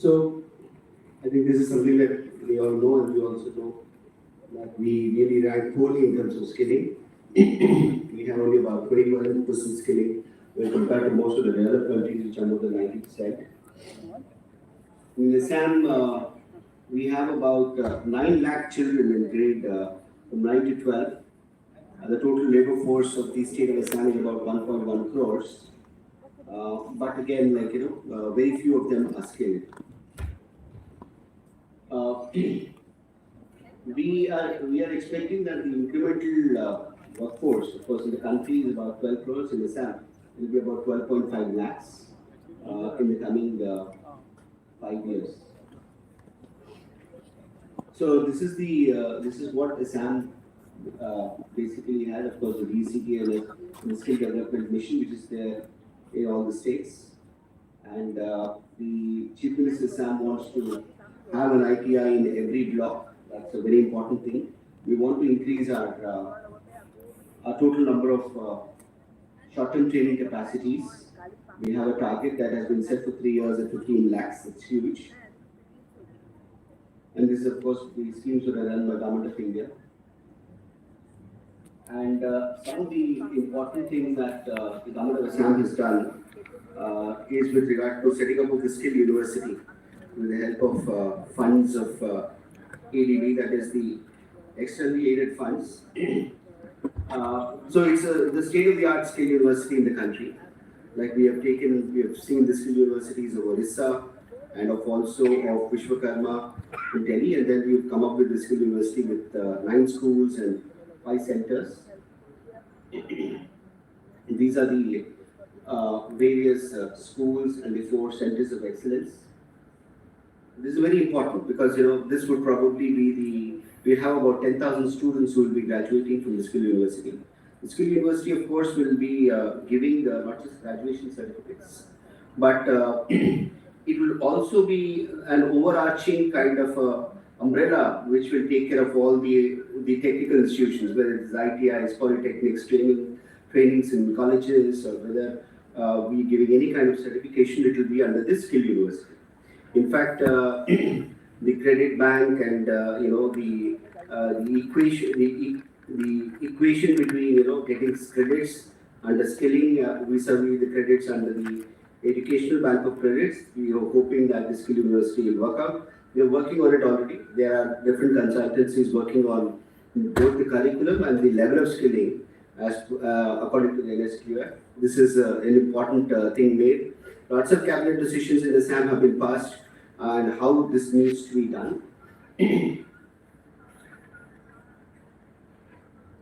So I think this is something that we all know, and we also know that we really rank poorly in terms of skilling. We have only about 21% skilling when compared to most of the developed countries, which are more than 90%. In Assam, we have about 9 lakh children in grade from 9 to 12. The total labor force of the state of Assam is about 1.1 crores. But again, very few of them are skilled. We are expecting that the incremental workforce, of course, in the country is about 12 crores. In Assam, it will be about 12.5 lakhs in the coming 5 years. So this is what Assam basically had. Of course, the VCT and the skill development mission, which is there in all the states, and the Chief Minister Assam wants to have an ITI in every block. That's a very important thing. We want to increase our total number of short-term training capacities. We have a target that has been set for 3 years at 15 lakhs. It's huge. And this, of course, the schemes that are run by Government of India. And some of the important things that the Government of Assam has done is with regard to setting up of the skill university with the help of funds of ADB, that is the externally aided funds. So it's the state-of-the-art skill university in the country. Like we have seen the skill universities of Orissa and also of Vishwakarma in Delhi, and then we've come up with the skill university with 9 schools and 5 centers. These are the various schools and the 4 centers of excellence. This is very important because this would probably be we have about 10,000 students who will be graduating from the skill university. The skill university, of course, will be giving not just graduation certificates, but it will also be an overarching kind of umbrella which will take care of all the technical institutions, whether it's ITIs, polytechnics, trainings in colleges, or whether we giving any kind of certification. It will be under this skill university. In fact, the credit bank and the equation between getting credits under skilling vis-a-vis the credits under the educational bank of credits, we are hoping that the skill university will work out. We are working on it already. There are different consultancies working on both the curriculum and the level of skilling as according to the NSQF. This is an important thing made. Lots of cabinet decisions in Assam have been passed on how this needs to be done.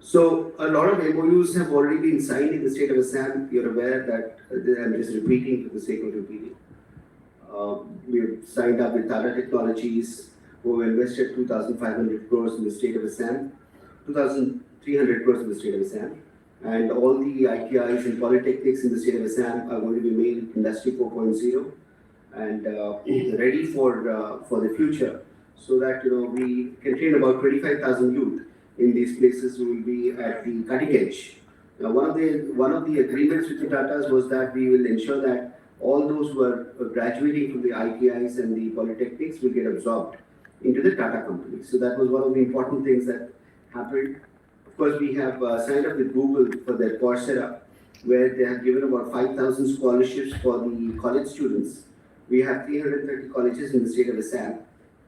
So a lot of MOUs have already been signed in the state of Assam. You're aware that I'm just repeating for the sake of repeating. We've signed up with Tata Technologies, who have invested 2,500 crores in the state of Assam, 2,300 crores in the state of Assam. And all the ITIs and polytechnics in the state of Assam are going to be made Industry 4.0 and ready for the future, so that we can train about 25,000 youth in these places who will be at the cutting edge. Now, one of the agreements with the Tatas was that we will ensure that all those who are graduating from the ITIs and the polytechnics will get absorbed into the Tata company. So that was one of the important things that happened. Of course, we have signed up with Google for their Coursera, where they have given about 5,000 scholarships for the college students. We have 330 colleges in the state of Assam,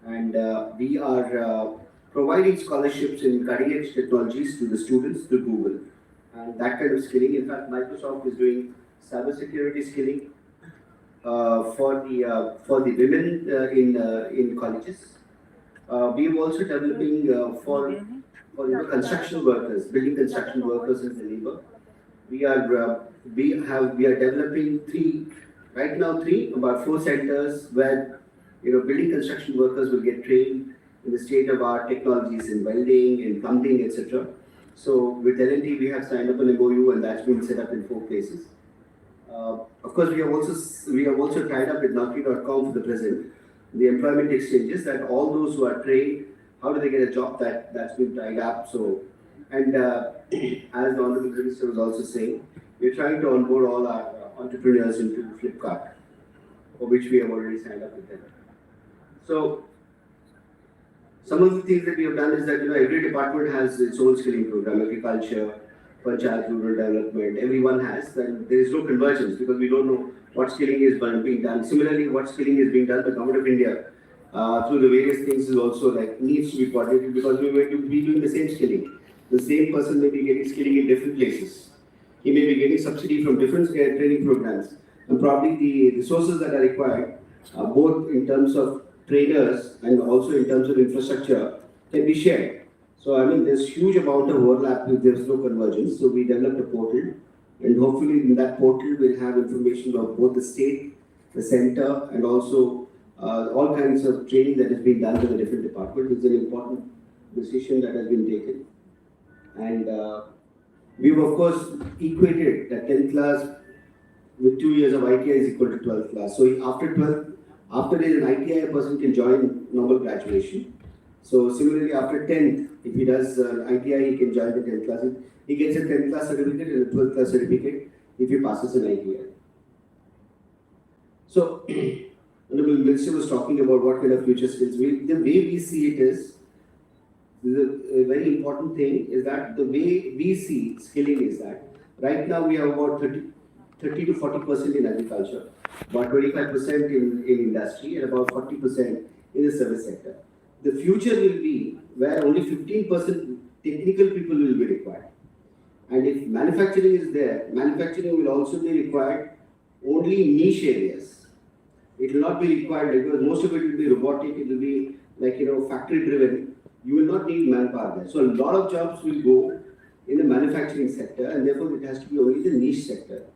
and we are providing scholarships in cutting-edge technologies to the students through Google. And that kind of skilling, in fact, Microsoft is doing cybersecurity skilling for the women in colleges. We are also developing for construction workers, building construction workers in the labor. We are developing about 4 centers where building construction workers will get trained in the state-of-art technologies in welding, in plumbing, etc. So with L&T, we have signed up an MOU, and that's been set up in 4 places. Of course, we have also tied up with Naukri.com for the present, the employment exchanges, that all those who are trained, how do they get a job, that's been tied up. So, and as the Honorable Minister was also saying, we're trying to onboard all our entrepreneurs into Flipkart, for which we have already signed up with them. So some of the things that we have done is that every department has its own skilling program, agriculture, panchayat, rural development, everyone has. Then there is no convergence because we don't know what skilling is being done. Similarly, what skilling is being done by the Government of India through the various things is also needs to be coordinated because we may be doing the same skilling. The same person may be getting skilling in different places. He may be getting subsidy from different training programs, and probably the resources that are required, both in terms of trainers and also in terms of infrastructure, can be shared. So I mean, there's huge amount of overlap if there's no convergence. So we developed a portal, and hopefully in that portal we'll have information of both the state, the center, and also all kinds of training that is being done by the different departments. It's an important decision that has been taken, and we've of course equated that 10th class with 2 years of ITI is equal to 12th class. So after 12th, after there is an ITI, a person can join normal graduation. So similarly, after 10th, if he does ITI, he can join the 10th class. He gets a 10th class certificate and a 12th class certificate if he passes an ITI. So, Honorable Minister was talking about what kind of future skills. The way we see it is, a very important thing is that the way we see skilling is that right now we have about 30 to 40% in agriculture, about 25% in industry, and about 40% in the service sector. The future will be where only 15% technical people will be required. And if manufacturing is there, manufacturing will also be required only in niche areas. It will not be required because most of it will be robotic, it will be factory driven. You will not need manpower there. So a lot of jobs will go in the manufacturing sector, and therefore it has to be only the niche sector.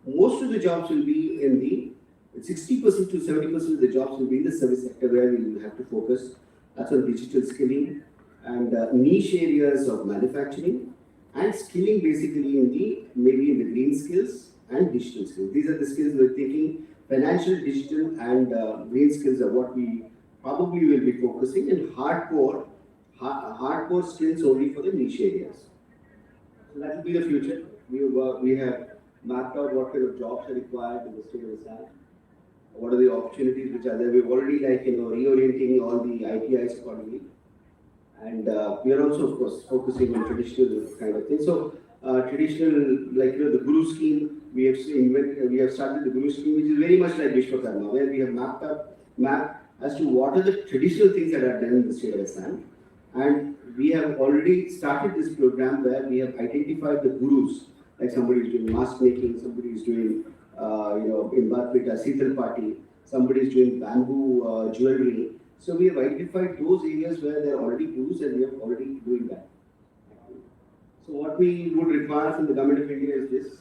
Most of the jobs will be in the 60% to 70% of the jobs will be in the service sector where we will have to focus. That's on digital skilling and niche areas of manufacturing and skilling basically maybe in the green skills and digital skills. These are the skills we're thinking. Financial, digital, and green skills are what we probably will be focusing, and hardcore skills only for the niche areas. So that will be the future. We have mapped out what kind of jobs are required in the state of Assam. What are the opportunities which are there? We're already reorienting all the ITIs accordingly, and we are also of course focusing on traditional kind of things. So traditional the Guru scheme, we have started the Guru scheme, which is very much like Vishwakarma, where we have mapped as to what are the traditional things that are done in the state of Assam, and we have already started this program where we have identified the gurus. Like somebody is doing mask making, somebody is doing in Barpeta, Seetal Party, somebody is doing bamboo jewelry. So we have identified those areas where there are already gurus, and we are already doing that. So what we would require from the Government of India is this.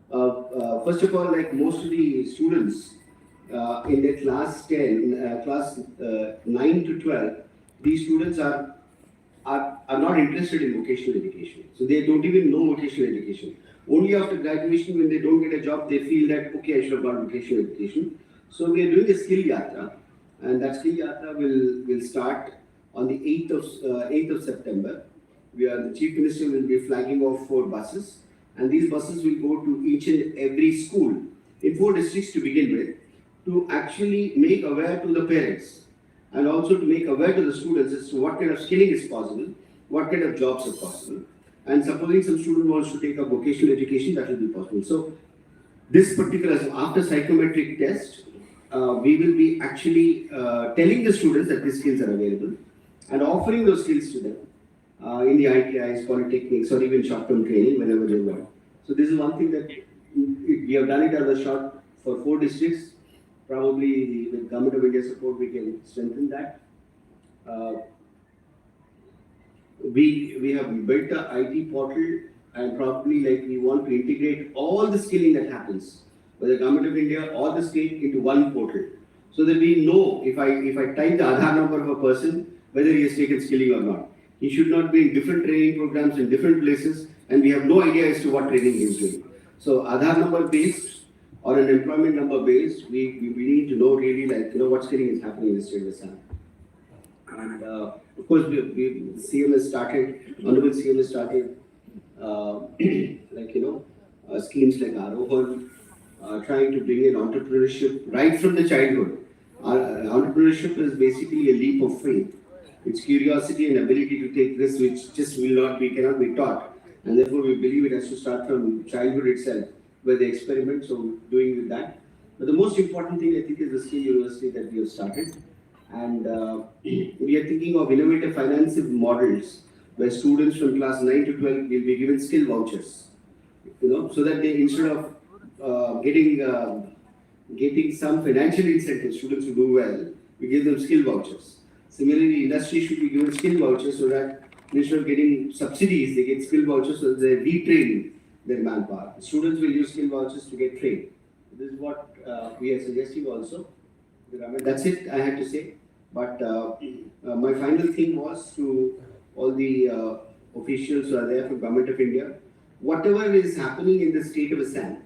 First of all, like most of the students in their class 9 to 12, these students are not interested in vocational education. So they don't even know vocational education. Only after graduation, when they don't get a job, they feel that, okay, I should have got vocational education. So we are doing a skill yatra, and that skill yatra will start on the 8th of September. The Chief Minister will be flagging off 4 buses, and these buses will go to each and every school in 4 districts to begin with, to actually make aware to the parents and also to make aware to the students as to what kind of skilling is possible, what kind of jobs are possible. And supposing some student wants to take up vocational education, that will be possible. So this particular, after psychometric test, we will be actually telling the students that these skills are available and offering those skills to them in the ITIs, polytechnics, or even short-term training whenever they want. So this is one thing that we have done it as a short for 4 districts. Probably with Government of India support, we can strengthen that. We have built a IT portal, and probably we want to integrate all the skilling that happens by the Government of India or the state into one portal, so that we know if I type the Aadhaar number of a person, whether he has taken skilling or not. He should not be in different training programs in different places, and we have no idea as to what training he is doing. So Aadhaar number based or an employment number based, we need to know really what skilling is happening in the state of Assam. And of course, CM has started, Honorable CM has started schemes like Arohan, trying to bring in entrepreneurship right from the childhood. Entrepreneurship is basically a leap of faith. It's curiosity and ability to take risks which just cannot be taught. And therefore we believe it has to start from childhood itself, where they experiment, so doing with that. But the most important thing I think is the skill university that we have started. And we are thinking of innovative financing models where students from class 9 to 12 will be given skill vouchers, so that they, instead of getting some financial incentive, students who do well, we give them skill vouchers. Similarly, the industry should be given skill vouchers so that instead of getting subsidies, they get skill vouchers so that they retrain their manpower. Students will use skill vouchers to get trained. This is what we are suggesting also. That's it I had to say. But my final thing was to all the officials who are there from Government of India, whatever is happening in the state of Assam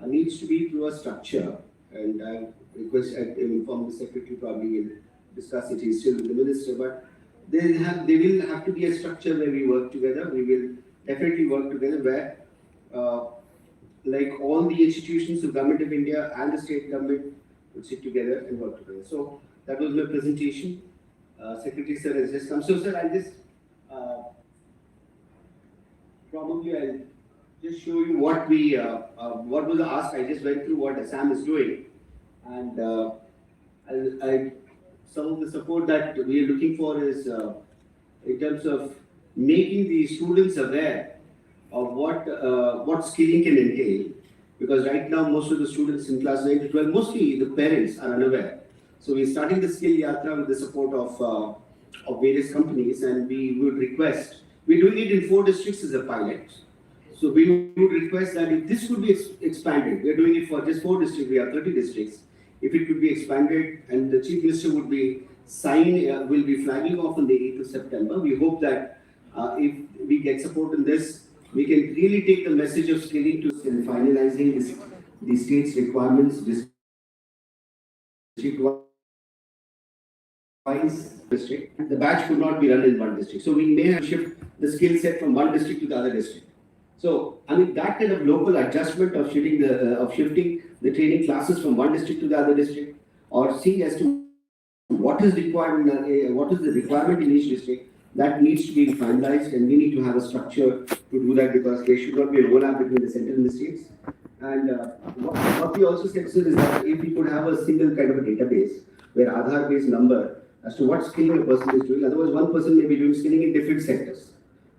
needs to be through a structure. And I inform the secretary, probably will discuss it. He's still with the minister, but there will have to be a structure where we work together. We will definitely work together where, like all the institutions of Government of India and the state government will sit together and work together. So that was my presentation. Secretary sir has just come. So sir, I'll just I'll just show you what was the ask. I just went through what Assam is doing, and some of the support that we are looking for is in terms of making the students aware of what skilling can entail. Because right now, most of the students in class 9 to 12, mostly the parents are unaware. So we're starting the skill yatra with the support of various companies, and we would request, we're doing it in 4 districts as a pilot. So we would request that if this could be expanded, we're doing it for just 4 districts, we have 30 districts. If it could be expanded, and the Chief Minister would be will be flagging off on the 8th of September. We hope that if we get support in this, we can really take the message of skilling to in finalizing the state's requirements district-wise. The batch could not be run in one district. So we may have to shift the skill set from one district to the other district. So, I mean, that kind of local adjustment of shifting the training classes from one district to the other district, or see as to what is required, what is the requirement in each district, that needs to be finalized, and we need to have a structure to do that, because there should not be a overlap between the center and the states. And what we also said, sir, is that if we could have a single kind of a database where Aadhaar-based number as to what skilling a person is doing. Otherwise, one person may be doing skilling in different sectors,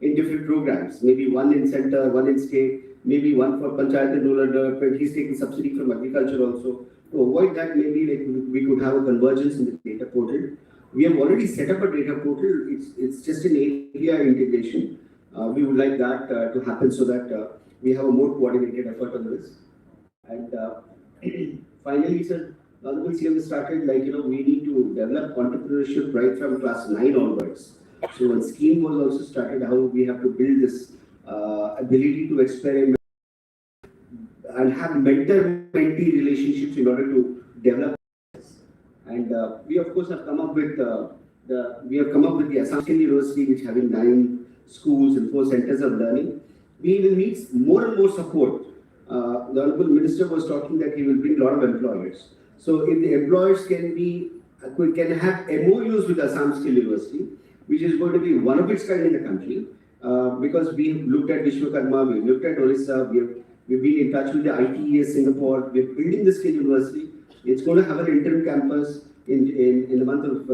in different programs, maybe one in center, one in state, maybe one for Panchayat and Rural Development. He's taking subsidy from agriculture also. To avoid that, maybe like we could have a convergence in the data portal. We have already set up a data portal. It's just an area integration. We would like that to happen so that we have a more coordinated effort on this. And finally, sir, Honorable CM started we need to develop entrepreneurship right from class 9 onwards. So a scheme was also started how we have to build this ability to experiment and have mentor-mentee relationships in order to develop. And we of course have come up with the Assam Skill University, which having 9 schools and 4 centers of learning. We will need more and more support. The Honorable Minister was talking that he will bring a lot of employers. So if the employers can have MOUs with Assam Skill University, which is going to be one of its kind in the country, because we looked at Vishwakarma, we looked at Orissa, we've been in touch with the IIE Singapore, we're building the skill university. It's going to have an interim campus in the month of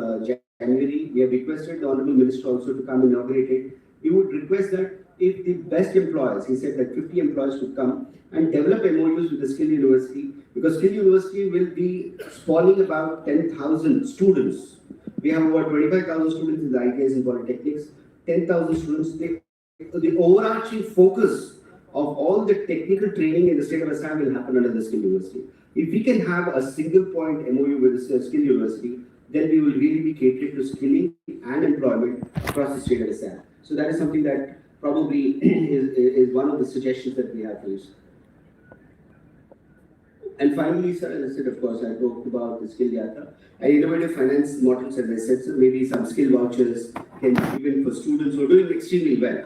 January. We have requested the Honorable Minister also to come inaugurate it. We would request that if the best employers, he said that 50 employers would come and develop MOUs with the Skill University, because Skill University will be spawning about 10,000 students. We have about 25,000 students in the ITIs and polytechnics, 10,000 students. The overarching focus of all the technical training in the state of Assam will happen under the Skill University. If we can have a single point MOU with the Skill University, then we will really be catering to skilling and employment across the state of Assam. So that is something that probably is one of the suggestions that we have used. And finally, sir, as I said, of course, I talked about the skill yatra. And innovative finance models, as I said, so maybe some skill vouchers can be given for students who are doing extremely well.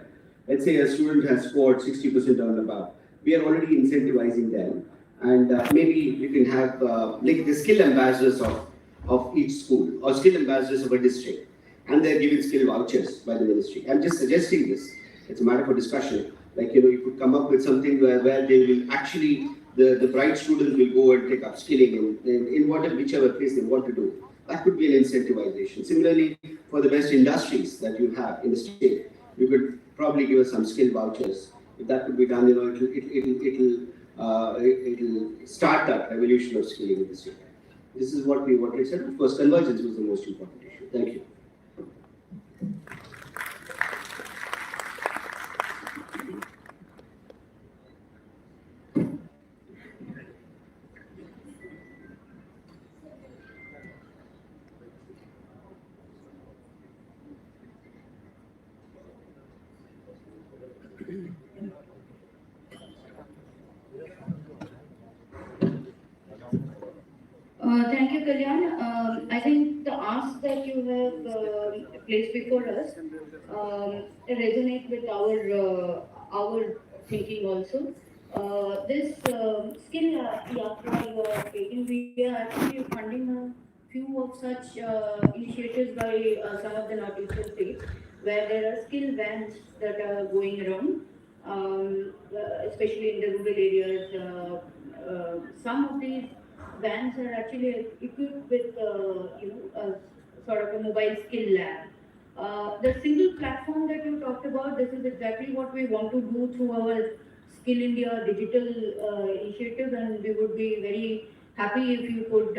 Let's say a student has scored 60% or above. We are already incentivizing them. And maybe you can have like the skill ambassadors of of each school or skill ambassadors of a district, and they're given skill vouchers by the ministry. I'm just suggesting this. It's a matter for discussion. Like, you could come up with something where they will actually, the bright students will go and take upskilling in whatever, whichever place they want to do. That could be an incentivization. Similarly, for the best industries that you have in the state, you could probably give us some skill vouchers. If that could be done, it'll start that revolution of skilling in the state. This is what we wanted to say. Of course, convergence was the most important issue. Thank you. Thank you, Kalyan. I think the ask that you have placed before us resonate with our thinking also. This skill yatra you are taking, we are actually funding a few of such initiatives by some of the northeastern states, where there are skill vans that are going around, especially in the rural areas. Some of these vans are actually equipped with, sort of a mobile skill lab. The single platform that you talked about, this is exactly what we want to do through our Skill India digital initiative, and we would be very happy if you could,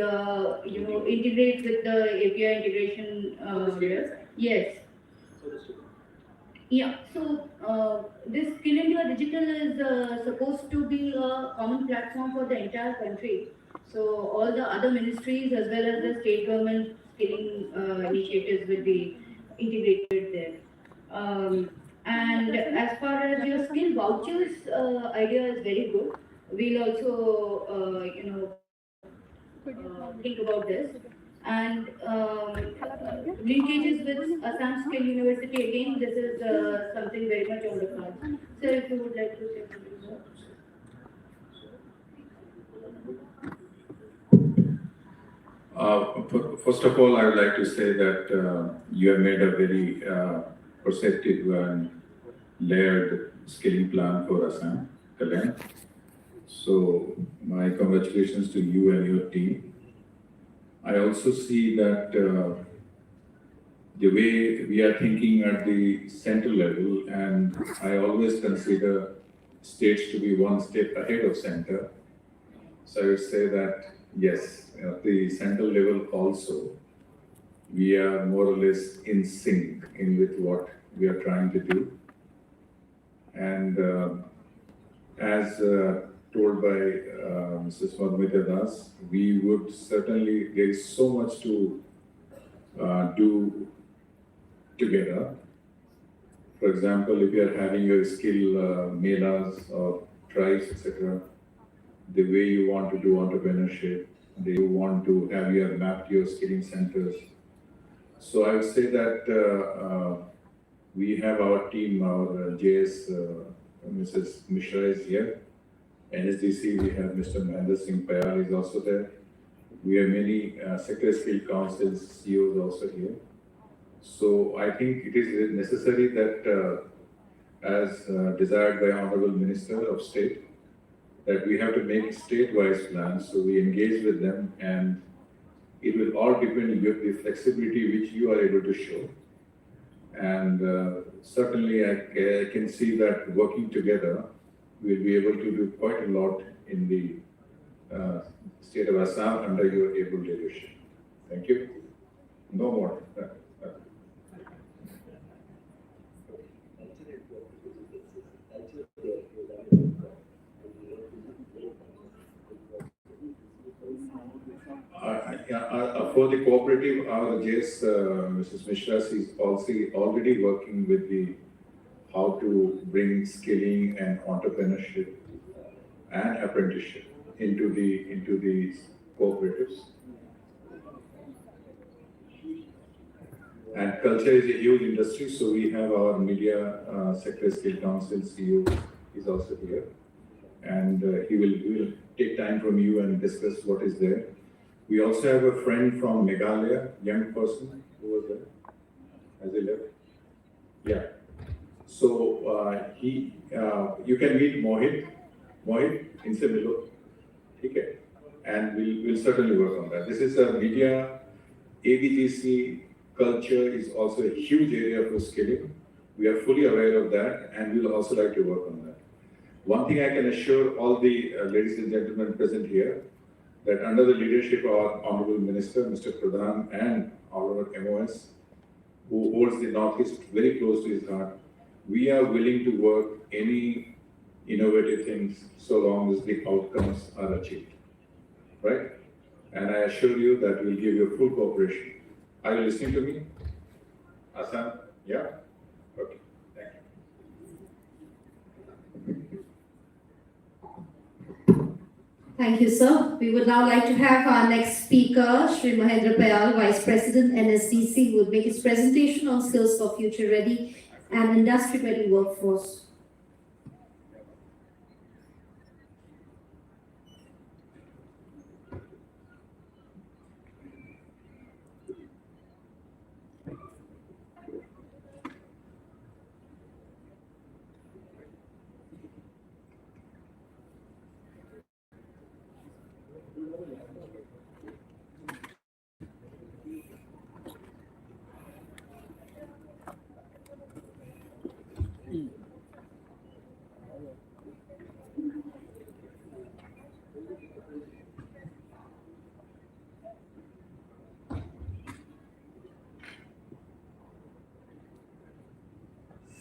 integrate with the API integration. Yes. Yeah, so this Skill India Digital is supposed to be a common platform for the entire country. So all the other ministries as well as the state government skilling initiatives will be integrated there. And as far as your skill vouchers idea is very good. We'll also, think about this. And linkages with Assam Skill University, again, this is something very much on the cards. So if you would like to say something more. First of all, I would like to say that you have made a very perceptive and layered skilling plan for Assam, Kalyan. So my congratulations to you and your team. I also see that the way we are thinking at the central level, and I always consider states to be one step ahead of center. So I would say that yes, at the central level also, we are more or less in sync with what we are trying to do. And as told by Mrs. Madhumita Das, we would certainly, there is so much to do together. For example, if you are having your skill melas or tribes, etc., the way you want to do entrepreneurship, you want to have mapped your skilling centers. So I would say that we have our team, our JS, Mrs. Mishra is here. NSDC, we have Mr. Mahendra Singh Payal is also there. We have many sector skill councils, CEOs also here. So I think it is necessary that as desired by Honorable Minister of State, that we have to make state-wise plans, so we engage with them, and it will all depend on the flexibility which you are able to show. And certainly I can see that working together, we'll be able to do quite a lot in the state of Assam under your able leadership. Thank you. No more. For the cooperative, our JS, Mrs. Mishra is also already working with the how to bring skilling and entrepreneurship and apprenticeship into the cooperatives. And culture is a huge industry, so we have our media sector skill council CEO is also here, and he will take time from you and discuss what is there. We also have a friend from Meghalaya, young person who was there. Has he left? Yeah. So you can meet Mohit. Mohit, इनसे मिलो, ठीक है? And we'll certainly work on that. This is a media, ABGC culture is also a huge area for skilling. We are fully aware of that, and we'll also like to work on that. One thing I can assure all the ladies and gentlemen present here, that under the leadership of our Honorable Minister, Mr. Pradhan, and our MOS, who holds the Northeast very close to his heart, we are willing to work any innovative things so long as the outcomes are achieved, right? And I assure you that we'll give you full cooperation. Are you listening to me? Asan? Yeah? Okay, thank you. Thank you, sir. We would now like to have our next speaker, Shri Mahendra Payal, Vice President, NSDC, who would make his presentation on skills for future-ready and industry-ready workforce.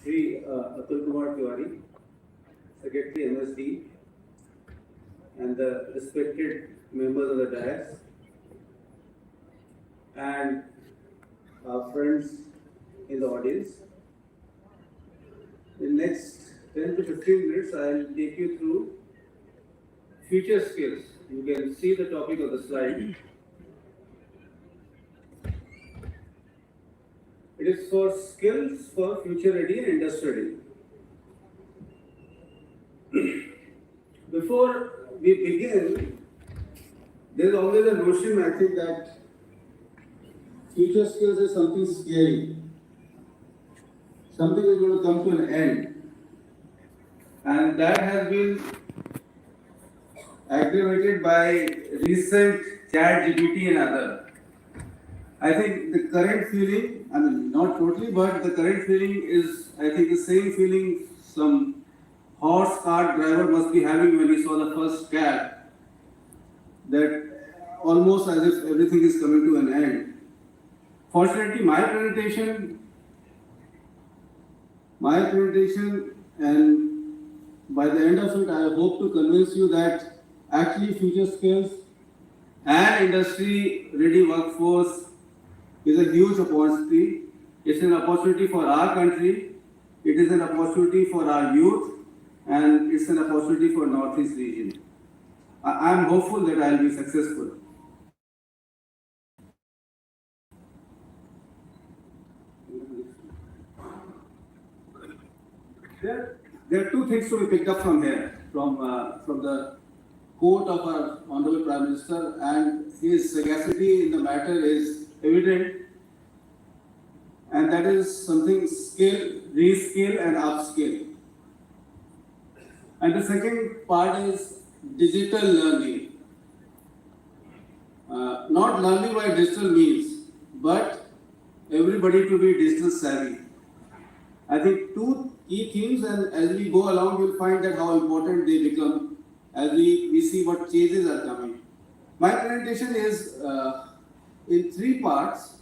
Shri Atul Kumar Tiwari, Secretary MSD, and the respected members of the dais, and our friends in the audience. In the next 10 to 15 minutes, I'll take you through future skills. You can see the topic of the slide. It is for skills for future ready and industry ready. Before we begin, there is always a notion, I think, that future skills is something scary. Something is going to come to an end. And that has been aggravated by recent ChatGPT and other. I think the current feeling, I mean, not totally, but the current feeling is, I think, the same feeling some horse cart driver must be having when he saw the first cab, that almost as if everything is coming to an end. Fortunately, my presentation, and by the end of it, I hope to convince you that actually future skills and industry ready workforce is a huge opportunity. It's an opportunity for our country, it is an opportunity for our youth, and it's an opportunity for Northeast region. I am hopeful that I will be successful. There are two things to be picked up from here, from the quote of our Honorable Prime Minister, and his sagacity in the matter is evident, and that is something skill, reskill and upskill. And the second part is digital learning. Not learning by digital means, but everybody to be digital savvy. I think two key themes, and as we go along, you'll find that how important they become as we see what changes are coming. My presentation is in three parts.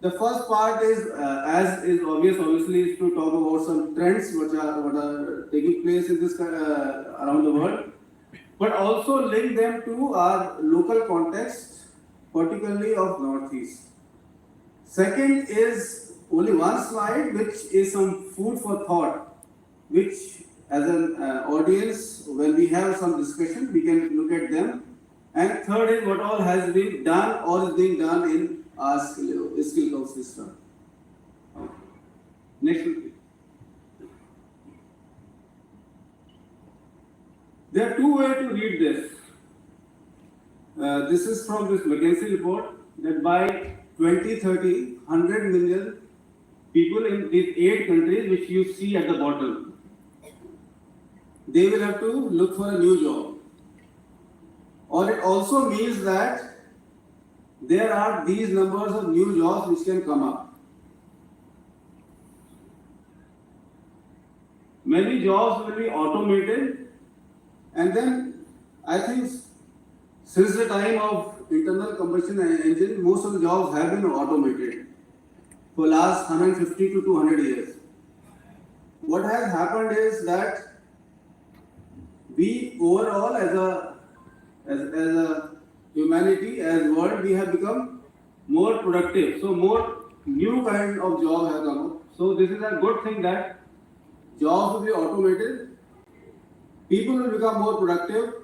The first part is, as is obvious, obviously, is to talk about some trends what are taking place in this around the world, but also link them to our local context, particularly of Northeast. Second is only one slide, which is some food for thought, which as an audience, when we have some discussion, we can look at them. And third is what all has been done or is being done in our skill system. Next one, please. There are two ways to read this. this is from this McKinsey report that by 2030, 100 million people in these 8 countries which you see at the bottom, they will have to look for a new job. Or it also means that there are these numbers of new jobs which can come up. Many jobs will be automated, and then I think since the time of internal combustion engine, most of the jobs have been automated for last 150 to 200 years. What has happened is that we overall as a humanity, as world, we have become more productive. So more new kind of job have come up. So this is a good thing that jobs will be automated, people will become more productive,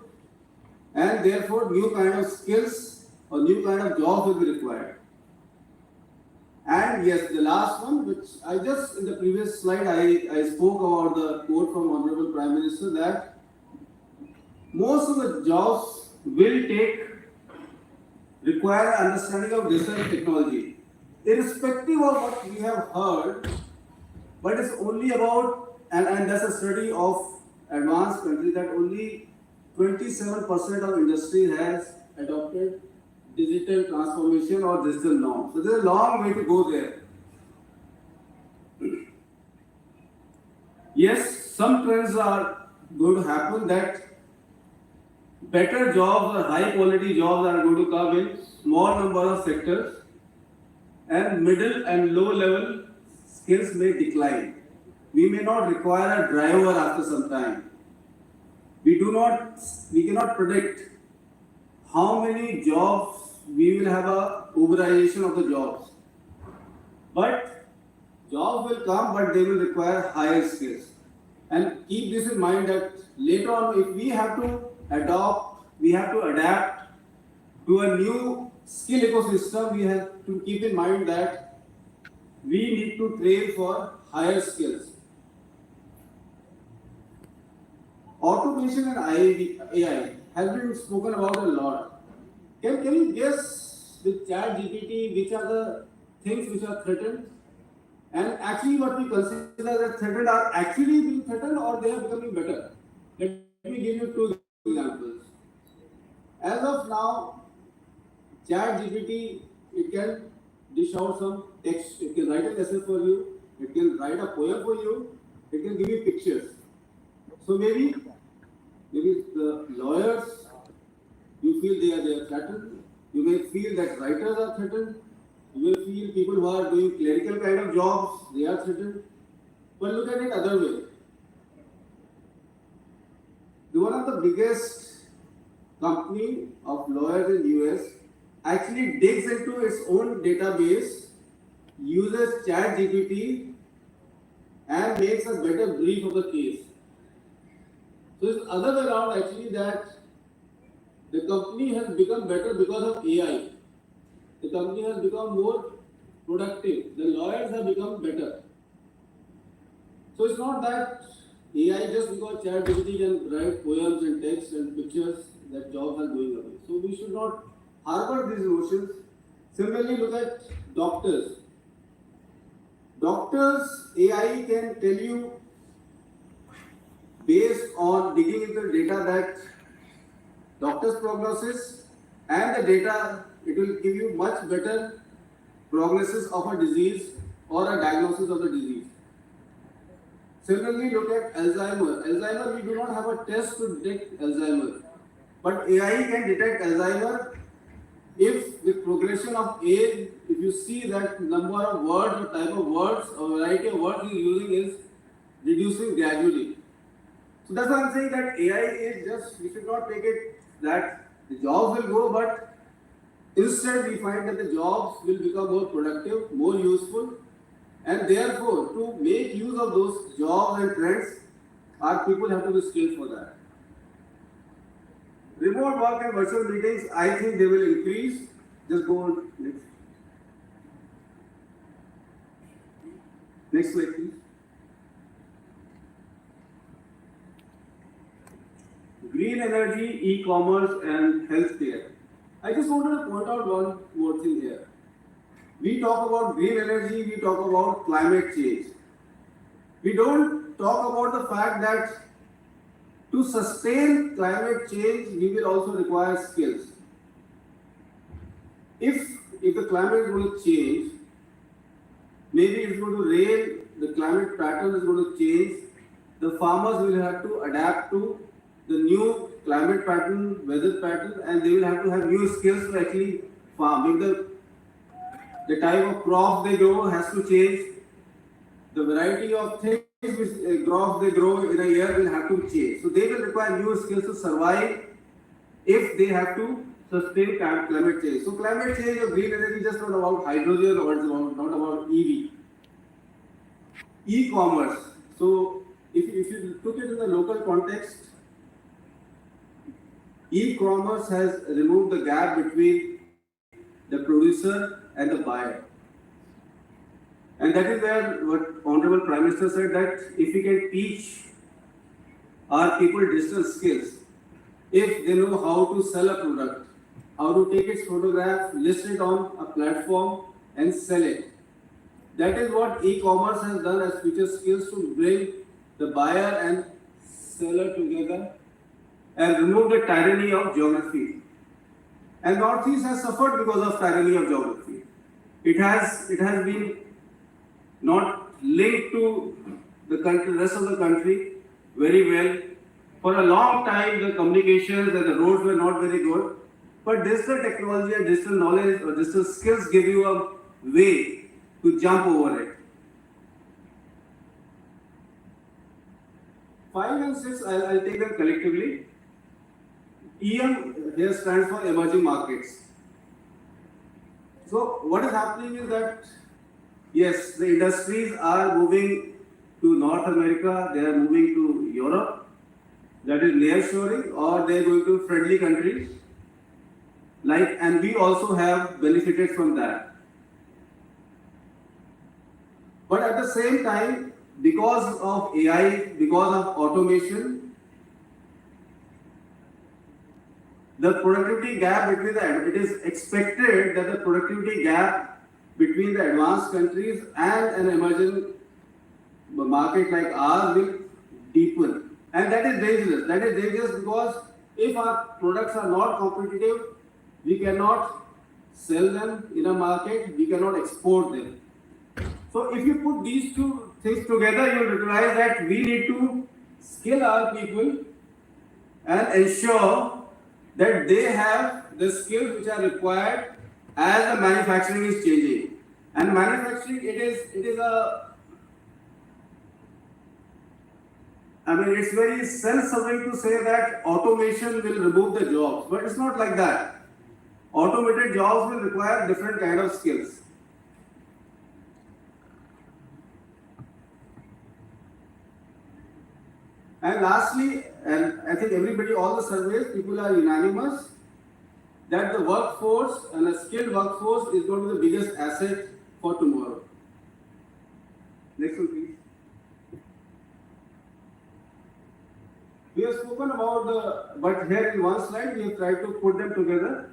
and therefore new kind of skills or new kind of jobs will be required. And yes, the last one, which I just in the previous slide I spoke about the quote from Honorable Prime Minister that most of the jobs will require understanding of digital technology, irrespective of what we have heard. But it's only about, and that's a study of advanced countries, that only 27% of industry has adopted digital transformation or digital norms. So there's a long way to go there. Yes, some trends are going to happen that better jobs or high quality jobs are going to come in small number of sectors, and middle and low level skills may decline. We may not require a driver after some time. We cannot predict how many jobs we will have a uberization of the jobs. But jobs will come, but they will require higher skills. And keep this in mind that later on, if we have to adapt to a new skill ecosystem, we have to keep in mind that we need to train for higher skills. Automation and AI has been spoken about a lot. Can you guess with ChatGPT which are the things which are threatened? And actually what we consider as threatened are actually being threatened or they are becoming better? Let me give you 2 examples. As of now, ChatGPT, it can dish out some text, it can write an essay for you, it can write a poem for you, it can give you pictures. So maybe the lawyers, you feel they are threatened. You may feel that writers are threatened. You may feel people who are doing clerical kind of jobs, they are threatened. But look at it other way. One of the biggest company of lawyers in US actually digs into its own database, uses ChatGPT, and makes a better brief of the case. So it's the other way around actually that the company has become better because of AI. The company has become more productive. The lawyers have become better. So it's not that AI just because ChatGPT can write poems and text and pictures that jobs are going away. So we should not harbor these notions. Similarly, look at doctors. Doctors, AI can tell you based on digging into data that doctor's prognosis and the data, it will give you much better prognosis of a disease or a diagnosis of the disease. Similarly, look at Alzheimer. Alzheimer, we do not have a test to detect Alzheimer. But AI can detect Alzheimer if with progression of age, if you see that number of words or type of words or variety of words you're using is reducing gradually. So that's why I'm saying that AI is just, we should not take it that the jobs will go, but instead we find that the jobs will become more productive, more useful, and therefore to make use of those jobs and trends, our people have to be skilled for that. Remote work and virtual meetings, I think they will increase. Just go on next. Next slide, please. Green energy, e-commerce, and healthcare. I just wanted to point out one more thing here. We talk about green energy, we talk about climate change. We don't talk about the fact that to sustain climate change, we will also require skills. If the climate is going to change, maybe it's going to rain, the climate pattern is going to change, the farmers will have to adapt to the new climate pattern, weather pattern, and they will have to have new skills to actually farm. If the type of crop they grow has to change, the variety of things which crops they grow in a year will have to change. So they will require new skills to survive if they have to sustain climate change. So climate change or green energy is just not about hydrogen or it's not about EV. E-commerce. So if you took it in the local context, e-commerce has removed the gap between the producer and the buyer. And that is where what Honorable Prime Minister said, that if we can teach our people digital skills, if they know how to sell a product, how to take its photograph, list it on a platform and sell it. That is what e-commerce has done as future skills, to bring the buyer and seller together and remove the tyranny of geography. And Northeast has suffered because of tyranny of geography. It has been not linked to the country, rest of the country very well. For a long time, the communications and the roads were not very good. But digital technology and digital knowledge or digital skills give you a way to jump over it. 5 and 6, I'll take them collectively. EM here stands for emerging markets. So what is happening is that, yes, the industries are moving to North America, they are moving to Europe, that is nearshoring, or they are going to friendly countries, and we also have benefited from that. But at the same time, because of AI, because of automation, the productivity gap between it is expected that the productivity gap between the advanced countries and an emerging market like ours will deepen. And that is dangerous. That is dangerous because if our products are not competitive, we cannot sell them in a market, we cannot export them. So if you put these two things together, you will realize that we need to skill our people and ensure that they have the skills which are required as the manufacturing is changing. And manufacturing, it's very self-serving to say that automation will remove the jobs, but it's not like that. Automated jobs will require different kind of skills. And lastly, and I think everybody, all the surveys, people are unanimous that the workforce and a skilled workforce is going to be the biggest asset for tomorrow. Next one, please. We have spoken about but here in one slide, we have tried to put them together,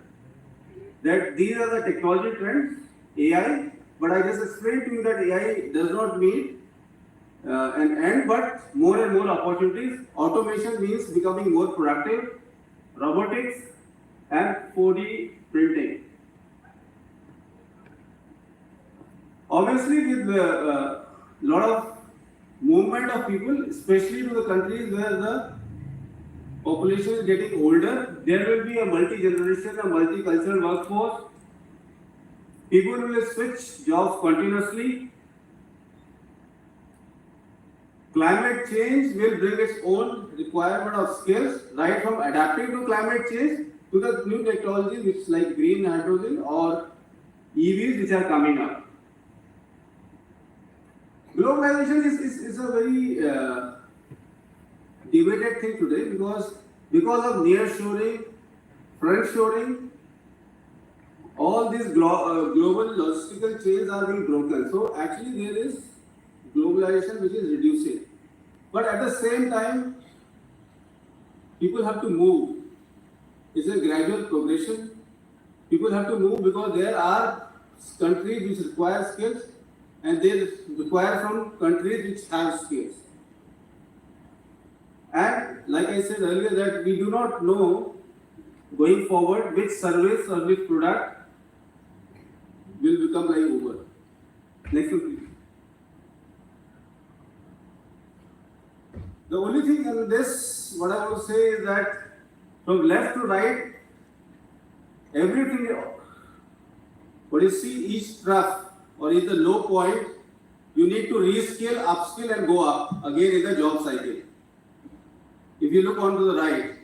that these are the technology trends, AI, but I just explained to you that AI does not mean an end, but more and more opportunities. Automation means becoming more productive, robotics, and 4D printing. Obviously, with a lot of movement of people, especially to the countries where the population is getting older, there will be a multi-generation, a multicultural workforce. People will switch jobs continuously. Climate change will bring its own requirement of skills, right from adapting to climate change to the new technologies which like green hydrogen or EVs which are coming up. Globalization is a very debated thing today because of nearshoring, friendshoring, all these global logistical chains are being broken. So actually there is globalization which is reducing. But at the same time, people have to move. It's a gradual progression. People have to move because there are countries which require skills and they require from countries which have skills. And like I said earlier, that we do not know going forward which service or which product will become like Uber. Next one, please. The only thing in this, what I want to say is that from left to right, everything, what you see each trough or is the low point, you need to reskill, upskill and go up again in the job cycle. If you look on to the right.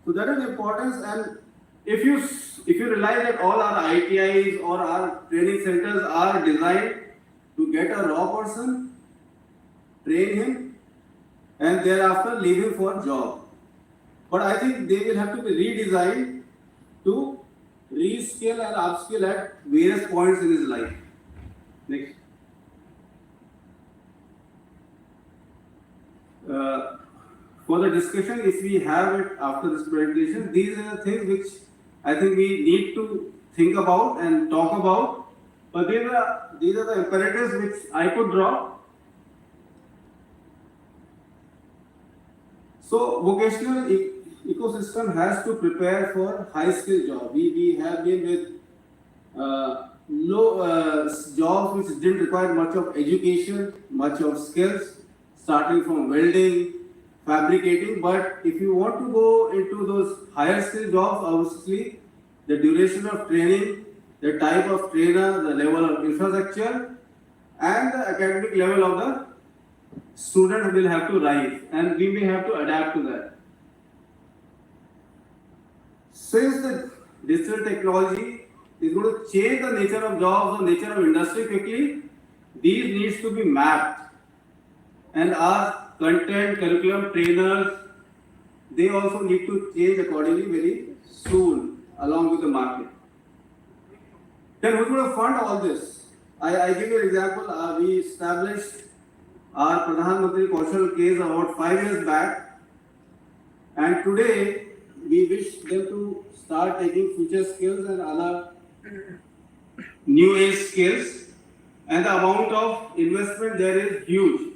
So that is importance, and if you realize that all our ITIs or our training centers are designed to get a raw person, train him, and thereafter leave him for job. But I think they will have to be redesigned to reskill and upskill at various points in his life. Next. For the discussion, if we have it after this presentation, these are the things which I think we need to think about and talk about. But these are the imperatives which I could draw. So vocational ecosystem has to prepare for high skill job. We have been with low jobs which didn't require much of education, much of skills, starting from welding, fabricating. But if you want to go into those higher skill jobs, obviously the duration of training, the type of trainer, the level of infrastructure, and the academic level of the student will have to rise, and we may have to adapt to that. Since the digital technology is going to change the nature of jobs or nature of industry quickly, these needs to be mapped, and our content, curriculum, trainers, they also need to change accordingly very soon along with the market. Then who's going to fund all this? I give you an example. We established our Pradhan Mantri Kaushal case about 5 years back, and today we wish them to start taking future skills and other new age skills, and the amount of investment there is huge.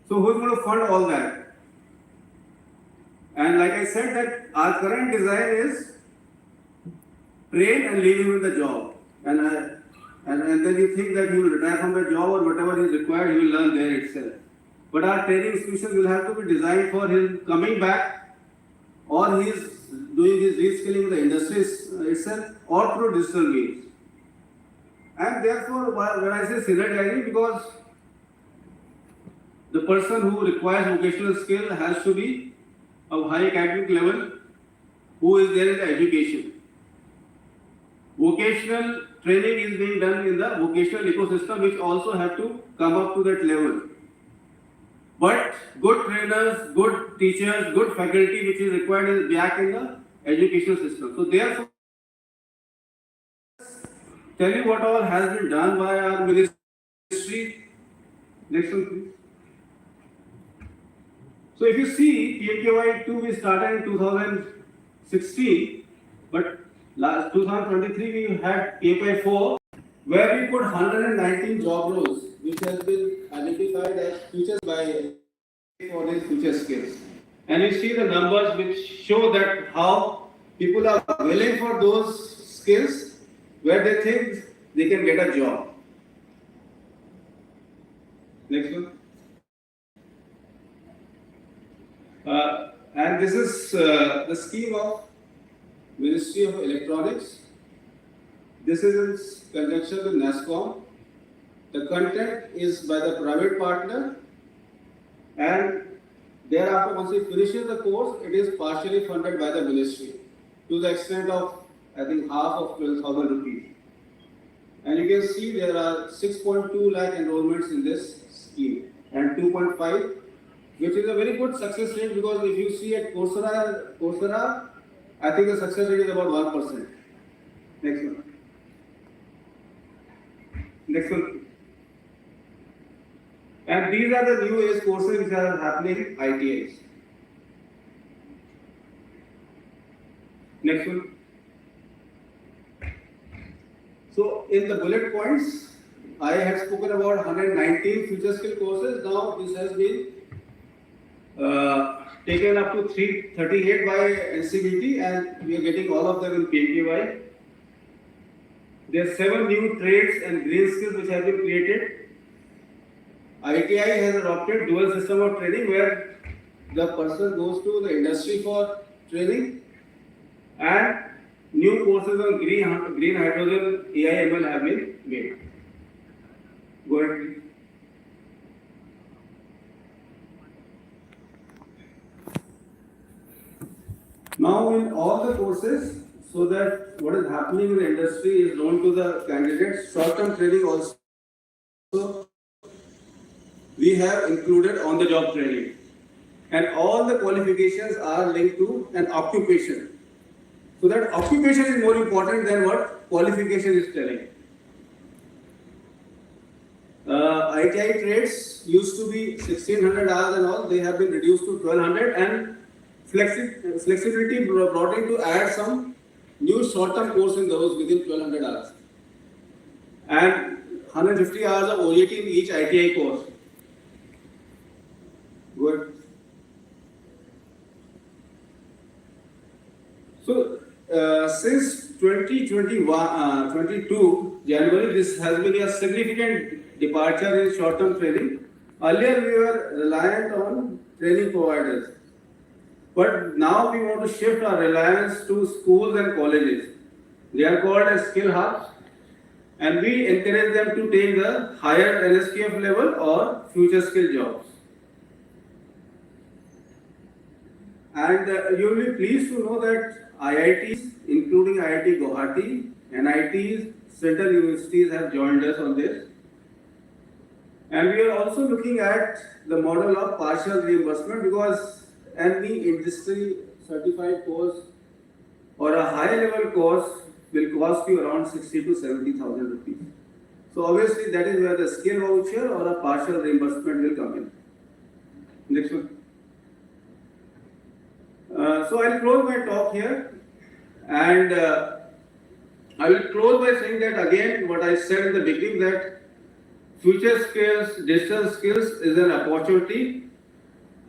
So who's going to fund all that? And like I said, that our current design is train and leave him with the job, and then you think that he will retire from the job or whatever is required, he will learn there itself. But our training institution will have to be designed for him coming back, or he is doing his reskilling in the industry itself, or through digital means. And therefore, when I say synergizing, because the person who requires vocational skill has to be of high academic level, who is there in the education. Vocational training is being done in the vocational ecosystem, which also have to come up to that level. But good trainers, good teachers, good faculty which is required is back in the educational system. So therefore, tell you what all has been done by our ministry. Next one, please. So if you see PMKY 2, we started in 2016, but last 2023 we had PMKY 4, where we put 119 job roles, which has been identified as futures by for these future skills. And you see the numbers which show that how people are willing for those skills where they think they can get a job. Next one. And this is the scheme of Ministry of Electronics. This is in conjunction with NASSCOM. The content is by the private partner, and thereafter, once he finishes the course, it is partially funded by the ministry to the extent of, I think, half of 12,000 rupees. And you can see there are 6.2 lakh enrollments in this scheme and 2.5, which is a very good success rate, because if you see at Coursera, I think the success rate is about 1%. Next one. Next one. And these are the new age courses which are happening in ITIs. Next one. So in the bullet points, I had spoken about 119 future skill courses. Now this has been taken up to 338 by NCBT, and we are getting all of them in PMKY. There are 7 new trades and green skills which have been created. IIE has adopted dual system of training where the person goes to the industry for training, and new courses on green hydrogen AI ML have been made. Go ahead, please. Now in all the courses, so that what is happening in the industry is known to the candidates, short-term training also we have included on the job training. And all the qualifications are linked to an occupation. So that occupation is more important than what qualification is telling. IIT trades used to be 1600 hours and all, they have been reduced to 1200, and flexibility brought in to add some new short-term course in those within 1200 hours. And 150 hours of OJT in each ITI course. Good. So, since 2022 January, this has been a significant departure in short-term training. Earlier, we were reliant on training providers, but now we want to shift our reliance to schools and colleges. They are called as skill hubs, and we encourage them to take the higher NSQF level or future skill jobs. And you will be pleased to know that IITs, including IIT Guwahati, NITs, central universities have joined us on this. And we are also looking at the model of partial reimbursement, because any industry certified course or a high level course will cost you around 60 to 70,000 rupees. So obviously that is where the skill voucher or a partial reimbursement will come in. Next one. So I'll close my talk here, and I will close by saying that again what I said in the beginning, that future skills, digital skills is an opportunity,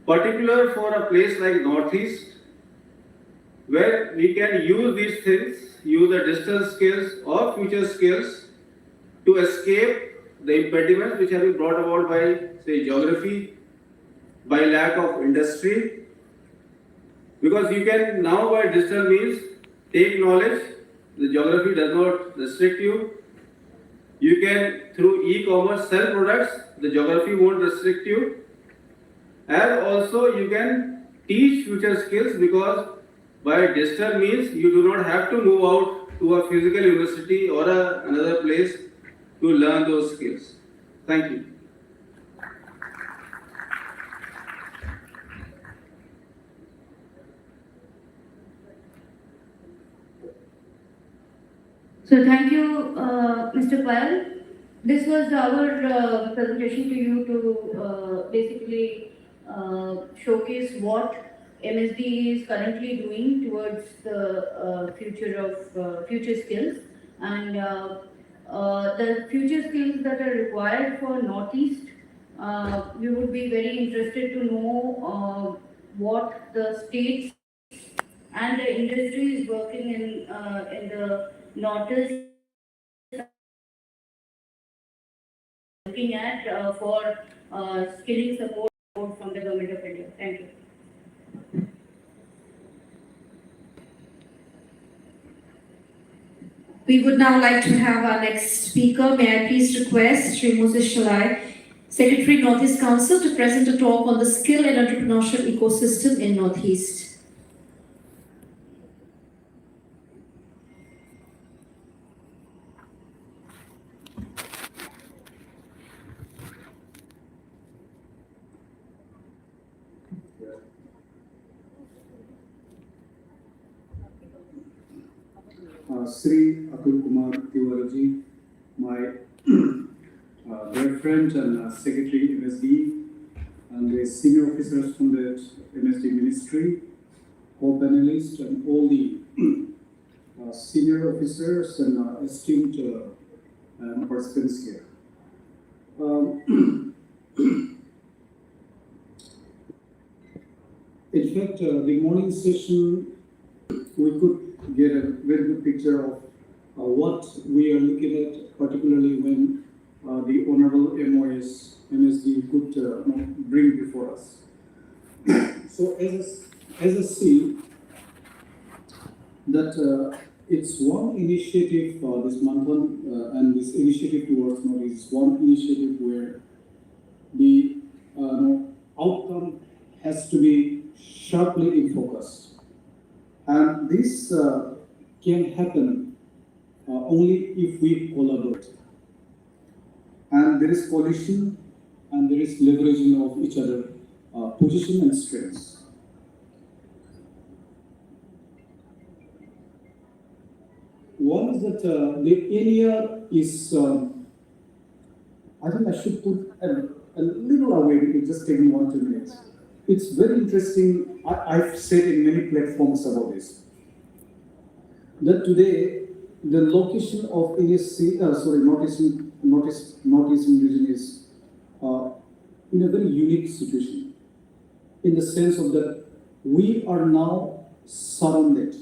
particular for a place like Northeast, where we can use these things, use the digital skills or future skills to escape the impediments which have been brought about by, say, geography, by lack of industry. Because you can now by digital means take knowledge, the geography does not restrict you. You can through e-commerce sell products, the geography won't restrict you. And also you can teach future skills, because by digital means you do not have to move out to a physical university or another place to learn those skills. Thank you. So thank you, Mr. Payal. This was our presentation to you to basically showcase what MSD is currently doing towards the future of future skills, and the future skills that are required for Northeast. We would be very interested to know what the states and the industry is working in the Northeast, looking at for skilling support from the Government of India. Thank you. We would now like to have our next speaker. May I please request Sri Moses Shalai, Secretary, Northeast Council, to present a talk on the skill and entrepreneurship ecosystem in Northeast. Sri Atul Kumar Tiwari, my dear friend and Secretary MSD, and the senior officers from the MSD Ministry, all panelists and all the senior officers and esteemed participants here. In fact, the morning session, we could get a very good picture of what we are looking at, particularly when the Honorable MSD could bring before us. So as I see that it's one initiative, this Manthan and this initiative towards knowledge is one initiative where the outcome has to be sharply in focus. And this can happen only if we collaborate. And there is coalition and there is leveraging of each other position and strengths. One is that the area is, I think I should put a little away, it will just take me 1-2 minutes. It's very interesting, I've said in many platforms about this, that today the location of Northeastern region is in a very unique situation, in the sense of that we are now surrounded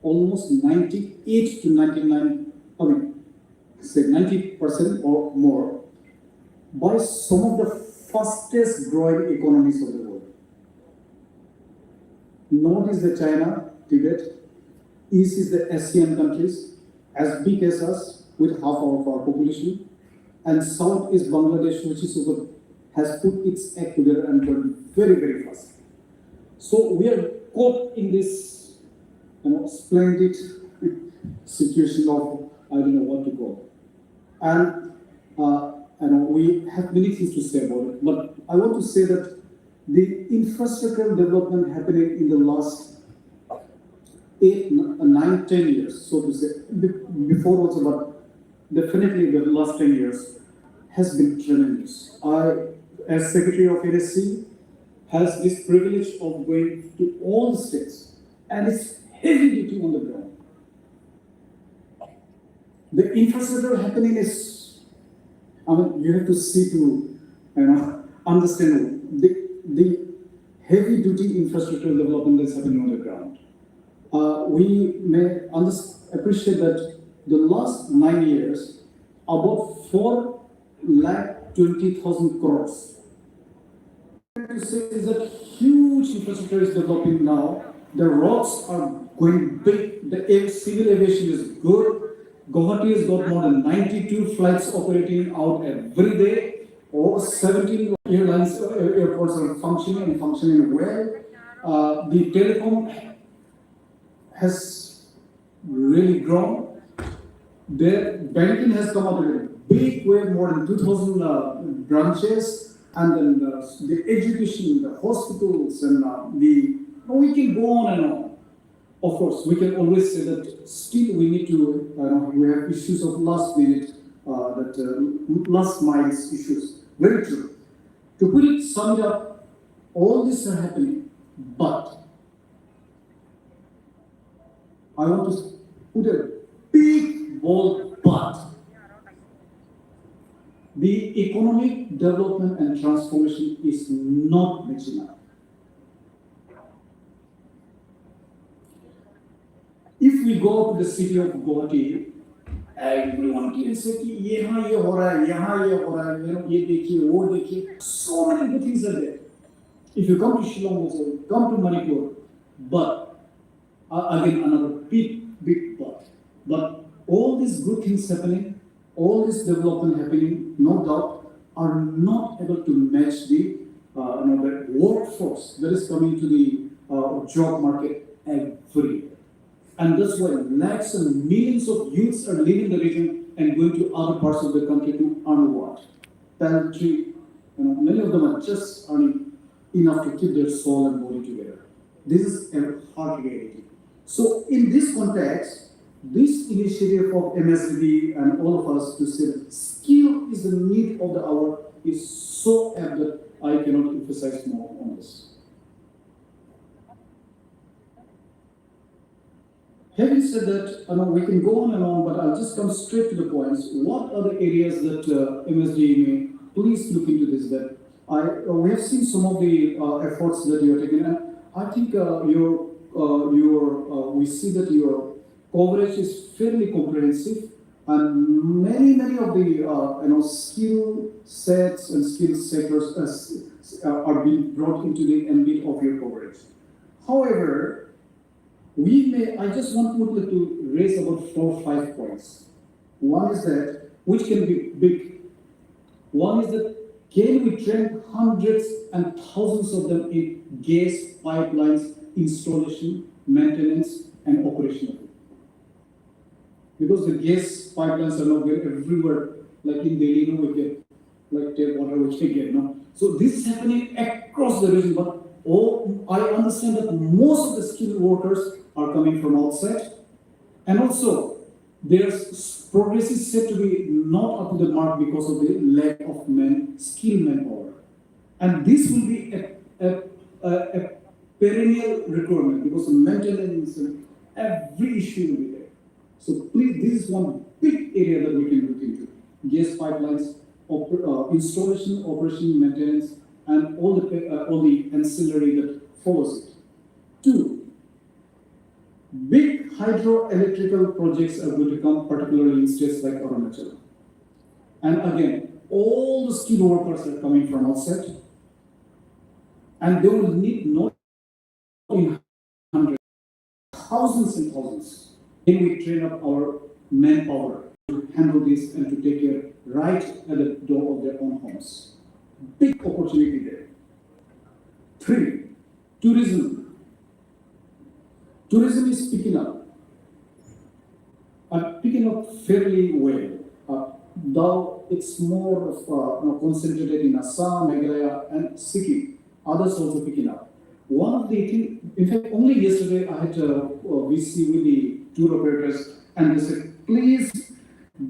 almost 98 to 99, I mean, say 90% or more, by some of the fastest growing economies of the world. North is the China, Tibet, East is the ASEAN countries, as big as us, with half of our population, and South is Bangladesh, which is has put its act together and grown very, very fast. So we are caught in this splendid situation of, I don't know what to call. And we have many things to say about it, but I want to say that the infrastructural development happening in the last 8, 9, 10 years, so to say, before also, but definitely the last 10 years, has been tremendous. I, as Secretary of NSC, has this privilege of going to all the states, and it's heavy duty on the ground. The infrastructure happening is, I mean, you have to see to understand the heavy duty infrastructure development that's happening on the ground. We may appreciate that the last 9 years, about 4,20,000 crores. To say is that huge infrastructure is developing now. The roads are going big. The civil aviation is good. Guwahati has got more than 92 flights operating out every day. Over 17 airports are functioning well. The telecom has really grown. The banking has come out in a big way, more than 2,000 branches. And then the education, the hospitals, and we can go on and on. Of course, we can always say that still we need to, we have issues of last minute, last miles issues. Very true. To put it, sum it up, all this are happening, but I want to put a big, bold but. The economic development and transformation is not matching up. If we go to the city of Guwahati, everyone can say, "Yahan ye ho raha hai, yahan ye ho raha hai, ye dekhiye, wo dekhiye." So many good things are there. If you come to Shillong also, come to Manipur, but again another big but. But all these good things happening, all this development happening, no doubt, are not able to match the workforce that is coming to the job market every year. And that's why lakhs and millions of youths are leaving the region and going to other parts of the country to earn what? Paltry. Many of them are just earning enough to keep their soul and body together. This is a hard reality. So in this context, this initiative of MSD and all of us to say that skill is the need of the hour is so apt that I cannot emphasize more on this. Having said that, we can go on and on, but I'll just come straight to the points. What are the areas that MSD may please look into this? That we have seen some of the efforts that you are taking, and I think we see that your coverage is fairly comprehensive, and many of the skill sets and skill sectors are being brought into the ambit of your coverage. However, I just want to raise about 4 or 5 points. One is that, which can be big. One is that, can we train hundreds and thousands of them in gas pipelines installation, maintenance, and operation? Because the gas pipelines are not there everywhere, like in Delhi, we get like tap water, we can get, no? So this is happening across the region, but I understand that most of the skilled workers are coming from outside, and also their progress is said to be not up to the mark because of the lack of skilled manpower, and this will be a perennial requirement because the maintenance and every issue will be there. So please, this is one big area that we can look into: gas pipelines, installation, operation, maintenance, and all the ancillary that follows it. 2. Big hydroelectrical projects are going to come, particularly in states like Arunachal. And again, all the skilled workers are coming from outside, and they will need not in hundreds, thousands and thousands. Then we train up our manpower to handle this and to take care right at the door of their own homes. Big opportunity there. 3. Tourism. Tourism is picking up fairly well. Though it's more of concentrated in Assam, Meghalaya, and Sikkim. Others also picking up. One of the things, in fact, only yesterday I had a VC with the tour operators, and they said, please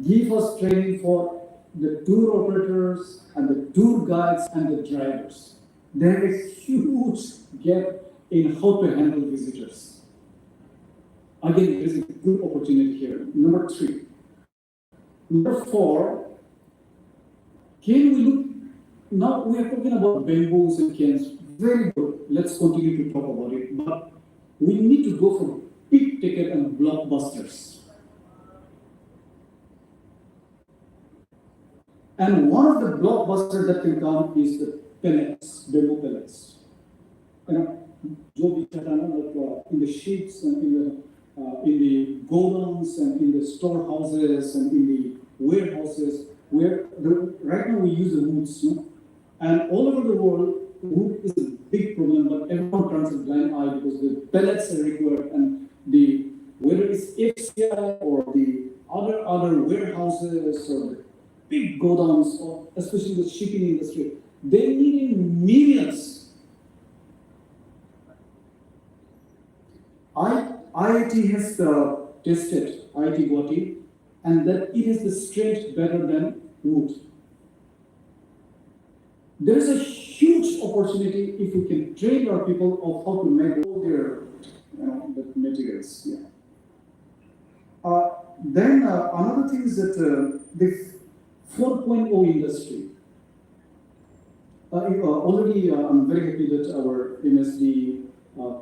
give us training for the tour operators and the tour guides and the drivers. There is huge gap in how to handle visitors. Again, there is a good opportunity here. Number 3. Number 4, can we look, now we are talking about bamboos and cans, very good, let's continue to talk about it, but we need to go for big ticket and blockbusters. And one of the blockbusters that can come is the pellets, bamboo pellets. In the ships and in the godowns and in the storehouses and in the warehouses, where right now we use the woods, no? And all over the world, wood is a big problem, but everyone turns a blind eye because the pellets are required, and whether it's FCI or the other warehouses or the big godowns, or especially the shipping industry, they need in millions. IIT has tested IIT Guwahati, and that it has the strength better than wood. There is a huge opportunity if we can train our people of how to make all their the materials. Yeah. Then another thing is that the 4.0 industry. Already, I'm very happy that our MSD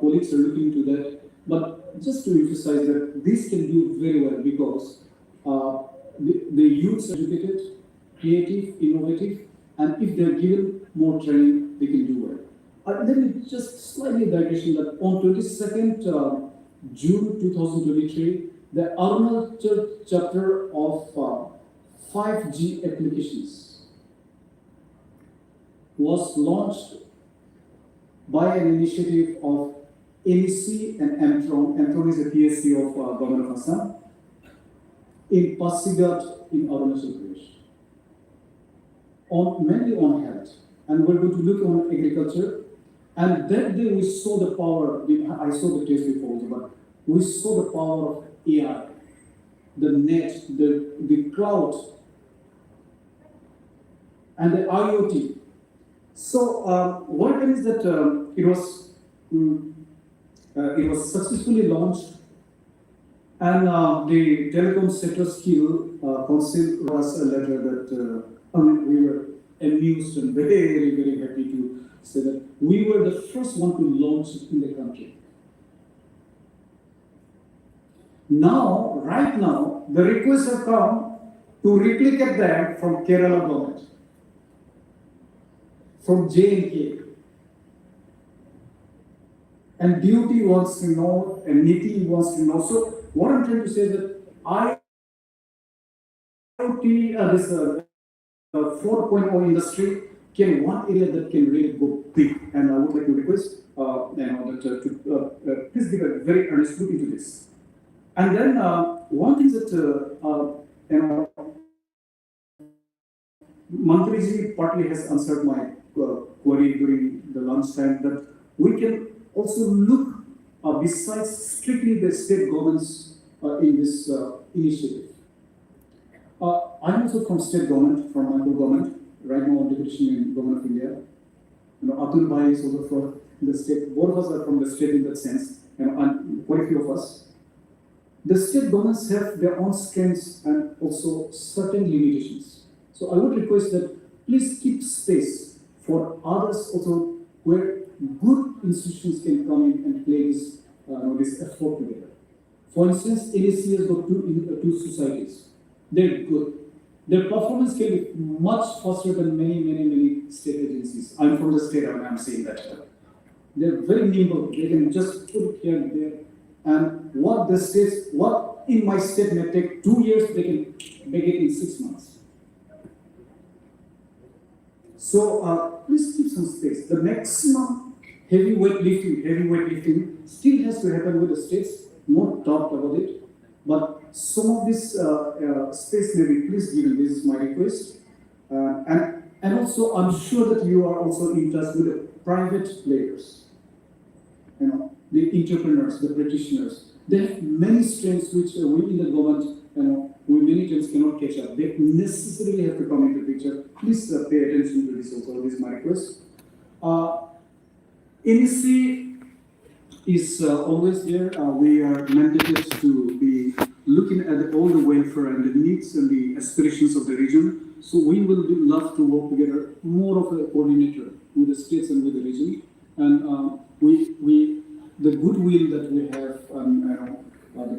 colleagues are looking into that. But just to emphasize that this can do very well because the youths are educated, creative, innovative, and if they're given more training, they can do well. Let me just slightly digression that on 22nd June 2023, the Arunachal chapter of 5G applications was launched by an initiative of NEC and Amtron. Amtron is a PSC of Government of Assam in Pasighat in Arunachal Pradesh. Mainly on health, and we're going to look on agriculture. And that day we saw the power. I saw the test before, but we saw the power of AI, the net, the cloud, and the IoT. So what happened is that it was successfully launched And the Telecom Sector Skill Council wrote us a letter that we were amused and very, very happy to say that we were the first one to launch it in the country. Now, right now, the requests have come to replicate that from Kerala government, from J&K. And DUT wants to know, and NITI wants to know. So what I'm trying to say is that IoT, this 4.0 industry can one area that can really go big. And I would like to request that please give a very earnest look into this. And then one thing that Manthanji partly has answered my query during the lunchtime, that we can also look besides strictly the state governments in this initiative. I'm also from state government, from local government. Right now, I'm deputation in Government of India. Atul Bhai is also from the state. Both of us are from the state in that sense, and quite a few of us. The state governments have their own strengths and also certain limitations. So I would request that please keep space for others also, where good institutions can come in and play this effort together. For instance, NSC has got two societies. They're good. Their performance can be much faster than many state agencies. I'm from the state, I'm saying that. They're very nimble. They can just put here and there. And what in my state may take 2 years, they can make it in 6 months. So please keep some space. The maximum heavyweight lifting still has to happen with the states. Not talked about it, but some of this space may be please given. This is my request. And also, I'm sure that you are also in touch with the private players. The entrepreneurs, the practitioners. They have many strengths which we in the government, we many times cannot catch up. They necessarily have to come into the picture. Please pay attention to this also. This is my request. NEC is always there. We are mandated to be looking at all the welfare and the needs and the aspirations of the region. So we will love to work together, more of a coordinator with the states and with the region. And the goodwill that we have,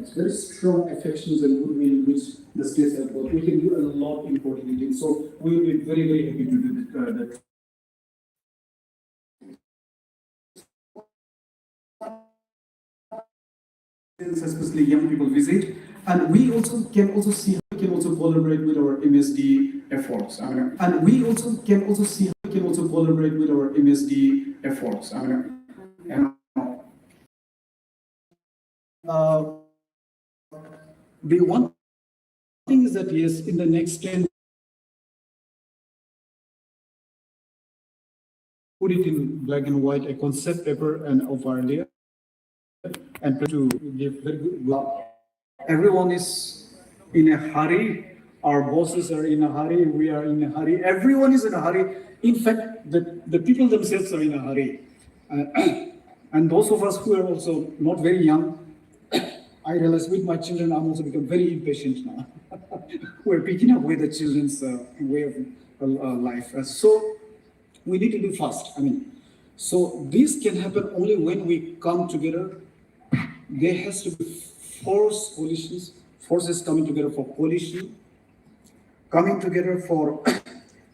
it's very strong affections and goodwill which the states have got. We can do a lot in coordinating. So we will be very, very happy to do that. Especially young people visit, and we also can see how we can also collaborate with our MSD efforts. And we also can see how we can also collaborate with our MSD efforts. The one thing is that yes, in the next 10, put it in black and white, a concept paper and of our idea. And to give very good. Everyone is in a hurry. Our bosses are in a hurry. We are in a hurry. Everyone is in a hurry. In fact, the people themselves are in a hurry. And those of us who are also not very young, I realize with my children, I'm also become very impatient now. We're picking up with the children's way of life. So we need to do fast. So this can happen only when we come together. There has to be forces coming together for coalition, coming together for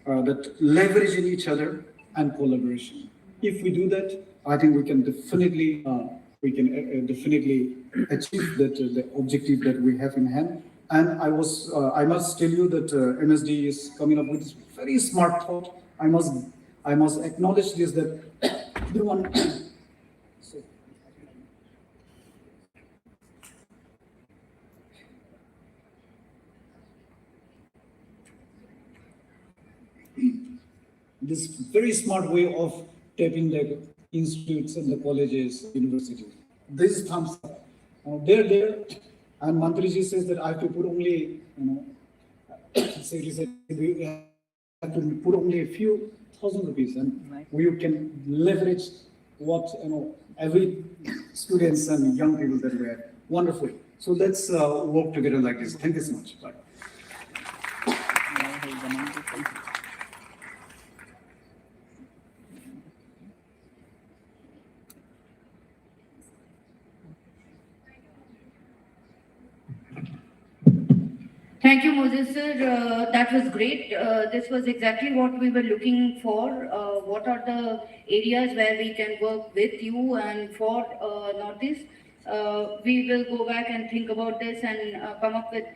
that leveraging each other and collaboration. If we do that, I think we can definitely achieve that the objective that we have in hand. And I must tell you that MSD is coming up with this very smart thought. I must acknowledge this, that everyone. This very smart way of tapping the institutes and the colleges, universities. This is thumbs up. They're there, and Manthanji says that I have to put only, Secretary said we have to put only a few thousand rupees, and we can leverage what every students and young people that we have. Wonderful. So let's work together like this. Thank you so much. Bye. Thank you, Moses sir. That was great. This was exactly what we were looking for. What are the areas where we can work with you and for Northeast? We will go back and think about this and come up with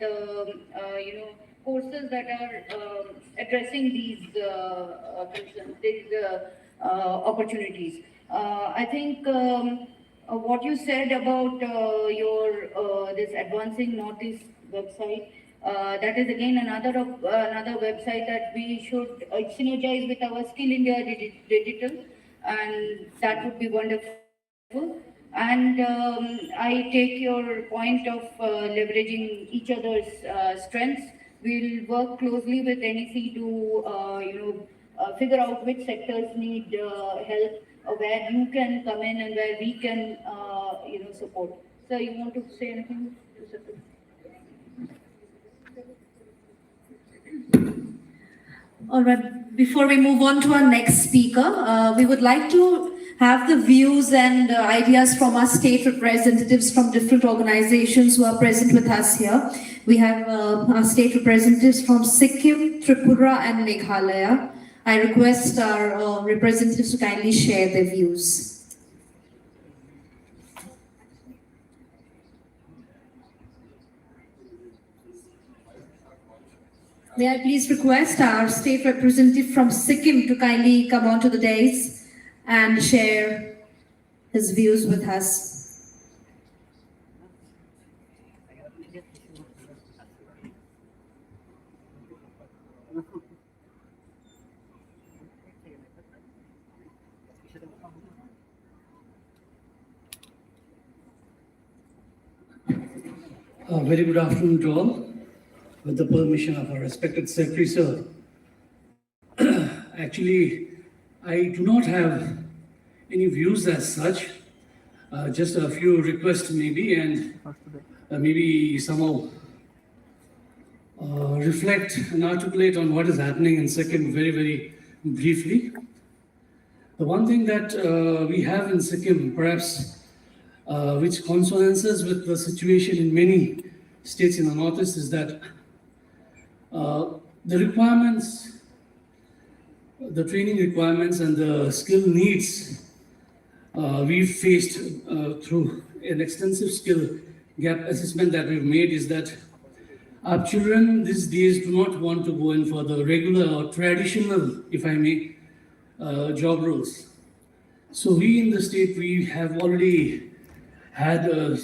courses that are addressing these concerns, these opportunities. I think. What you said about your this advancing Northeast website, that is again another website that we should synergize with our Skill India Digital, and that would be wonderful. And I take your point of leveraging each other's strengths. We'll work closely with NEC to figure out which sectors need help, where you can come in and where we can support. So you want to say anything to support? All right, before we move on to our next speaker, we would like to have the views and ideas from our state representatives from different organizations who are present with us here. We have our state representatives from Sikkim, Tripura and Meghalaya. I request our representatives to kindly share their views. May I please request our state representative from Sikkim to kindly come onto the dais and share his views with us. Very good afternoon to all. With the permission of our respected Secretary, sir. Actually, I do not have any views as such, just a few requests maybe, and maybe somehow reflect and articulate on what is happening in Sikkim very, very briefly. The one thing that we have in Sikkim, perhaps, which consonances with the situation in many states in the Northeast, is that the requirements, the training requirements and the skill needs we've faced through an extensive skill gap assessment that we've made is that our children these days do not want to go in for the regular or traditional, if I may, job roles. So we in the state, we have already had a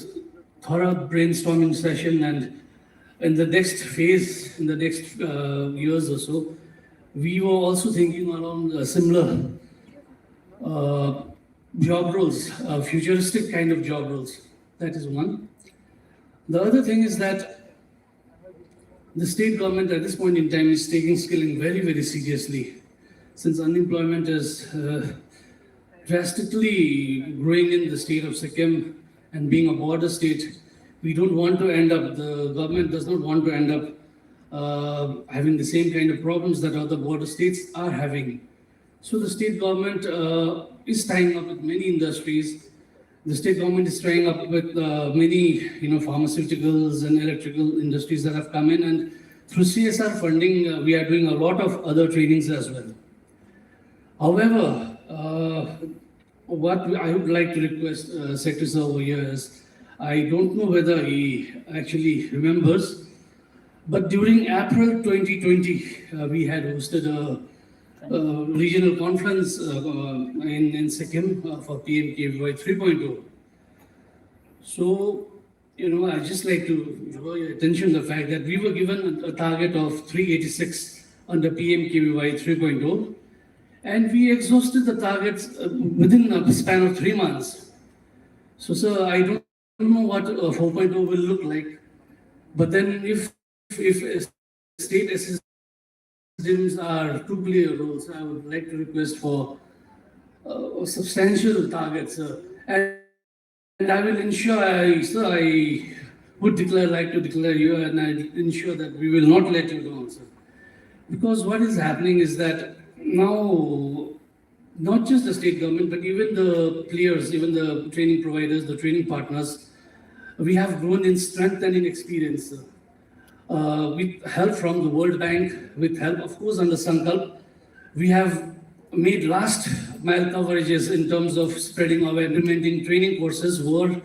thorough brainstorming session, and in the next phase, in the next years or so, we were also thinking around similar job roles, futuristic kind of job roles. That is one. The other thing is that the state government at this point in time is taking skilling very, very seriously. Since unemployment is drastically growing in the state of Sikkim, and being a border state, we don't want to end up, the government does not want to end up having the same kind of problems that other border states are having. So the state government is tying up with many industries. The state government is tying up with many pharmaceuticals and electrical industries that have come in, and through CSR funding, we are doing a lot of other trainings as well. However, what I would like to request Secretary Sir over here is, I don't know whether he actually remembers, but during April 2020, we had hosted a regional conference in Sikkim for PMKVY 3.0. So, I'd just like to draw your attention to the fact that we were given a target of 386 under PMKVY 3.0, and we exhausted the targets within a span of 3 months. So, sir, I don't know what 4.0 will look like, but then if state assistants are to play a role, so I would like to request for substantial targets, and I will ensure, I would like to declare you, and I ensure that we will not let you down, sir. Because what is happening is that now, not just the state government, but even the players, even the training providers, the training partners, we have grown in strength and in experience. With help from the World Bank, with help, of course, under Sankalp, we have made last mile coverages in terms of spreading our implementing training courses, were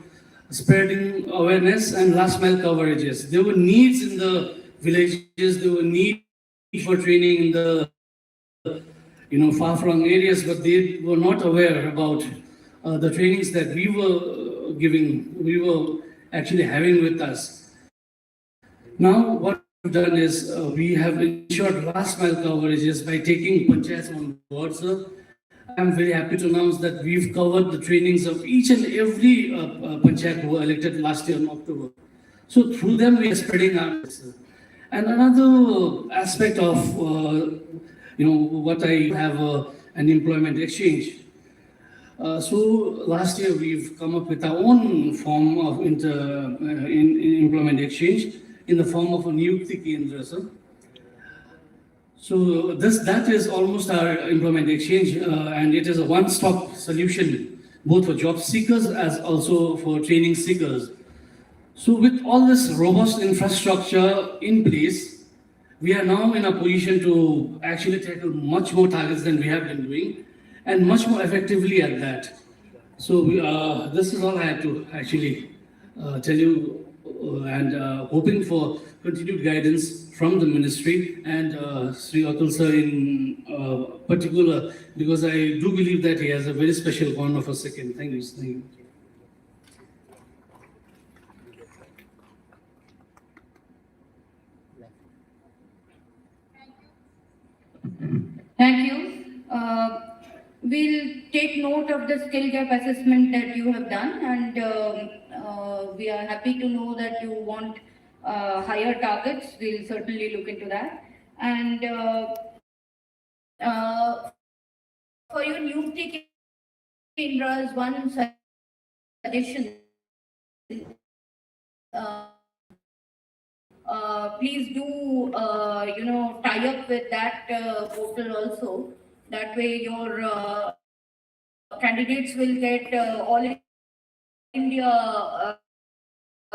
spreading awareness and last mile coverages. There were needs in the villages, there were needs for training in the far-flung areas, but they were not aware about the trainings that we were giving, we were actually having with us. Now, what we've done is we have ensured last mile coverages by taking panchayats on board, sir. I'm very happy to announce that we've covered the trainings of each and every panchayat who were elected last year in October. So through them, we are spreading our sir. And another aspect of what I have an employment exchange. So last year we've come up with our own form of employment exchange in the form of a Niyukti Kendra, sir. So that is almost our employment exchange, and it is a one-stop solution both for job seekers as also for training seekers. So with all this robust infrastructure in place, we are now in a position to actually tackle much more targets than we have been doing, and much more effectively at that. So this is all I had to actually tell you, and hoping for continued guidance from the ministry and Sri Atul sir in particular, because I do believe that he has a very special corner for second. Thank you. Thank you. Thank you. We'll take note of the skill gap assessment that you have done, and we are happy to know that you want higher targets. We'll certainly look into that. And for your new Kendras, one suggestion. Please do tie up with that portal also. That way your candidates will get all India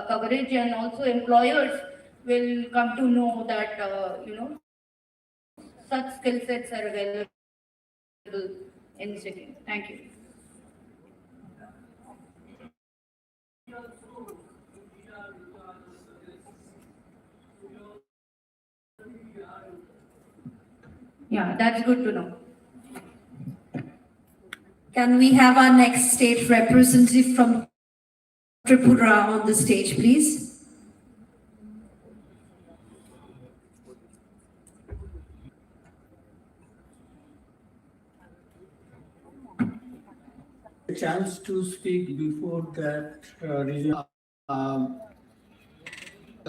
coverage, and also employers will come to know that such skill sets are available in the city. Thank you. Yeah, that's good to know. Can we have our next state representative from Tripura on the stage, please? A chance to speak before that region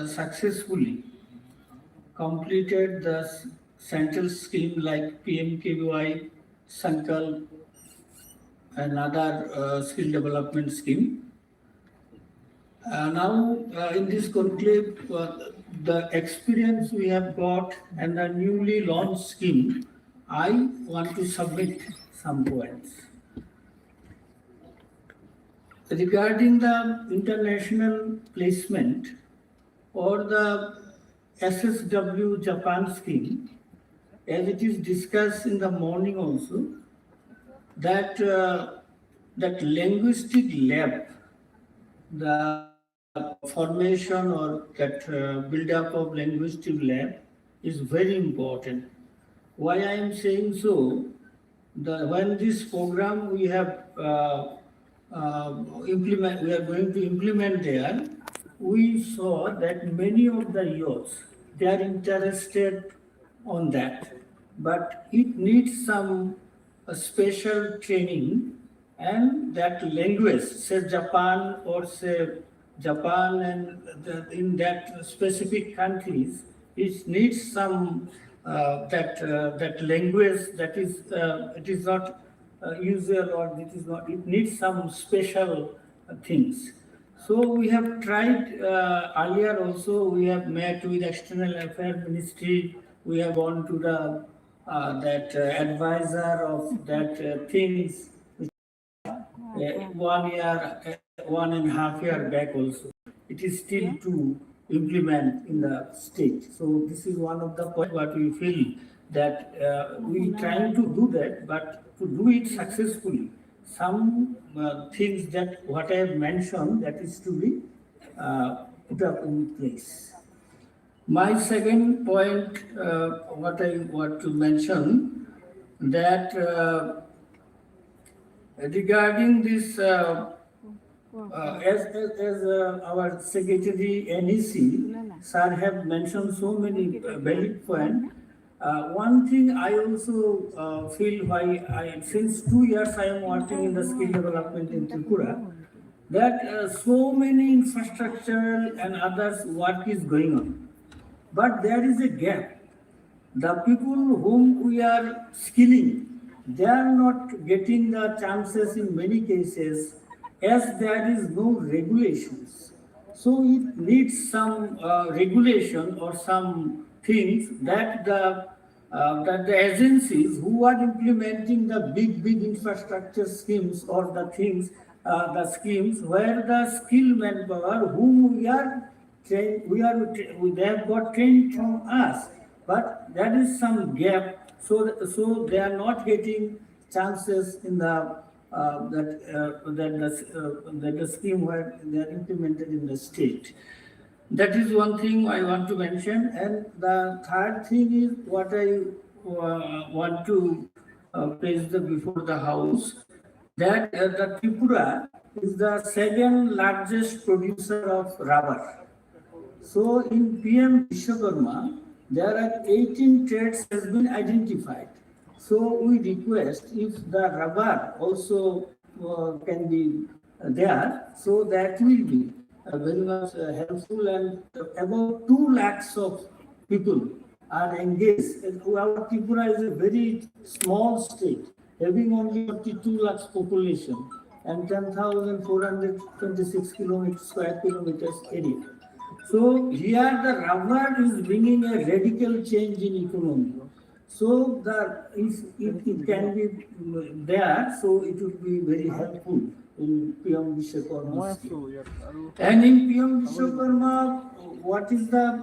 successfully completed the central scheme like PMKVY, Sankalp, and other skill development scheme. Now in this conclave, the experience we have got and the newly launched scheme, I want to submit some points. Regarding the international placement or the SSW Japan scheme, as it is discussed in the morning also, that that linguistic lab, the formation or that build-up of linguistic lab is very important. Why I am saying so? When this program we have we are going to implement there, we saw that many of the youths, they are interested on that, but it needs some special training, and that language, say Japan or say Japan and in that specific countries, it needs some that language that is it is not usual, or it is not. It needs some special things. So we have tried earlier also, we have met with External Affairs Ministry, we have gone to the that advisor of that things 1 year, 1.5 year back also. It is still to implement in the state. So this is one of the point what we feel that we trying to do that, but to do it successfully, some things that what I have mentioned that is to be put up in place. My second point, what I want to mention, that regarding this, as our secretary NEC, sir have mentioned so many valid points. One thing I also feel why since 2 years I am working in the skill development in Tripura, that so many infrastructure and others work is going on, but there is a gap. The people whom we are skilling, they are not getting the chances in many cases as there is no regulations. So it needs some regulation or some things that the agencies who are implementing the big infrastructure schemes or the things, the schemes where the skilled manpower whom we are trained, they have got trained from us, but there is some gap, so they are not getting chances in the that the scheme where they are implemented in the state. That is one thing I want to mention, and the third thing is what I want to place before the house, that the Tripura is the second largest producer of rubber. So in PM Vishwakarma, there are 18 trades has been identified. So we request if the rubber also can be there, so that will be very much helpful, and about 2 lakhs of people are engaged. Our Tripura is a very small state, having only 42 lakhs population and 10,426 square kilometers area. So here the rubber is bringing a radical change in economy. So if it can be there, so it would be very helpful in PM Vishwakarma. And in PM Vishwakarma, what is the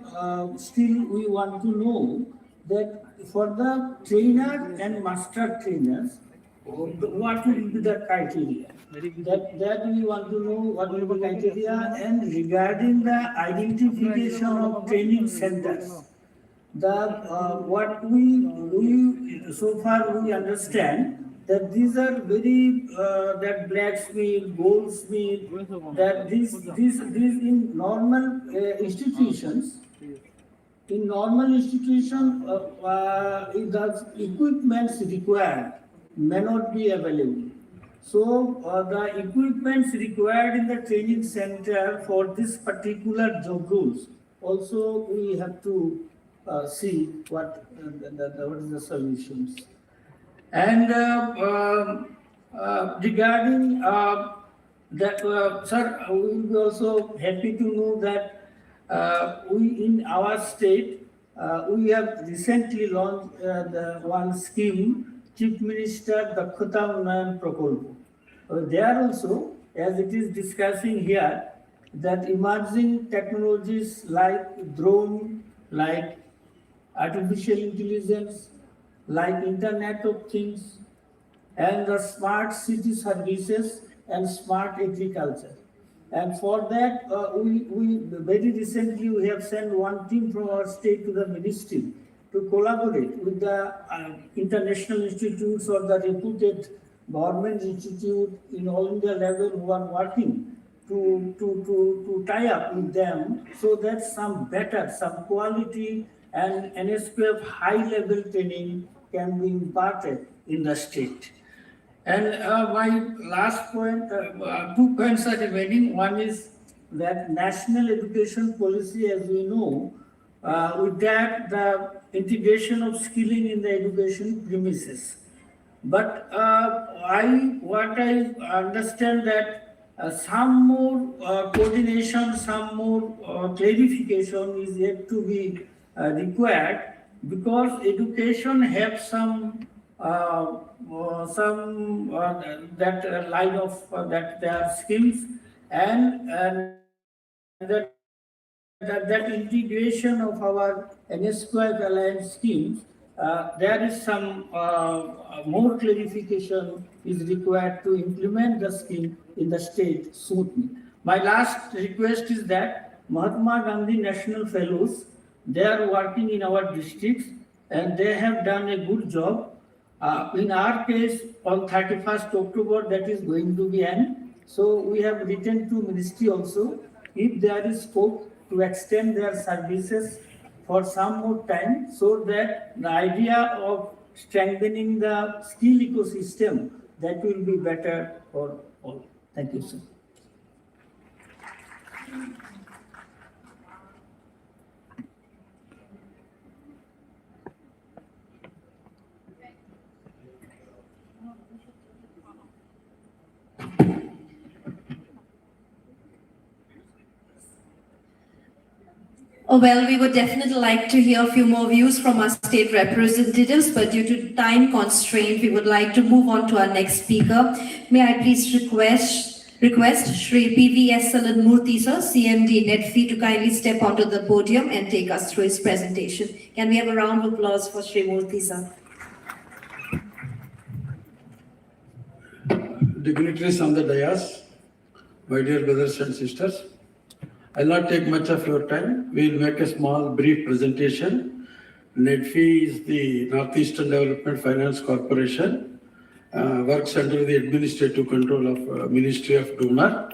still we want to know that for the trainer and master trainers, what will be the criteria? That we want to know what will be the criteria, and regarding the identification of training centers. What we so far we understand that these are very that blacksmith, goldsmith, that these in normal institutions. In normal institution, the equipments required may not be available. So the equipments required in the training center for this particular job roles, also we have to see what is the solutions. And regarding that, sir, we will be also happy to know that we in our state, we have recently launched the one scheme, Chief Minister Dakshata Unnayan Prakalpa. There also, as it is discussing here, that emerging technologies like drone, like artificial intelligence, like Internet of Things, and the smart city services and smart agriculture. And for that, we very recently we have sent one team from our state to the ministry to collaborate with the international institutes or the reputed government institute in all India level who are working to tie up with them, so that some quality and NSPF high level training can be imparted in the state. And my last point, 2 points are remaining. One is that national education policy, as we know, with that the integration of skilling in the education premises. But what I understand that some more coordination, some more clarification is yet to be required, because education have some that line of that their skills, and that integration of our NSQF alliance schemes, there is some more clarification is required to implement the scheme in the state smoothly. My last request is that Mahatma Gandhi National Fellows, they are working in our districts and they have done a good job. In our case, on 31st October, that is going to be end. So we have written to Ministry also, if there is scope to extend their services for some more time, so that the idea of strengthening the skill ecosystem, that will be better for all. Thank you, sir. Oh, well, we would definitely like to hear a few more views from our state representatives, but due to time constraint, we would like to move on to our next speaker. May I please request Shri P.V.S. Murthy, sir, CMD NETFI, to kindly step onto the podium and take us through his presentation. Can we have a round of applause for Shri Murthy, sir? Dignitaries on the dais, my dear brothers and sisters, I'll not take much of your time. We'll make a small, brief presentation. NETFI is the Northeastern Development Finance Corporation, works under the administrative control of Ministry of Donor.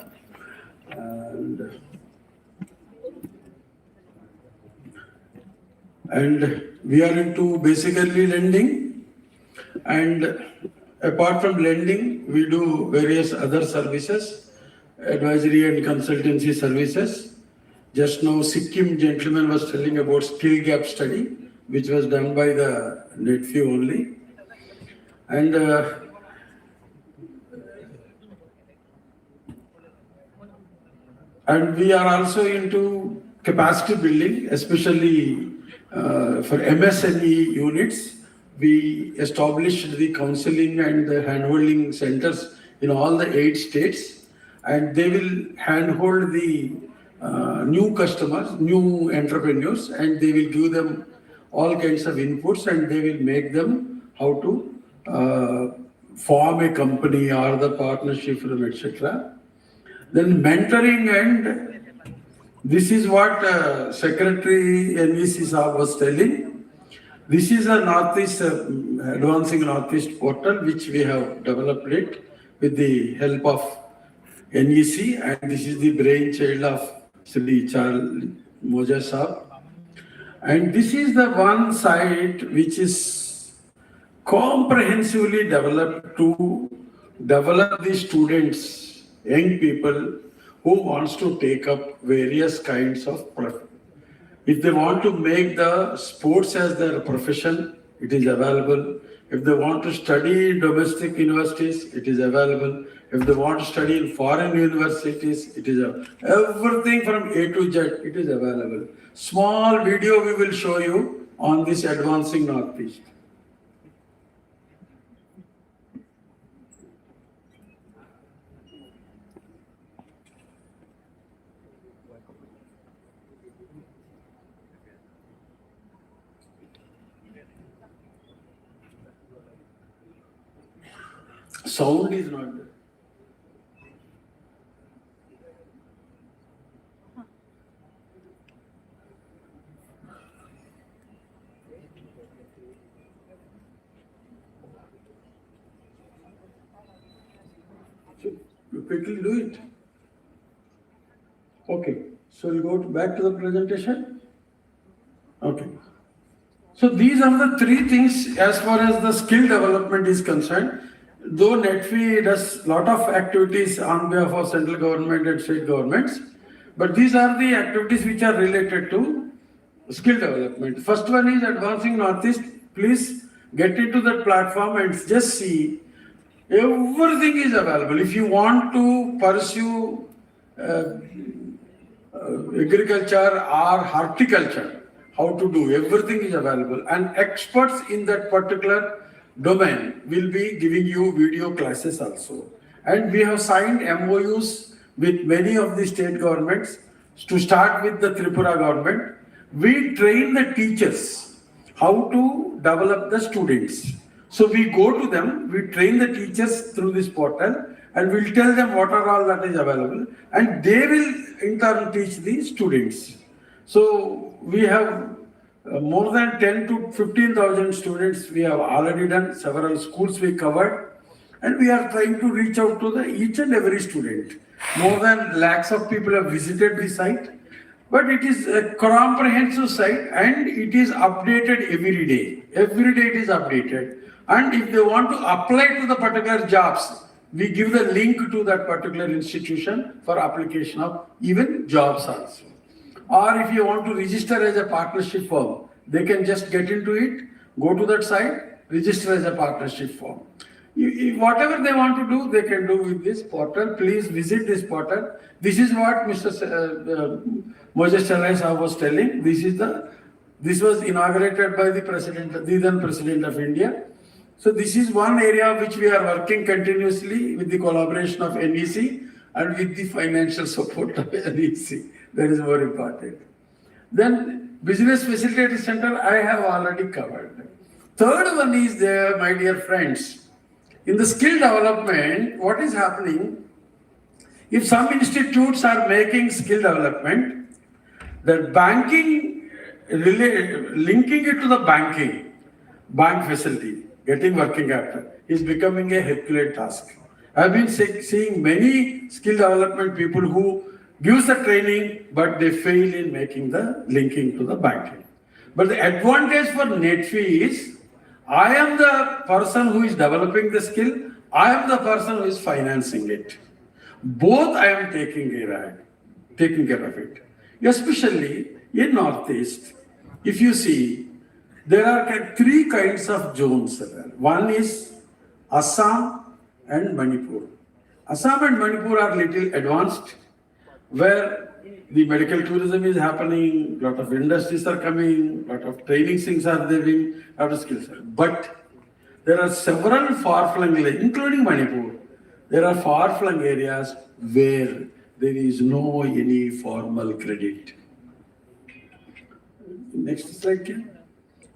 And we are into basically lending, and apart from lending, we do various other services, advisory and consultancy services. Just now, Sikkim gentleman was telling about skill gap study, which was done by the NETFI only. And we are also into capacity building, especially for MSME units. We established the counseling and the handholding centers in all the 8 states, and they will handhold the new customers, new entrepreneurs, and they will give them all kinds of inputs, and they will make them how to form a company or the partnership firm, etc. Then mentoring, and this is what Secretary NVC Saab was telling. This is a Northeast, Advancing Northeast portal, which we have developed it with the help of NEC, and this is the brainchild of Sri Charles Moja Saab. And this is the one site which is comprehensively developed to develop the students, young people who wants to take up various kinds of profession. If they want to make the sports as their profession, it is available. If they want to study in domestic universities, it is available. If they want to study in foreign universities, it is everything from A to Z, it is available. Small video we will show you on this Advancing Northeast. Sound is not there. So you quickly do it. Okay. So we go back to the presentation. Okay. So these are the 3 things as far as the skill development is concerned. Though NETFI does lot of activities on behalf of central government and state governments, but these are the activities which are related to skill development. First one is Advancing Northeast. Please get into that platform and just see Everything is available. If you want to pursue agriculture or horticulture, how to do, everything is available. And experts in that particular domain will be giving you video classes also. And we have signed MOUs with many of the state governments. To start with the Tripura government, we train the teachers how to develop the students. So we go to them, we train the teachers through this portal, and we'll tell them what are all that is available, and they will in turn teach the students. So we have more than 10 to 15,000 students we have already done, several schools we covered, and we are trying to reach out to each and every student. More than lakhs of people have visited the site, but it is a comprehensive site and it is updated every day. Every day it is updated. And if they want to apply to the particular jobs, we give the link to that particular institution for application of even jobs also. Or if you want to register as a partnership firm, they can just get into it, go to that site, register as a partnership firm. Whatever they want to do, they can do with this portal. Please visit this portal. This is what Mr. Moses Chalai was telling. This was inaugurated by the then President of India. So this is one area which we are working continuously with the collaboration of NEC and with the financial support of NEC. That is more important. Then Business Facilitator Center, I have already covered. Third one is there, my dear friends. In the skill development, what is happening? If some institutes are making skill development, the banking, linking it to the bank facility, getting working capital, is becoming a Herculean task. I've been seeing many skill development people who gives the training, but they fail in making the linking to the banking. But the advantage for NetFee is, I am the person who is developing the skill, I am the person who is financing it. Both I am taking care of it. Especially in Northeast, if you see, there are three kinds of zones. One is Assam and Manipur. Assam and Manipur are little advanced, where the medical tourism is happening, lot of industries are coming, lot of training things are there, lot of skills. But there are several far-flung areas, including Manipur. There are far-flung areas where there is no any formal credit. Next slide, please.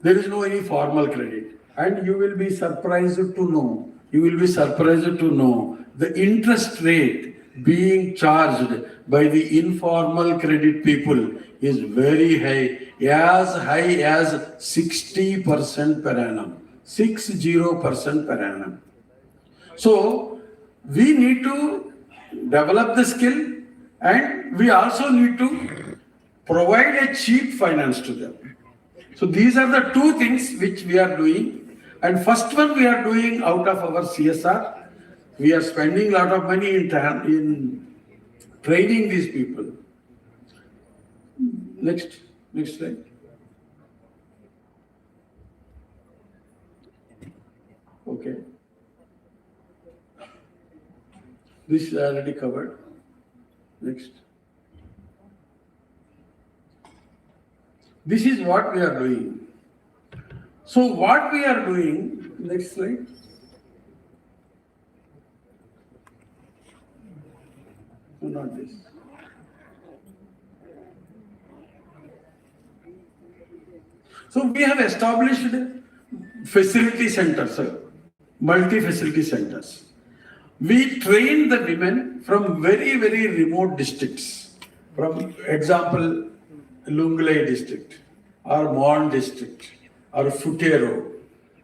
There is no any formal credit. And you will be surprised to know, the interest rate being charged by the informal credit people is very high as 60% per annum. 60% per annum. So we need to develop the skill and we also need to provide a cheap finance to them. So these are the two things which we are doing. And first one we are doing out of our CSR. We are spending a lot of money in training these people. Next slide. Okay. This is already covered. Next. This is what we are doing. So what we are doing, next slide. No, not this. So we have established facility centers, multi-facility centers. We train the women from very, very remote districts. From example, Lunglei district, or Mon district, or Futero,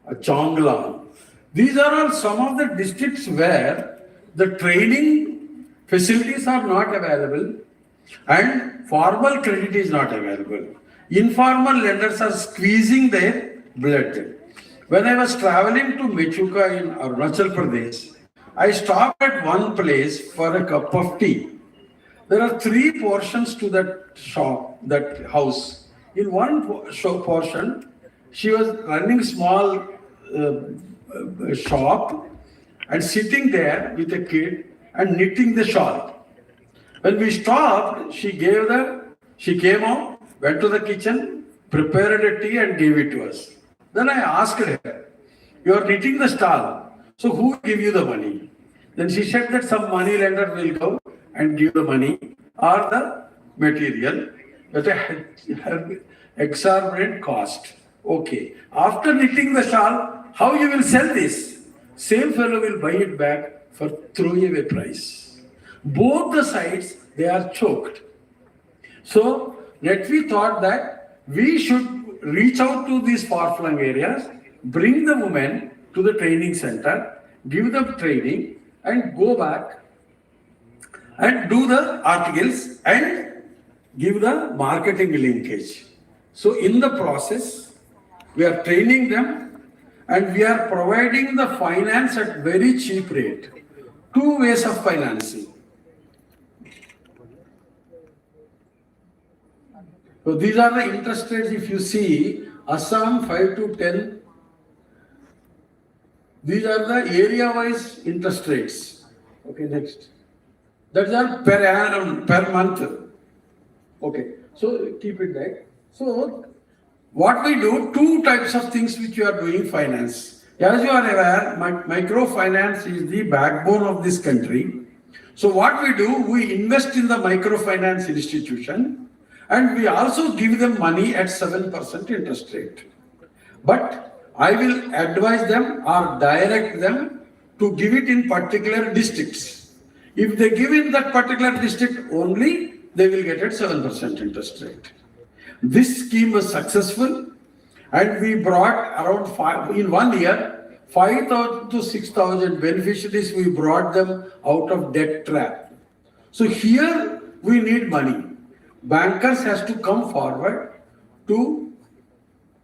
or Chonglang. These are all some of the districts where the training facilities are not available and formal credit is not available. Informal lenders are squeezing their blood. When I was traveling to Mechuka in Arunachal Pradesh, I stopped at one place for a cup of tea. There are three portions to that shop, that house. In one portion, she was running small shop and sitting there with a kid and knitting the shawl. When we stopped, she came out, went to the kitchen, prepared a tea and gave it to us. Then I asked her, you are knitting the shawl, so who will give you the money? Then she said that some money lender will go and give the money or the material at a exorbitant cost. Okay. After knitting the shawl, how you will sell this? Same fellow will buy it back for throwaway price. Both the sides, they are choked. So, we thought that we should reach out to these far-flung areas, bring the women to the training center, give them training, and go back and do the articles and give the marketing linkage. So, in the process, we are training them and we are providing the finance at very cheap rate. Two ways of financing. So these are the interest rates. If you see, Assam 5 to 10, these are the area-wise interest rates. Okay, next. That's are per annum, per month. Okay, so keep it there. So what we do, two types of things which you are doing finance. As you are aware, microfinance is the backbone of this country. So what we do, we invest in the microfinance institution and we also give them money at 7% interest rate. But I will advise them or direct them to give it in particular districts. If they give in that particular district only, they will get at 7% interest rate. This scheme was successful and we brought around in 1 year, 5,000 to 6,000 beneficiaries, we brought them out of debt trap. So here we need money. Bankers has to come forward to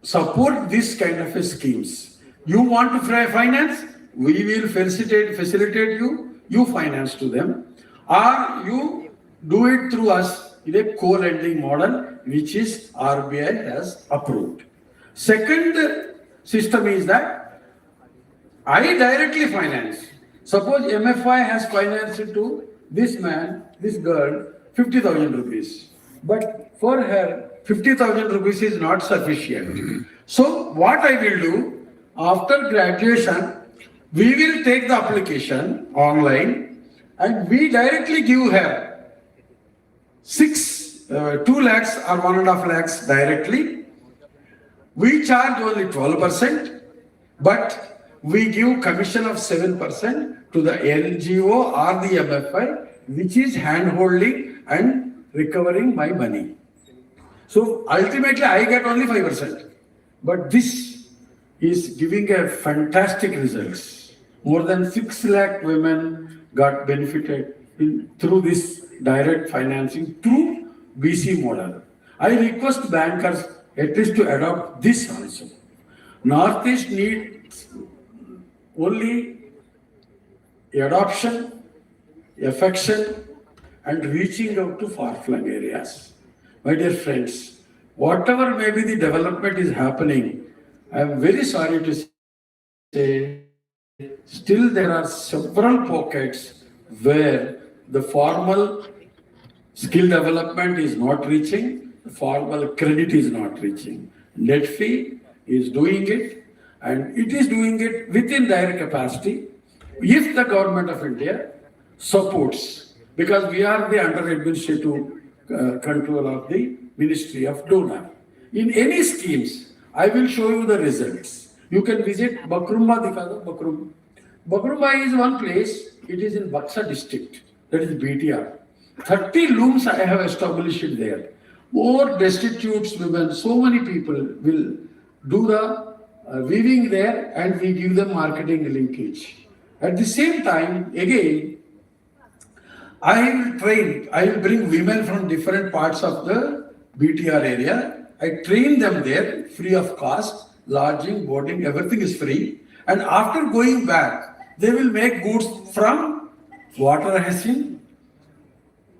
support this kind of schemes. You want to finance? We will facilitate you, you finance to them. Or you do it through us in a co-lending model, which is RBI has approved. Second system is that I directly finance. Suppose MFI has financed to this man, this girl, 50,000 rupees. But for her, 50,000 rupees is not sufficient. So what I will do, after graduation, we will take the application online and we directly give her 2 lakhs or 1.5 lakhs directly. We charge only 12%, but we give commission of 7% to the NGO or the MFI, which is hand-holding and recovering my money. So ultimately I get only 5%, but this is giving a fantastic results. More than 6 lakh women got benefited through this direct financing through BC model. I request bankers at least to adopt this also. Northeast needs only adoption, affection, and reaching out to far-flung areas. My dear friends, whatever may be the development is happening, I am very sorry to say, still there are several pockets where the formal skill development is not reaching, the formal credit is not reaching. NetFee is doing it, and it is doing it within their capacity. If the government of India supports, because we are the under administrative control of the Ministry of Donor. In any schemes, I will show you the results. You can visit Bakrumba, Bakrumba. Bakrumba is one place, it is in Buxa district, that is BTR. 30 looms I have established there. More destitute women, so many people will do the weaving there and we give them marketing linkage. At the same time, again, I will bring women from different parts of the BTR area. I train them there free of cost, lodging, boarding, everything is free. And after going back, they will make goods from water hyacinth,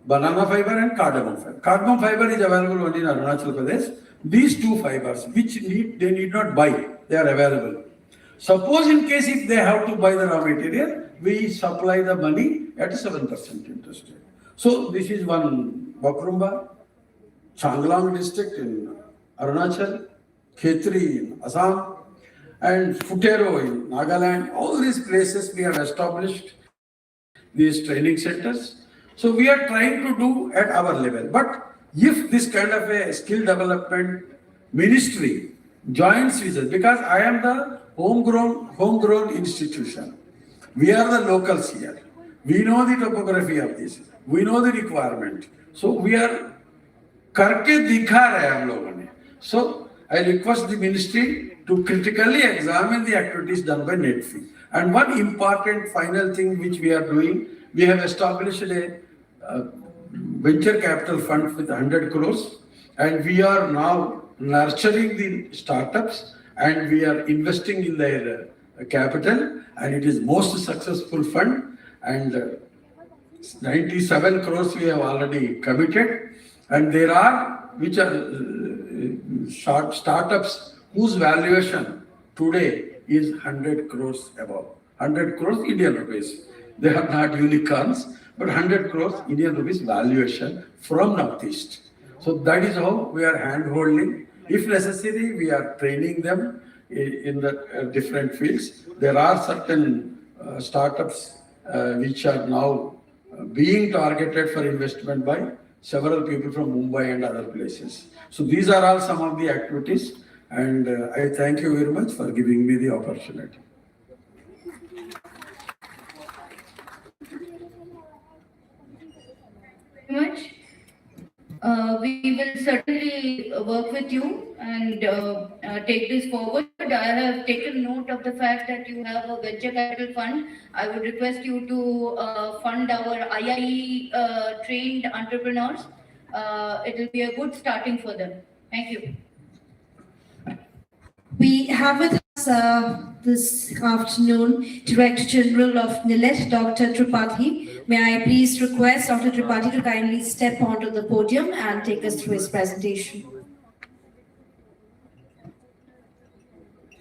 banana fiber and cardamom fiber. Cardamom fiber is available only in Arunachal Pradesh. These two fibers, which they need not buy, they are available. Suppose in case if they have to buy the raw material, we supply the money at 7% interest rate. So this is one Bakrumba, Changlang district in Arunachal, Khetri in Assam, and Futero in Nagaland. All these places we have established these training centers. So we are trying to do at our level. But if this kind of a skill development ministry joins with us, because I am the homegrown institution. We are the locals here. We know the topography of this. We know the requirement. So we are करके दिखा रहे हैं हम लोगों ने. So I request the ministry to critically examine the activities done by NETFI. And one important final thing which we are doing, we have established a venture capital fund with 100 crores, and we are now nurturing the startups and we are investing in their capital, and it is most successful fund, and 97 crores we have already committed, and there are which are startups whose valuation today is 100 crores above. 100 crores Indian rupees. They are not unicorns, but 100 crores Indian rupees valuation from Northeast. So that is how we are hand-holding. If necessary, we are training them in the different fields. There are certain startups which are now being targeted for investment by several people from Mumbai and other places. So these are all some of the activities, and I thank you very much for giving me the opportunity. Very much. We will certainly work with you and take this forward. I have taken note of the fact that you have a venture capital fund. I would request you to fund our IIE trained entrepreneurs. It will be a good starting for them. Thank you. We have with us this afternoon Director General of NILET, Dr. Tripathi. May I please request Dr. Tripathi to kindly step onto the podium and take us through his presentation.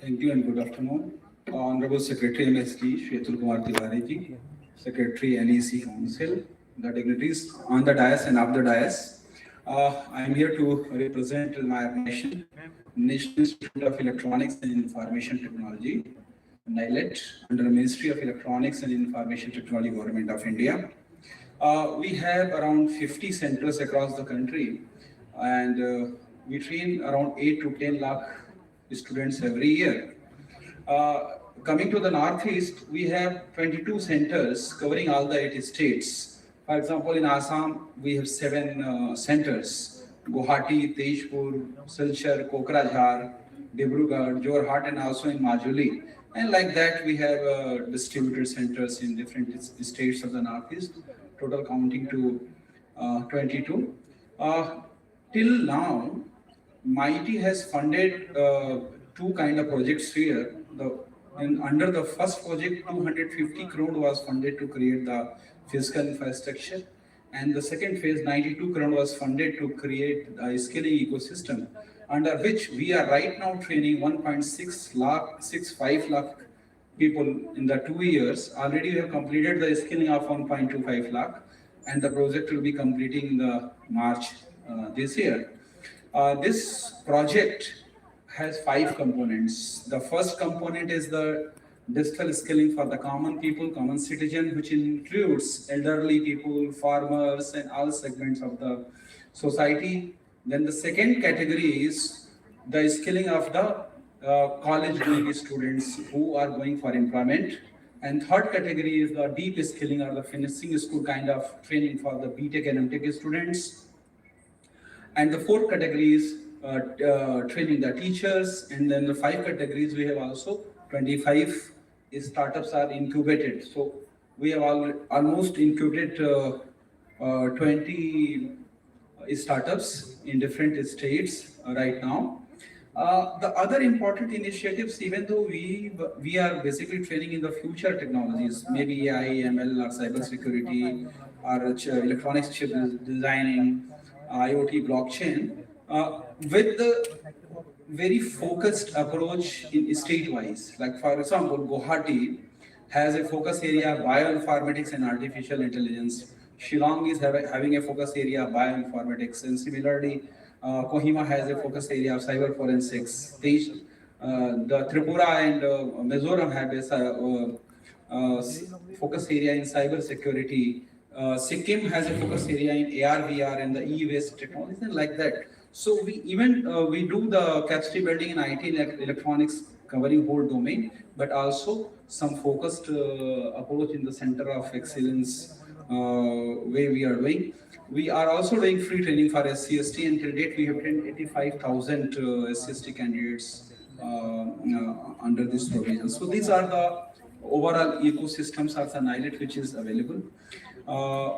Thank you and good afternoon. Honorable Secretary MSD, Shwetul Kumar Tiwari ji, Secretary NEC Council, the dignitaries on the dais and off the dais. I am here to represent my organization, National Institute of Electronics and Information Technology, NILET, under the Ministry of Electronics and Information Technology, Government of India. We have around 50 centers across the country, and we train around 8 to 10 lakh students every year. Coming to the Northeast, we have 22 centers covering all the 8 states. For example, in Assam, we have 7 centers. Guwahati, Tezpur, Silchar, Kokrajhar, Dibrugarh, Jorhat, and also in Majuli. And like that, we have distributed centers in different states of the Northeast, total counting to 22. Till now, MIT has funded 2 kind of projects here. Under the first project, 250 crore was funded to create the physical infrastructure. And the second phase, 92 crore was funded to create a skilling ecosystem, under which we are right now training 1.65 lakh people in the 2 years. Already we have completed the skilling of 1.25 lakh, and the project will be completing in the March this year. This project has 5 components. The first component is the digital skilling for the common people, common citizen, which includes elderly people, farmers, and all segments of the society. Then the second category is the skilling of the college-going students who are going for employment. And third category is the deep skilling or the finishing school kind of training for the BTech and MTech students. And the fourth category is training the teachers. And then the 5 categories, we have also 25 startups are incubated. So we have almost incubated 20 startups in different states right now. The other important initiatives, even though we are basically training in the future technologies, maybe AI, ML, or cybersecurity, or electronics chip designing, IoT, blockchain, with very focused approach in state-wise. Like for example, Guwahati has a focus area bioinformatics and artificial intelligence. Shillong is having a focus area bioinformatics, and similarly, Kohima has a focus area of cyber forensics. The Tripura and Mizoram have a focus area in cyber security. Sikkim has a focus area in AR/VR and the e-waste technology and like that. So we do the capacity building in IT and electronics covering whole domain, but also some focused approach in the center of excellence way we are doing. We are also doing free training for SCST, and till date we have trained 85,000 SCST candidates under this provision. So these are the overall ecosystems of the NILET which is available.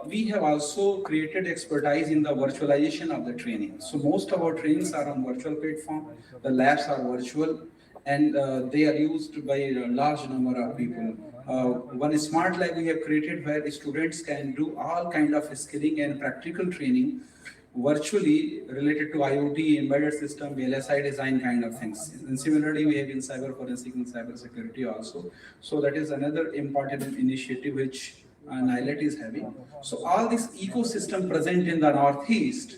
We have also created expertise in the virtualization of the training. So most of our trainings are on virtual platform. The labs are virtual, and they are used by a large number of people. One smart lab we have created where students can do all kind of skilling and practical training virtually related to IoT, embedded system, VLSI design kind of things. And similarly, we have in cyber forensic and cyber security also. So that is another important initiative which NILET is having. So all this ecosystem present in the Northeast,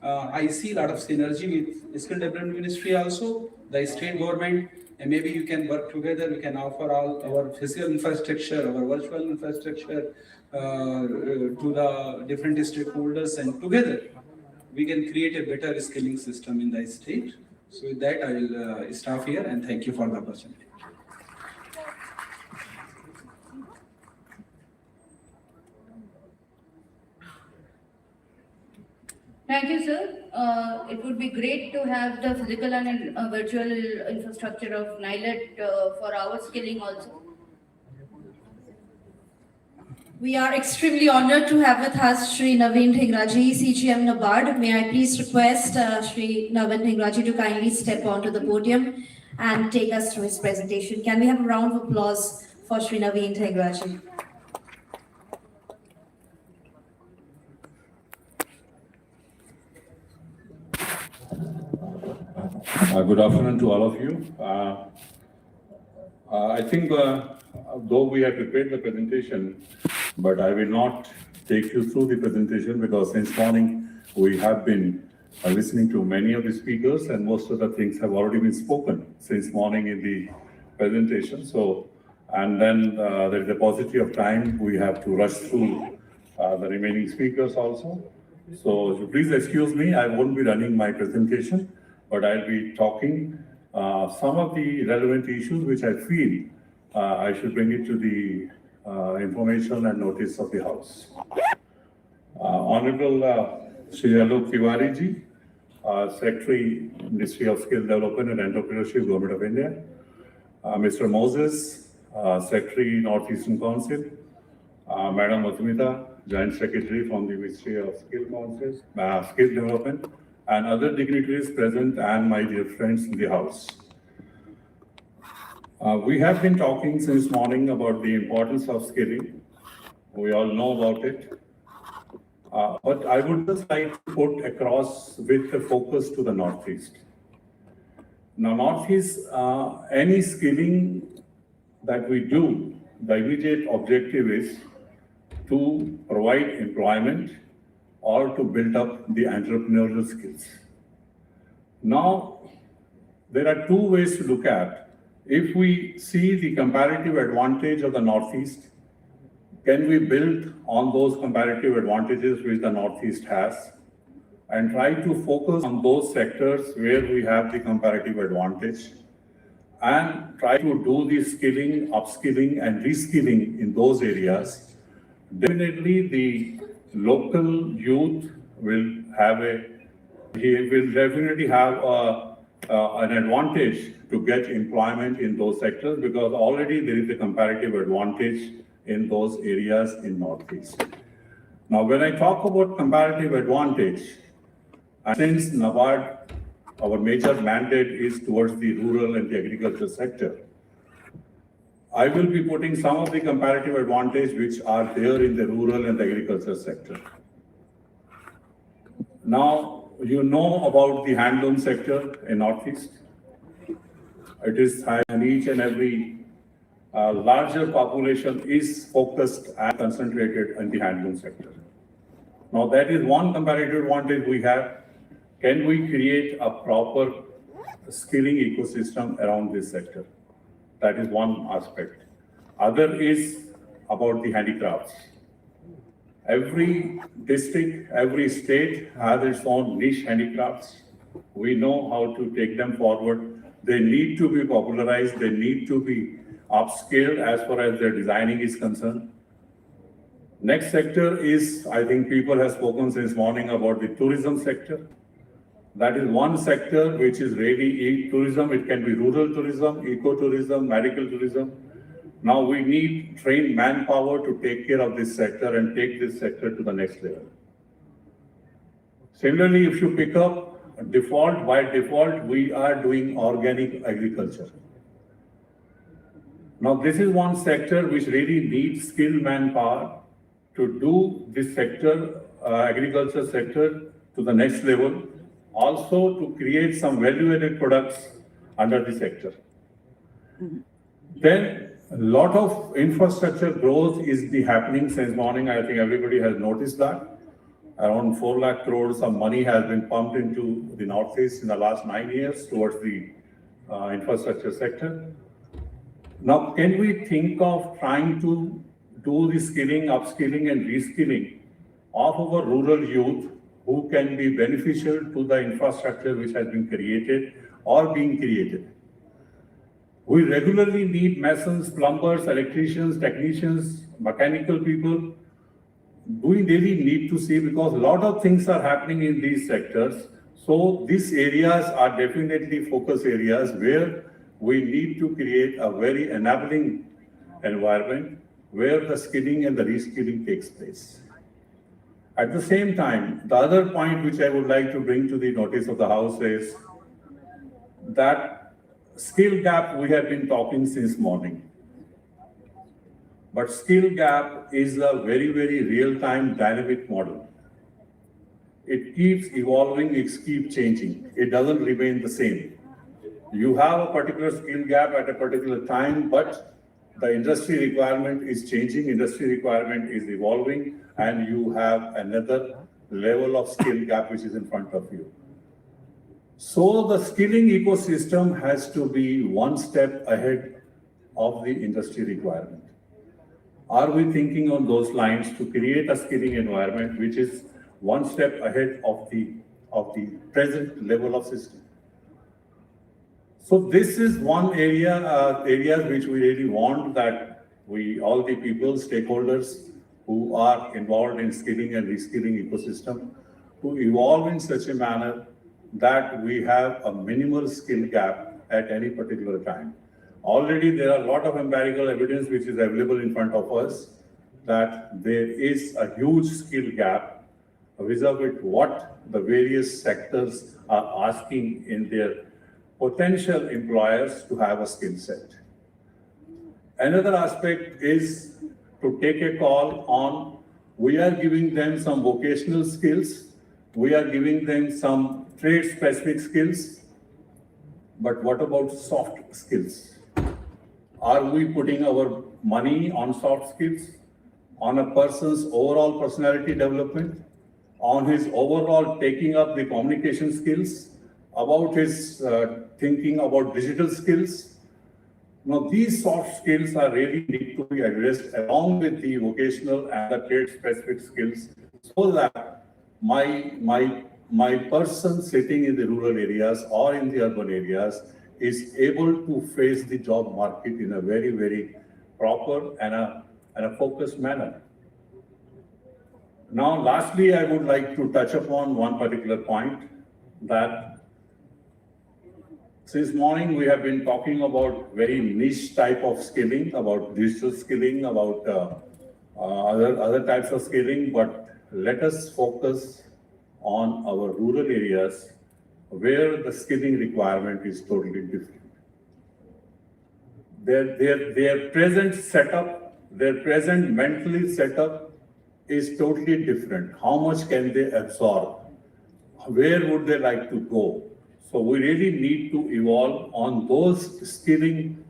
I see a lot of synergy with Skill Development Ministry also, the state government, and maybe you can work together. We can offer all our physical infrastructure, our virtual infrastructure to the different stakeholders, and together we can create a better skilling system in the state. So with that, I will stop here and thank you for the opportunity. Thank you, sir. It would be great to have the physical and virtual infrastructure of NILET for our skilling also. We are extremely honored to have with us Shri Naveen Dhingraji, CGM NABARD. May I please request Shri Naveen Dhingraji to kindly step onto the podium and take us through his presentation. Can we have a round of applause for Shri Naveen Dhingraji? Good afternoon to all of you. I think though we have prepared the presentation, but I will not take you through the presentation because since morning we have been listening to many of the speakers and most of the things have already been spoken since morning in the presentation. So, and then there is a paucity of time. We have to rush through the remaining speakers also. So please excuse me, I won't be running my presentation, but I'll be talking some of the relevant issues which I feel I should bring it to the information and notice of the House. Honorable Shri Alok Tiwari ji, Secretary, Ministry of Skill Development and Entrepreneurship, Government of India. Mr. Moses, Secretary, Northeastern Council. Madam Madhumita, Joint Secretary from the Ministry of Skill Development, and other dignitaries present and my dear friends in the House. We have been talking since morning about the importance of skilling. We all know about it. But I would just like to put across with the focus to the Northeast. Now, Northeast, any skilling that we do, the immediate objective is to provide employment or to build up the entrepreneurial skills. Now, there are two ways to look at. If we see the comparative advantage of the Northeast, can we build on those comparative advantages which the Northeast has and try to focus on those sectors where we have the comparative advantage and try to do the skilling, upskilling and reskilling in those areas? Definitely the local youth will definitely have an advantage to get employment in those sectors because already there is a comparative advantage in those areas in Northeast. Now, when I talk about comparative advantage, since NABARD, our major mandate is towards the rural and the agriculture sector, I will be putting some of the comparative advantage which are there in the rural and the agriculture sector. Now, you know about the handloom sector in Northeast. It is high, and each and every larger population is focused and concentrated in the handloom sector. Now that is one comparative advantage we have. Can we create a proper skilling ecosystem around this sector? That is one aspect. Other is about the handicrafts. Every district, every state has its own niche handicrafts. We know how to take them forward. They need to be popularized. They need to be upscaled as far as their designing is concerned. Next sector is, I think people have spoken since morning about the tourism sector. That is one sector which is really tourism. It can be rural tourism, ecotourism, medical tourism. Now we need trained manpower to take care of this sector and take this sector to the next level. Similarly, if you pick up by default, we are doing organic agriculture. Now this is one sector which really needs skilled manpower to do this sector, agriculture sector to the next level. Also to create some value-added products under the sector. Then a lot of infrastructure growth is happening since morning. I think everybody has noticed that. Around 4 lakh crores of money has been pumped into the Northeast in the last 9 years towards the infrastructure sector. Now, can we think of trying to do the skilling, upskilling and reskilling of our rural youth who can be beneficial to the infrastructure which has been created or being created? We regularly need masons, plumbers, electricians, technicians, mechanical people. We really need to see, because a lot of things are happening in these sectors. So these areas are definitely focus areas where we need to create a very enabling environment where the skilling and the reskilling takes place. At the same time, the other point which I would like to bring to the notice of the House is that skill gap we have been talking since morning. But skill gap is a very, very real-time dynamic model. It keeps evolving, it keeps changing. It doesn't remain the same. You have a particular skill gap at a particular time, but the industry requirement is changing, industry requirement is evolving, and you have another level of skill gap which is in front of you. So the skilling ecosystem has to be one step ahead of the industry requirement. Are we thinking on those lines to create a skilling environment which is one step ahead of the present level of system? So this is one areas which we really want that all the people, stakeholders who are involved in skilling and reskilling ecosystem to evolve in such a manner that we have a minimal skill gap at any particular time. Already there are a lot of empirical evidence which is available in front of us that there is a huge skill gap vis-a-vis what the various sectors are asking in their potential employers to have a skill set. Another aspect is to take a call on, we are giving them some vocational skills, we are giving them some trade-specific skills, but what about soft skills? Are we putting our money on soft skills, on a person's overall personality development, on his overall taking up the communication skills, about his thinking about digital skills? Now, these soft skills are really need to be addressed along with the vocational and the trade-specific skills, so that my person sitting in the rural areas or in the urban areas is able to face the job market in a very, very proper and a focused manner. Now, lastly, I would like to touch upon one particular point that since morning we have been talking about very niche type of skilling, about digital skilling, about other types of skilling, but let us focus on our rural areas where the skilling requirement is totally different. Their present setup, their present mentally setup is totally different. How much can they absorb? where would they like to go? So we really need to evolve on those skilling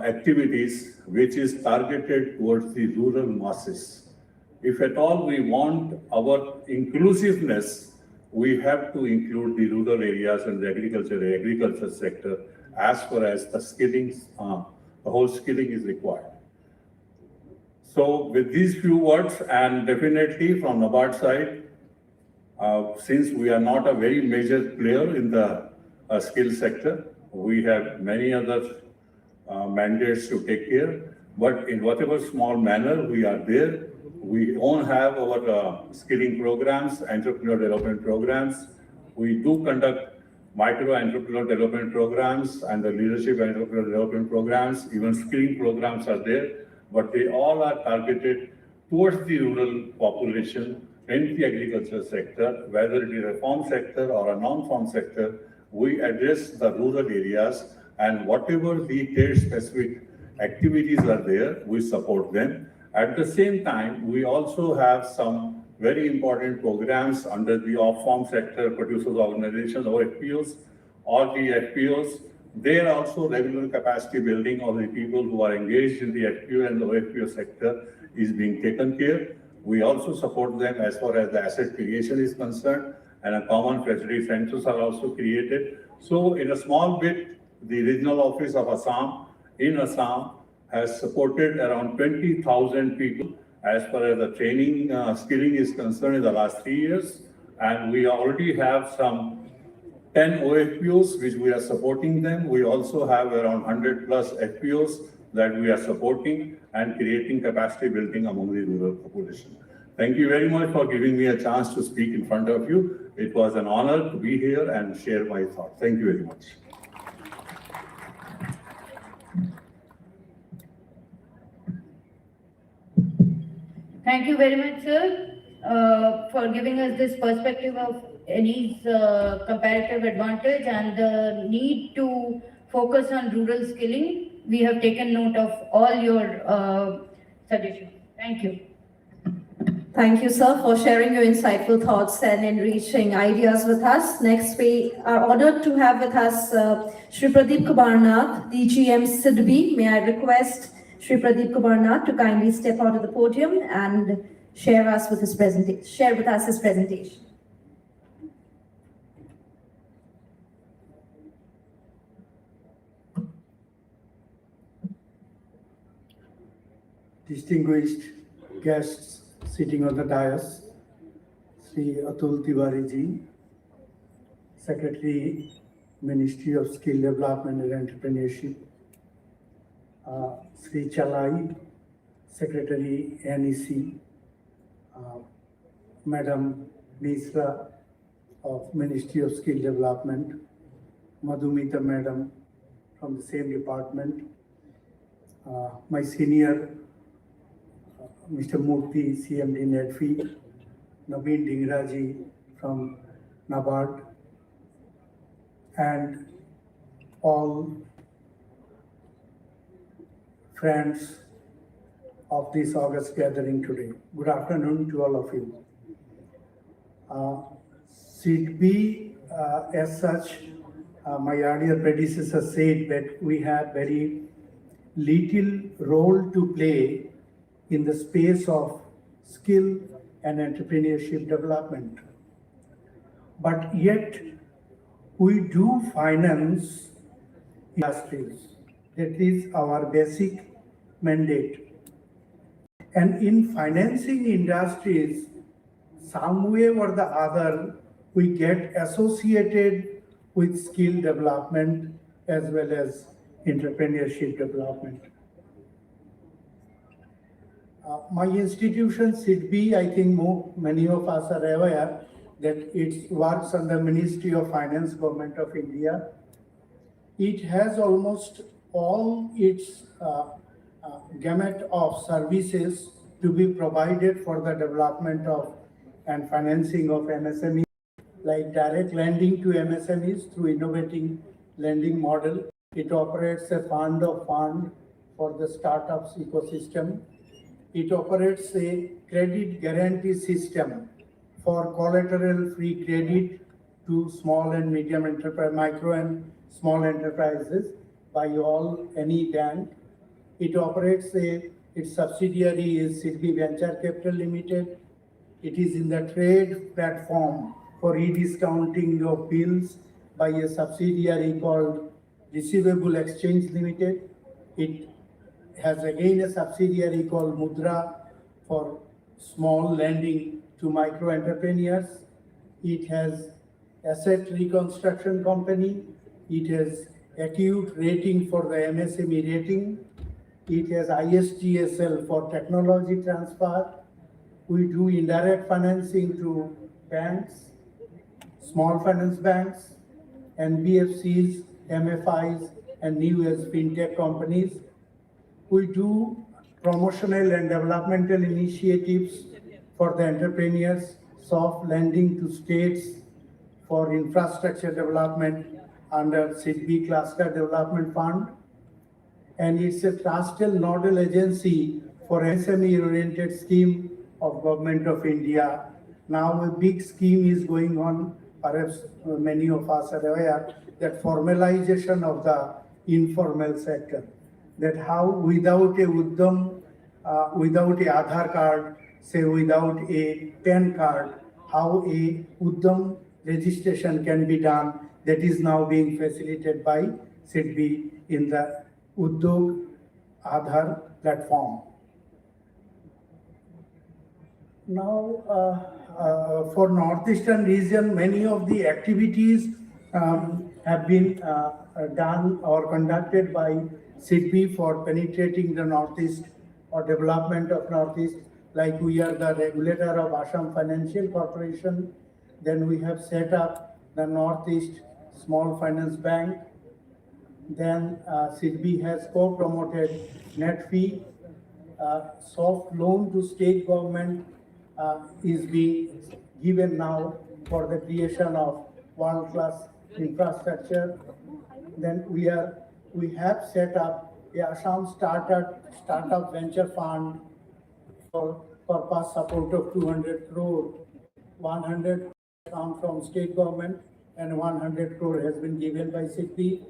activities which is targeted towards the rural masses. If at all we want our inclusiveness, we have to include the rural areas and the agriculture sector as far as the skilling, the whole skilling is required. So with these few words, and definitely from NABARD side, since we are not a very major player in the skill sector, we have many other mandates to take care. But in whatever small manner we are there, we don't have our skilling programs, entrepreneur development programs. We do conduct micro entrepreneur development programs and the leadership entrepreneur development programs. Even skilling programs are there, but they all are targeted towards the rural population in the agriculture sector, whether it is a farm sector or a non-farm sector. We address the rural areas, and whatever the trade-specific activities are there, we support them. At the same time, we also have some very important programs under the off-farm sector, producers organizations, or FPOs, or the FPOs. There also regular capacity building of the people who are engaged in the FPO and the OFPO sector is being taken care. We also support them as far as the asset creation is concerned, and a common facility centers are also created. So in a small bit, the regional office of Assam in Assam has supported around 20,000 people as far as the training skilling is concerned in the last 3 years. And we already have some 10 OFPOs which we are supporting them. We also have around 100 plus FPOs that we are supporting and creating capacity building among the rural population. Thank you very much for giving me a chance to speak in front of you. It was an honor to be here and share my thoughts. Thank you very much. Thank you very much, sir, for giving us this perspective of NE's comparative advantage and the need to focus on rural skilling. We have taken note of all your suggestions. Thank you. Thank you, sir, for sharing your insightful thoughts and enriching ideas with us. Next, we are honored to have with us Shri Pradeep Kumar Nath, DGM SIDBI. May I request Shri Pradeep Kumar Nath to kindly step out of the podium and share with us his presentation. Distinguished guests sitting on the dais, Sri Atul Tiwari ji, Secretary, Ministry of Skill Development and Entrepreneurship, Sri Chalai, Secretary, NEC, Madam Misra of Ministry of Skill Development, Madhumita Madam from the same department, my senior, Mr. Murthy, CMD NEDFI, Naveen Dingraji from NABARD, and all friends of this August gathering today. Good afternoon to all of you. SIDBI, as such, my earlier predecessor said that we have very little role to play in the space of skill and entrepreneurship development. But yet, we do finance industries. That is our basic mandate. And in financing industries, some way or the other, we get associated with skill development as well as entrepreneurship development. My institution, SIDBI, I think many of us are aware that it works under Ministry of Finance, Government of India. It has almost all its gamut of services to be provided for the development of and financing of MSMEs, like direct lending to MSMEs through innovating lending model. It operates a fund of fund for the startups ecosystem. It operates a credit guarantee system for collateral-free credit to small and medium enterprise, micro and small enterprises by any bank. It operates its subsidiary is SIDBI Venture Capital Limited. It is in the trade platform for e-discounting of bills by a subsidiary called Receivable Exchange Limited. It has again a subsidiary called Mudra for small lending to micro entrepreneurs. It has asset reconstruction company. It has acute rating for the MSME rating. It has ISTSL for technology transfer. We do indirect financing to banks, small finance banks, NBFCs, MFIs, and new age fintech companies. We do promotional and developmental initiatives for the entrepreneurs, soft lending to states for infrastructure development under SIDBI Cluster Development Fund. And it's a trusted nodal agency for SME-oriented scheme of Government of India. Now a big scheme is going on, perhaps many of us are aware, that formalization of the informal sector. That how without a Uddam, without a Aadhaar card, say without a PAN card, how a Uddam registration can be done, that is now being facilitated by SIDBI in the Uddog Aadhaar platform. Now, for Northeastern region, many of the activities have been done or conducted by SIDBI for penetrating the Northeast or development of Northeast. Like we are the regulator of Assam Financial Corporation. Then we have set up the Northeast Small Finance Bank. Then SIDBI has co-promoted net fee, soft loan to state government is being given now for the creation of world-class infrastructure. Then we have set up the Assam Startup Venture Fund for purpose support of 200 crore. 100 come from state government and 100 crore has been given by SIDBI.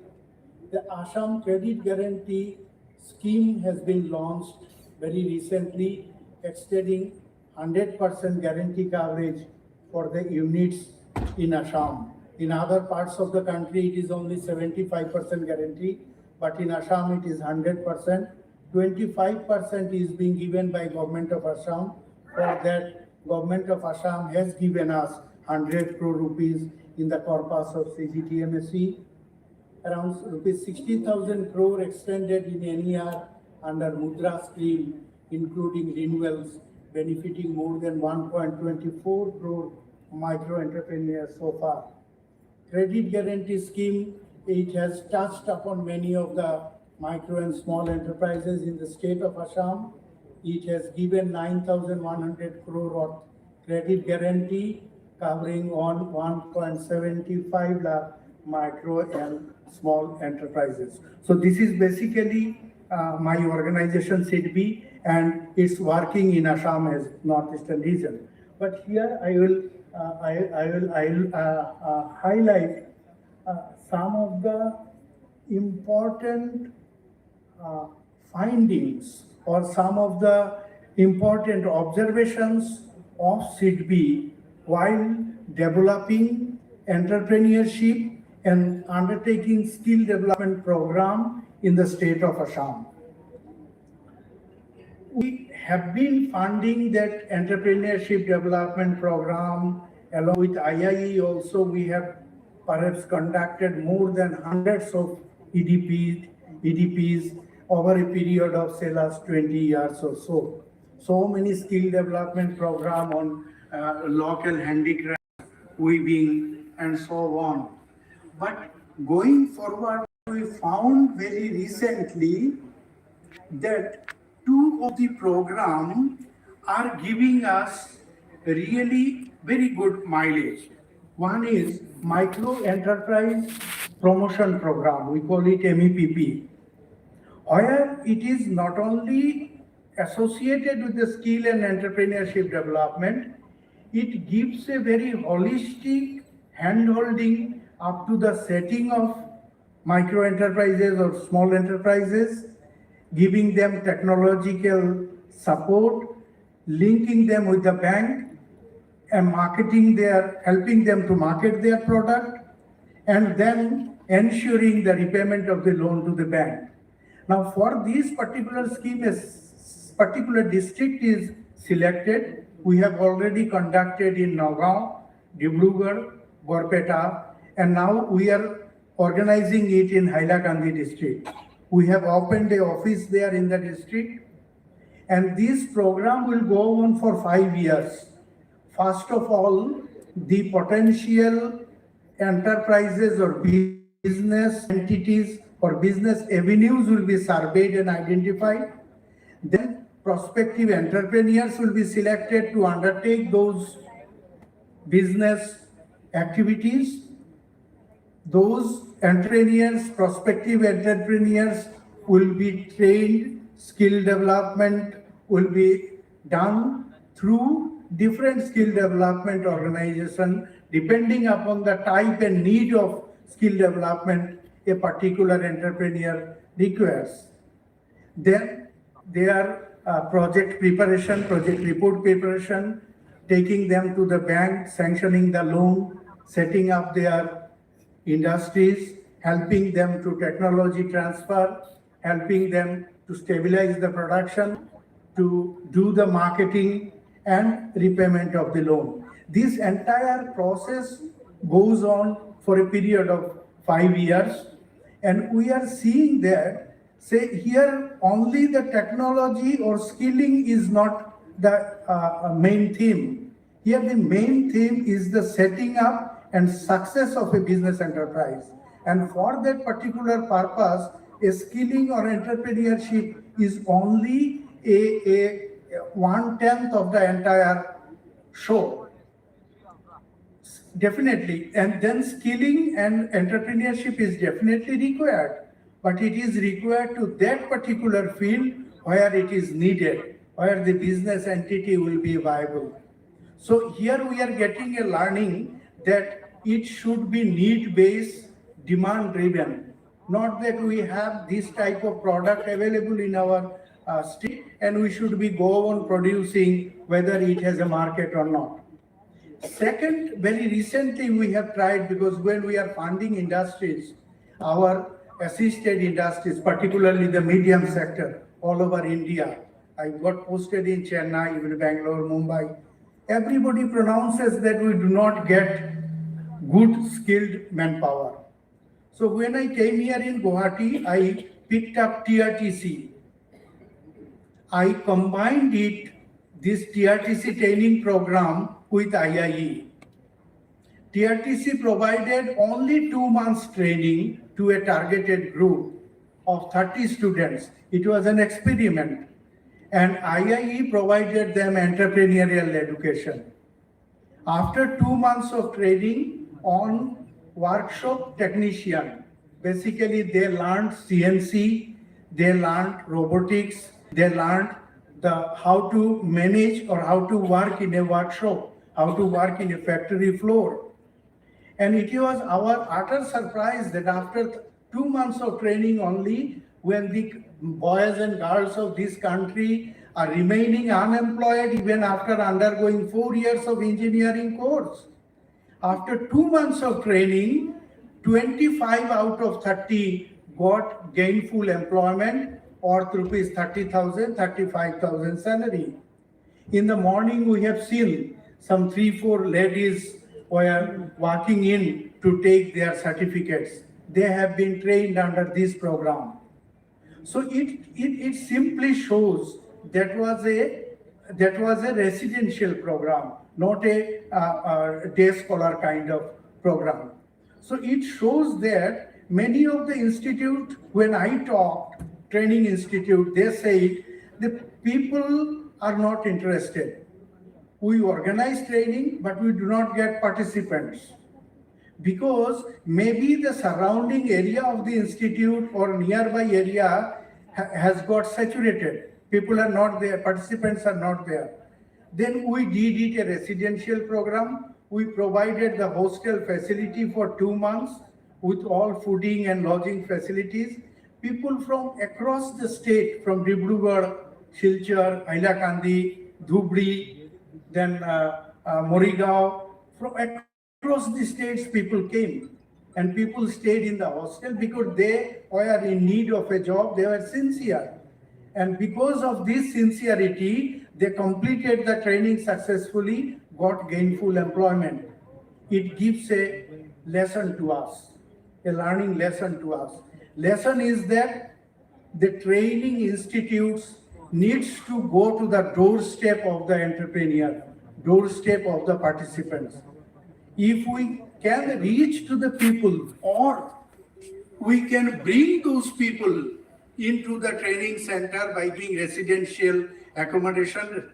The Assam Credit Guarantee Scheme has been launched very recently, extending 100% guarantee coverage for the units in Assam. In other parts of the country, it is only 75% guarantee, but in Assam it is 100%. 25% is being given by Government of Assam. For that, Government of Assam has given us 100 crore rupees in the corpus of CGTMSE. Around rupees 60,000 crore extended in NER under Mudra scheme, including renewals, benefiting more than 1.24 crore micro entrepreneurs so far. Credit guarantee scheme, it has touched upon many of the micro and small enterprises in the state of Assam. It has given 9,100 crore of credit guarantee covering on 1.75 lakh micro and small enterprises. So this is basically my organization SIDBI, and it's working in Assam as Northeastern region. But here I will highlight some of the important findings or some of the important observations of SIDBI while developing entrepreneurship and undertaking skill development program in the state of Assam. We have been funding that entrepreneurship development program along with IIE. Also, we have perhaps conducted more than hundreds of EDPs over a period of say last 20 years or so. So many skill development program on local handicraft, weaving, and so on. But going forward, we found very recently that two of the programs are giving us really very good mileage. One is Micro Enterprise Promotion Program, we call it MEPP, where it is not only associated with the skill and entrepreneurship development, it gives a very holistic hand-holding up to the setting of micro enterprises or small enterprises, giving them technological support, linking them with the bank, and helping them to market their product, and then ensuring the repayment of the loan to the bank. Now, for this particular scheme, a particular district is selected. We have already conducted in Nagaon, Dibrugarh, Borpeta, and now we are organizing it in Hailakandi district. We have opened the office there in the district, and this program will go on for 5 years. First of all, the potential enterprises or business entities or business avenues will be surveyed and identified. Then prospective entrepreneurs will be selected to undertake those business activities. Those entrepreneurs, prospective entrepreneurs will be trained, skill development will be done through different skill development organization depending upon the type and need of skill development a particular entrepreneur requires. Then their project preparation, project report preparation, taking them to the bank, sanctioning the loan, setting up their industries, helping them to technology transfer, helping them to stabilize the production, to do the marketing and repayment of the loan. This entire process goes on for a period of 5 years, and we are seeing that, say here only the technology or skilling is not the main theme. Here the main theme is the setting up and success of a business enterprise. And for that particular purpose, a skilling or entrepreneurship is only a 1/10 of the entire show. Definitely, and then skilling and entrepreneurship is definitely required, but it is required to that particular field where it is needed, where the business entity will be viable. So here we are getting a learning that it should be need-based, demand-driven, not that we have this type of product available in our state and we should be go on producing whether it has a market or not. Second, very recently we have tried, because when we are funding industries, our assisted industries, particularly the medium sector all over India, I got posted in Chennai, even Bangalore, Mumbai, everybody pronounces that we do not get good skilled manpower. So when I came here in Guwahati, I picked up TRTC. I combined this TRTC training program with IIE. TRTC provided only 2 months training to a targeted group of 30 students. It was an experiment. And IIE provided them entrepreneurial education. After 2 months of training on workshop technician, basically they learned CNC, they learned robotics, they learned how to manage or how to work in a workshop, how to work in a factory floor. And it was our utter surprise that after 2 months of training only, when the boys and girls of this country are remaining unemployed even after undergoing 4 years of engineering course. After 2 months of training, 25 out of 30 got gainful employment or rupees 30,000, 35,000 salary. In the morning, we have seen some 3-4 ladies were walking in to take their certificates. They have been trained under this program. So it simply shows that was a residential program, not a day scholar kind of program. So it shows that many of the institute, when I talked, training institute, they say the people are not interested. We organize training, but we do not get participants. Because maybe the surrounding area of the institute or nearby area has got saturated. People are not there, participants are not there. Then we did it a residential program. We provided the hostel facility for 2 months with all fooding and lodging facilities. People from across the state, from Dibrugarh, Silchar, Hailakandi, Dhubri, then Morigao, from across the states people came. And people stayed in the hostel because they were in need of a job, they were sincere. And because of this sincerity, they completed the training successfully, got gainful employment. It gives a lesson to us, a learning lesson to us. Lesson is that the training institutes needs to go to the doorstep of the entrepreneur, doorstep of the participants. If we can reach to the people, or we can bring those people into the training center by doing residential accommodation,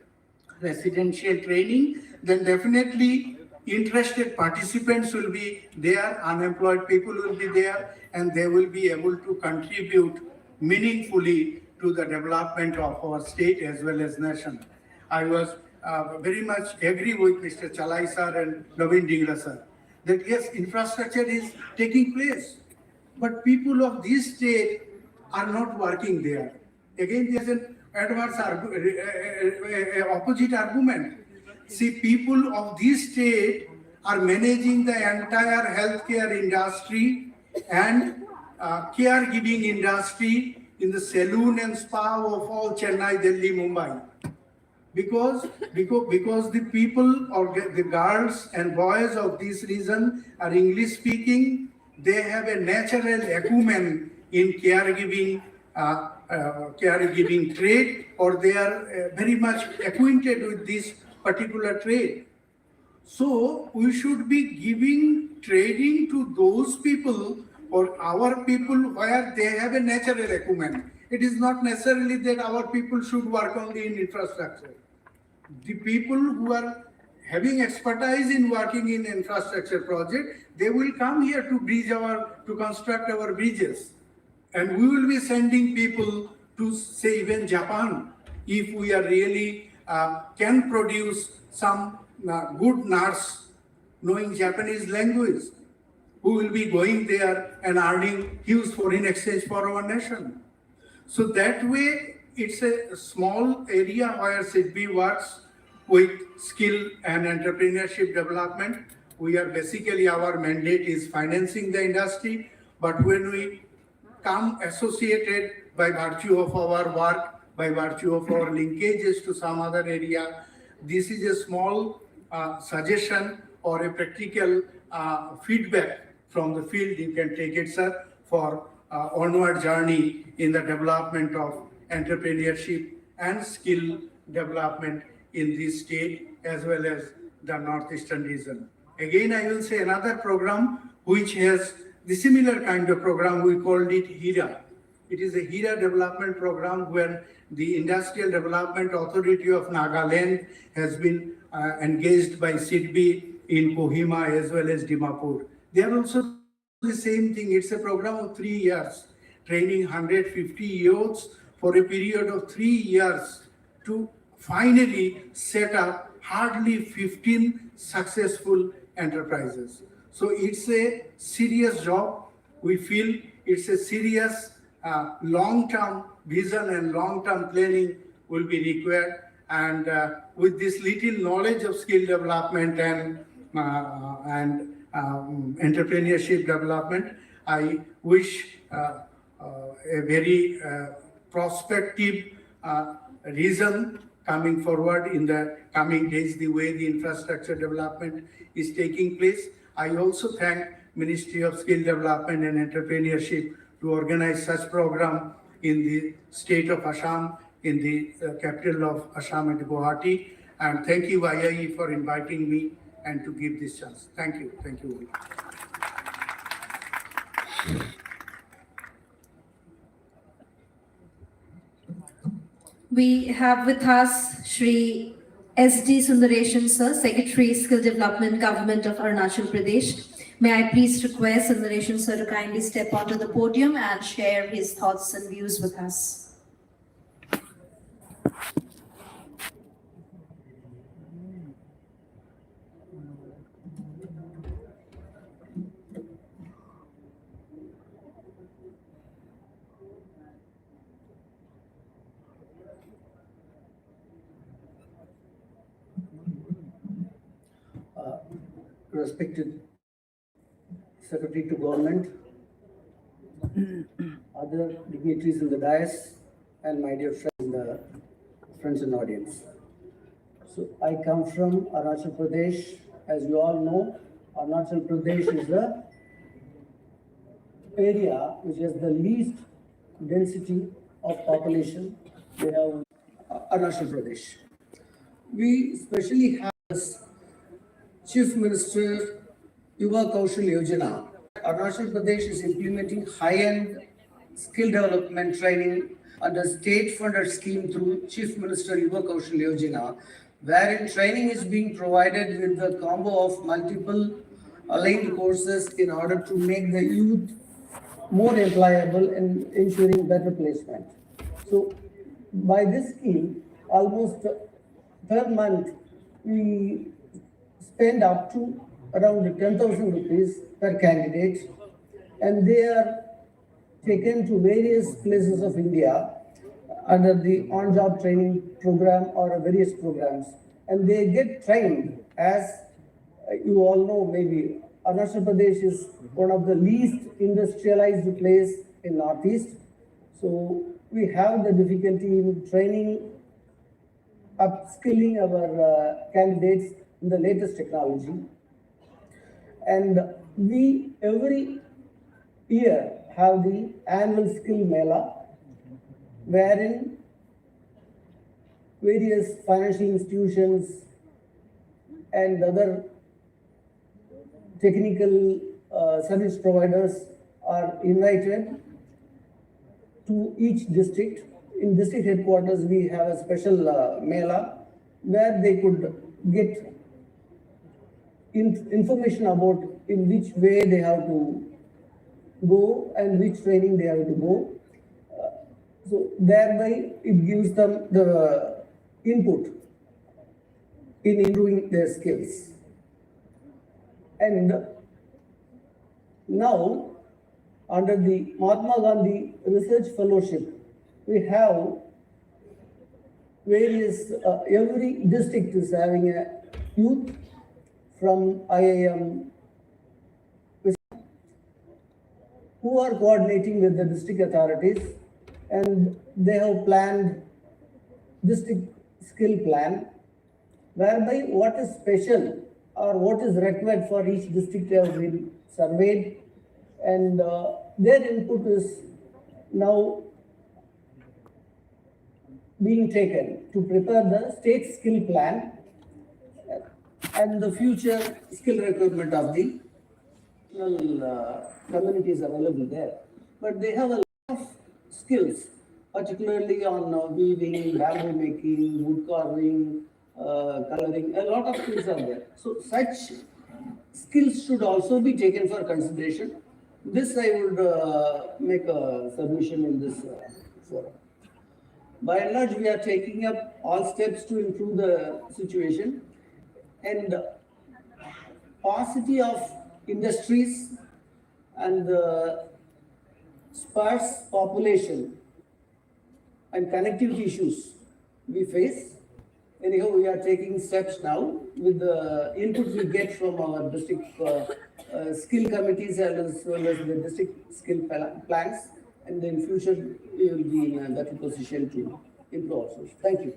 residential training, then definitely interested participants will be there, unemployed people will be there, and they will be able to contribute meaningfully to the development of our state as well as nation. I was very much agree with Mr. Chalai sir and Naveen Dingla sir that yes, infrastructure is taking place, but people of this state are not working there. Again, there's an opposite argument. See, people of this state are managing the entire healthcare industry and caregiving industry in the saloon and spa of all Chennai, Delhi, Mumbai. Because the people or the girls and boys of this region are English speaking, they have a natural acumen in caregiving trade, or they are very much acquainted with this particular trade. So we should be giving training to those people or our people where they have a natural acumen. It is not necessarily that our people should work only in infrastructure. The people who are having expertise in working in infrastructure project, they will come here to construct our bridges. And we will be sending people to say even Japan, if we are really can produce some good nurse knowing Japanese language, who will be going there and earning huge foreign exchange for our nation. So that way, it's a small area where SIDBI works with skill and entrepreneurship development. We are basically, our mandate is financing the industry, but when we come associated by virtue of our work, by virtue of our linkages to some other area, this is a small suggestion or a practical feedback from the field. You can take it, sir, for onward journey in the development of entrepreneurship and skill development in this state as well as the northeastern region. Again, I will say another program which has the similar kind of program, we called it HIRA. It is a HIRA development program where the Industrial Development Authority of Nagaland has been engaged by SIDBI in Kohima as well as Dimapur. They are also the same thing. It's a program of 3 years, training 150 youths for a period of 3 years to finally set up hardly 15 successful enterprises. So it's a serious job. We feel it's a serious long-term vision and long-term planning will be required. And with this little knowledge of skill development and entrepreneurship development, I wish a very prospective reason coming forward in the coming days, the way the infrastructure development is taking place. I also thank Ministry of Skill Development and Entrepreneurship to organize such program in the state of Assam, in the capital of Assam at Guwahati. And thank you, IIE, for inviting me and to give this chance. Thank you. Thank you. We have with us Shri S.D. Sundareshan Sir, Secretary, Skill Development, Government of Arunachal Pradesh. May I please request Sundareshan Sir to kindly step onto the podium and share his thoughts and views with us. respected Secretary to Government, other dignitaries in the dais, and my dear friends in the audience. So I come from Arunachal Pradesh. As you all know, Arunachal Pradesh is the area which has the least density of population. We have Arunachal Pradesh. We especially have this Chief Minister Yuva Kaushal Yojana. Arunachal Pradesh is implementing high-end skill development training under state-funded scheme through Chief Minister Yuva Kaushal Yojana, wherein training is being provided with the combo of multiple aligned courses in order to make the youth more employable and ensuring better placement. So by this scheme, almost per month, we spend up to around 10,000 rupees per candidate, and they are taken to various places of India under the on-job training program or various programs, and they get trained. As you all know, maybe Arunachal Pradesh is one of the least industrialized place in Northeast, so we have the difficulty in training, upskilling our candidates in the latest technology. And we every year have the annual skill mela, wherein various financial institutions and other technical service providers are invited to each district. In district headquarters, we have a special mela where they could get information about in which way they have to go and which training they have to go. So thereby it gives them the input in improving their skills. And now, under the Mahatma Gandhi Research Fellowship, we have various, every district is having a youth from IIM who are coordinating with the district authorities, and they have planned district skill plan, whereby what is special or what is required for each district have been surveyed, and their input is now being taken to prepare the state skill plan and the future skill requirement of the communities available there. But they have a lot of skills, particularly on weaving, bamboo making, wood carving, coloring, a lot of skills are there. So such skills should also be taken for consideration. This I would make a submission in this forum. By and large, we are taking up all steps to improve the situation, and paucity of industries and the sparse population and connectivity issues we face. Anyhow, we are taking steps now with the input we get from our district skill committees as well as the district skill plans, and in future we will be in a better position to improve also. Thank you.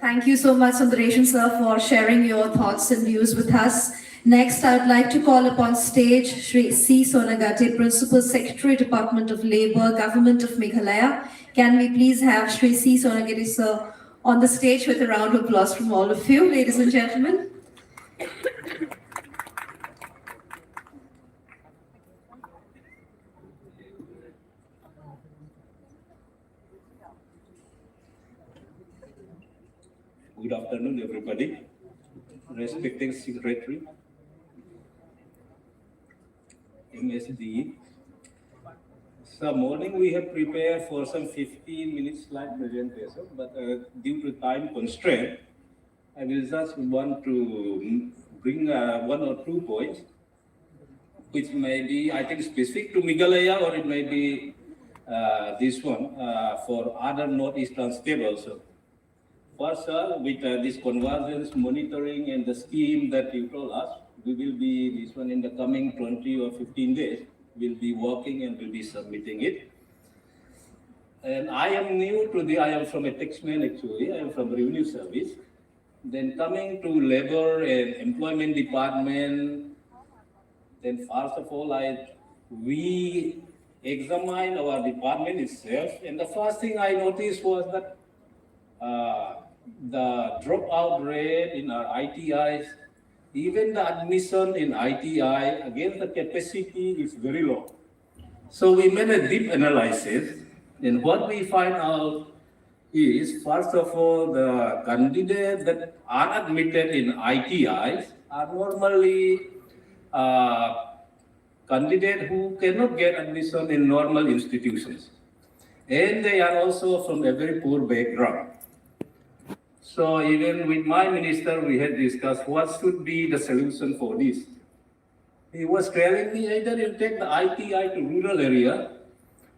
Thank you so much, Sundaresan sir, for sharing your thoughts and views with us. Next, I would like to call upon stage Shri C. Sonagate, Principal Secretary, Department of Labour, Government of Meghalaya. Can we please have Shri C. Sonagate sir on the stage with a round of applause from all of you, ladies and gentlemen. Good afternoon, everybody. Respected Secretary, MSD. So morning we have prepared for some 15 minutes slide presentation, but due to time constraint, I will just want to bring one or two points, which may be, I think, specific to Meghalaya, or it may be this one for other northeastern states also. First, with this convergence monitoring and the scheme that you told us, we will be this one in the coming 20 or 15 days. We'll be working and we'll be submitting it. And I am new to I am from a taxman actually. I am from Revenue Service. Then coming to Labor and Employment Department. Then first of all, we examined our department itself, and the first thing I noticed was that the dropout rate in our ITIs, even the admission in ITI against the capacity is very low. So we made a deep analysis, and what we find out is, first of all, the candidates that are admitted in ITIs are normally candidates who cannot get admission in normal institutions. And they are also from a very poor background. So even with my minister, we had discussed what should be the solution for this. He was telling me either you take the ITI to rural area,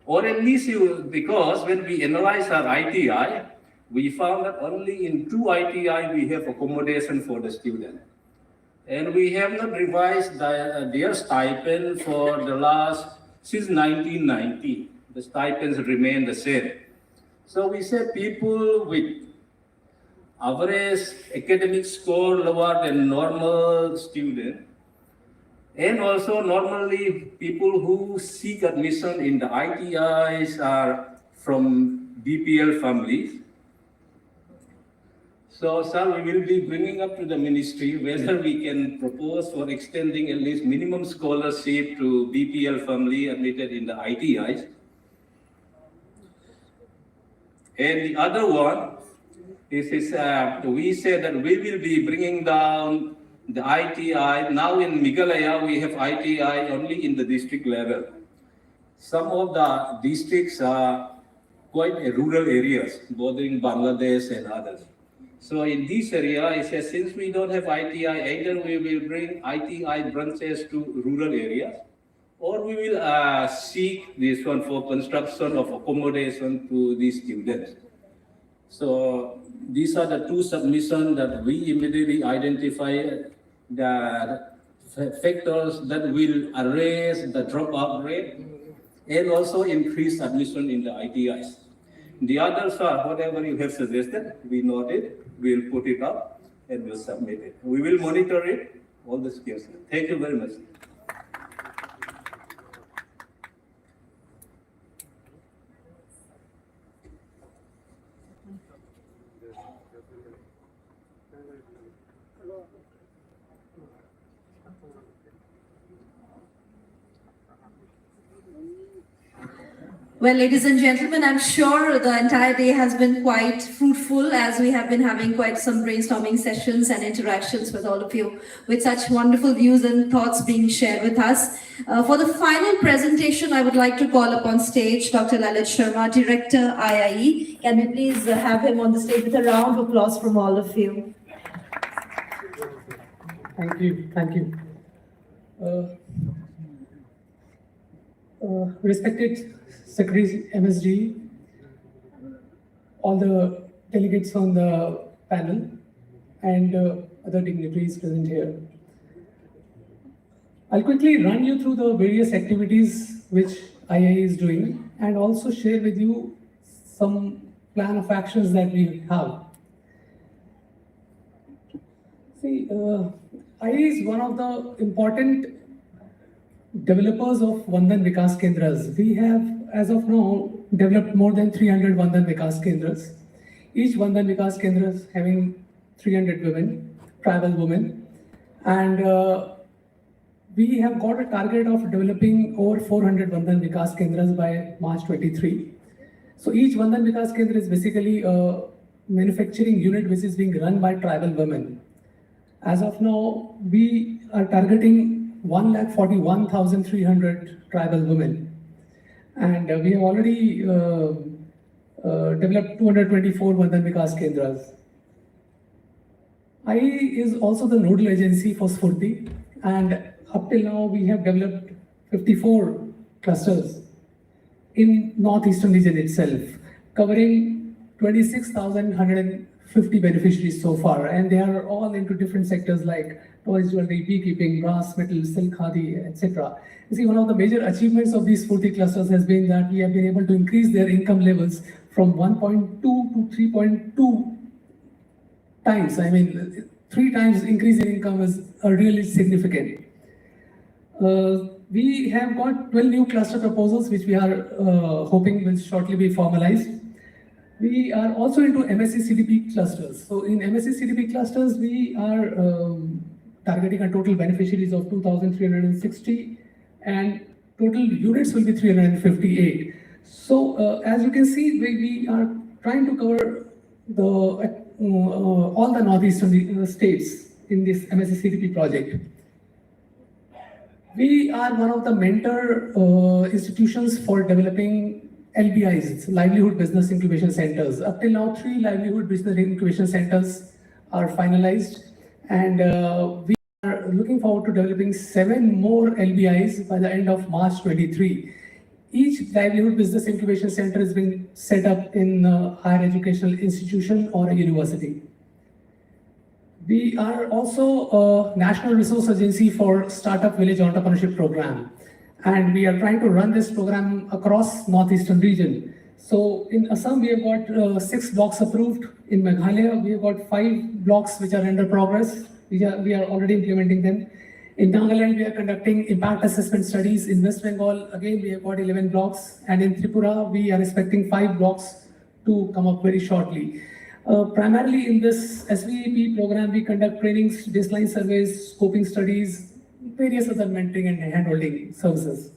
or at least because when we analyze our ITI, we found that only in 2 ITI we have accommodation for the student. And we have not revised their stipend for the since 1990. The stipends remain the same. So we say people with average academic score lower than normal student, and also normally people who seek admission in the ITIs are from BPL families. So, sir, we will be bringing up to the ministry whether we can propose for extending at least minimum scholarship to BPL family admitted in the ITIs. And the other one is we say that we will be bringing down the ITI. Now in Meghalaya, we have ITI only in the district level. Some of the districts are quite rural areas, bordering Bangladesh and others. So in this area, it says since we don't have ITI, either we will bring ITI branches to rural areas, or we will seek this one for construction of accommodation to these students. So these are the 2 submissions that we immediately identify the factors that will raise the dropout rate and also increase admission in the ITIs. The others are whatever you have suggested, we note it, we'll put it up and we'll submit it. We will monitor it, all the schemes. Thank you very much. Well, ladies and gentlemen, I'm sure the entire day has been quite fruitful as we have been having quite some brainstorming sessions and interactions with all of you, with such wonderful views and thoughts being shared with us. For the final presentation, I would like to call upon stage Dr. Lalit Sharma, Director, IIE. Can we please have him on the stage with a round of applause from all of you? Thank you. Thank you. Respected Secretary MSD, all the delegates on the panel, and other dignitaries present here. I'll quickly run you through the various activities which IIE is doing and also share with you some plan of actions that we have. See, IIE is one of the important developers of Vandhan Vikas Kendras. We have, as of now, developed more than 300 Vandhan Vikas Kendras. Each Vandhan Vikas Kendras having 300 women, tribal women. And we have got a target of developing over 400 Vandhan Vikas Kendras by March 23. So each Vandhan Vikas Kendra is basically a manufacturing unit which is being run by tribal women. As of now, we are targeting 141,300 tribal women, and we have already developed 224 Vandhan Vikas Kendras. IIE is also the nodal agency for Sfurti, and up till now we have developed 54 clusters. in northeastern region itself, covering 26,150 beneficiaries so far, and they are all into different sectors like toys, jewelry, beekeeping, brass, metal, silk, khadi, etc. You see, one of the major achievements of these 40 clusters has been that we have been able to increase their income levels from 1.2 to 3.2 times. I mean, 3 times increase in income is really significant. We have got 12 new cluster proposals, which we are hoping will shortly be formalized. We are also into MSc CDP clusters. So in MSc CDP clusters, we are targeting a total beneficiaries of 2,360 and total units will be 358. So as you can see, we are trying to cover all the northeastern states in this MSc CDP project. We are one of the mentor institutions for developing LBIs, Livelihood Business Incubation Centers. Up till now, 3 Livelihood Business Incubation Centers are finalized, and we are looking forward to developing 7 more LBIs by the end of March 23. Each Livelihood Business Incubation Center is being set up in a higher educational institution or a university. We are also a National Resource Agency for Startup Village Entrepreneurship Program, and we are trying to run this program across northeastern region. So in Assam, we have got 6 blocks approved. In Meghalaya, we have got 5 blocks which are under progress. We are already implementing them. In Nagaland, we are conducting impact assessment studies. In West Bengal, again, we have got 11 blocks. And in Tripura, we are expecting 5 blocks to come up very shortly. Primarily in this SVP program, we conduct trainings, baseline surveys, scoping studies, various other mentoring and handholding services.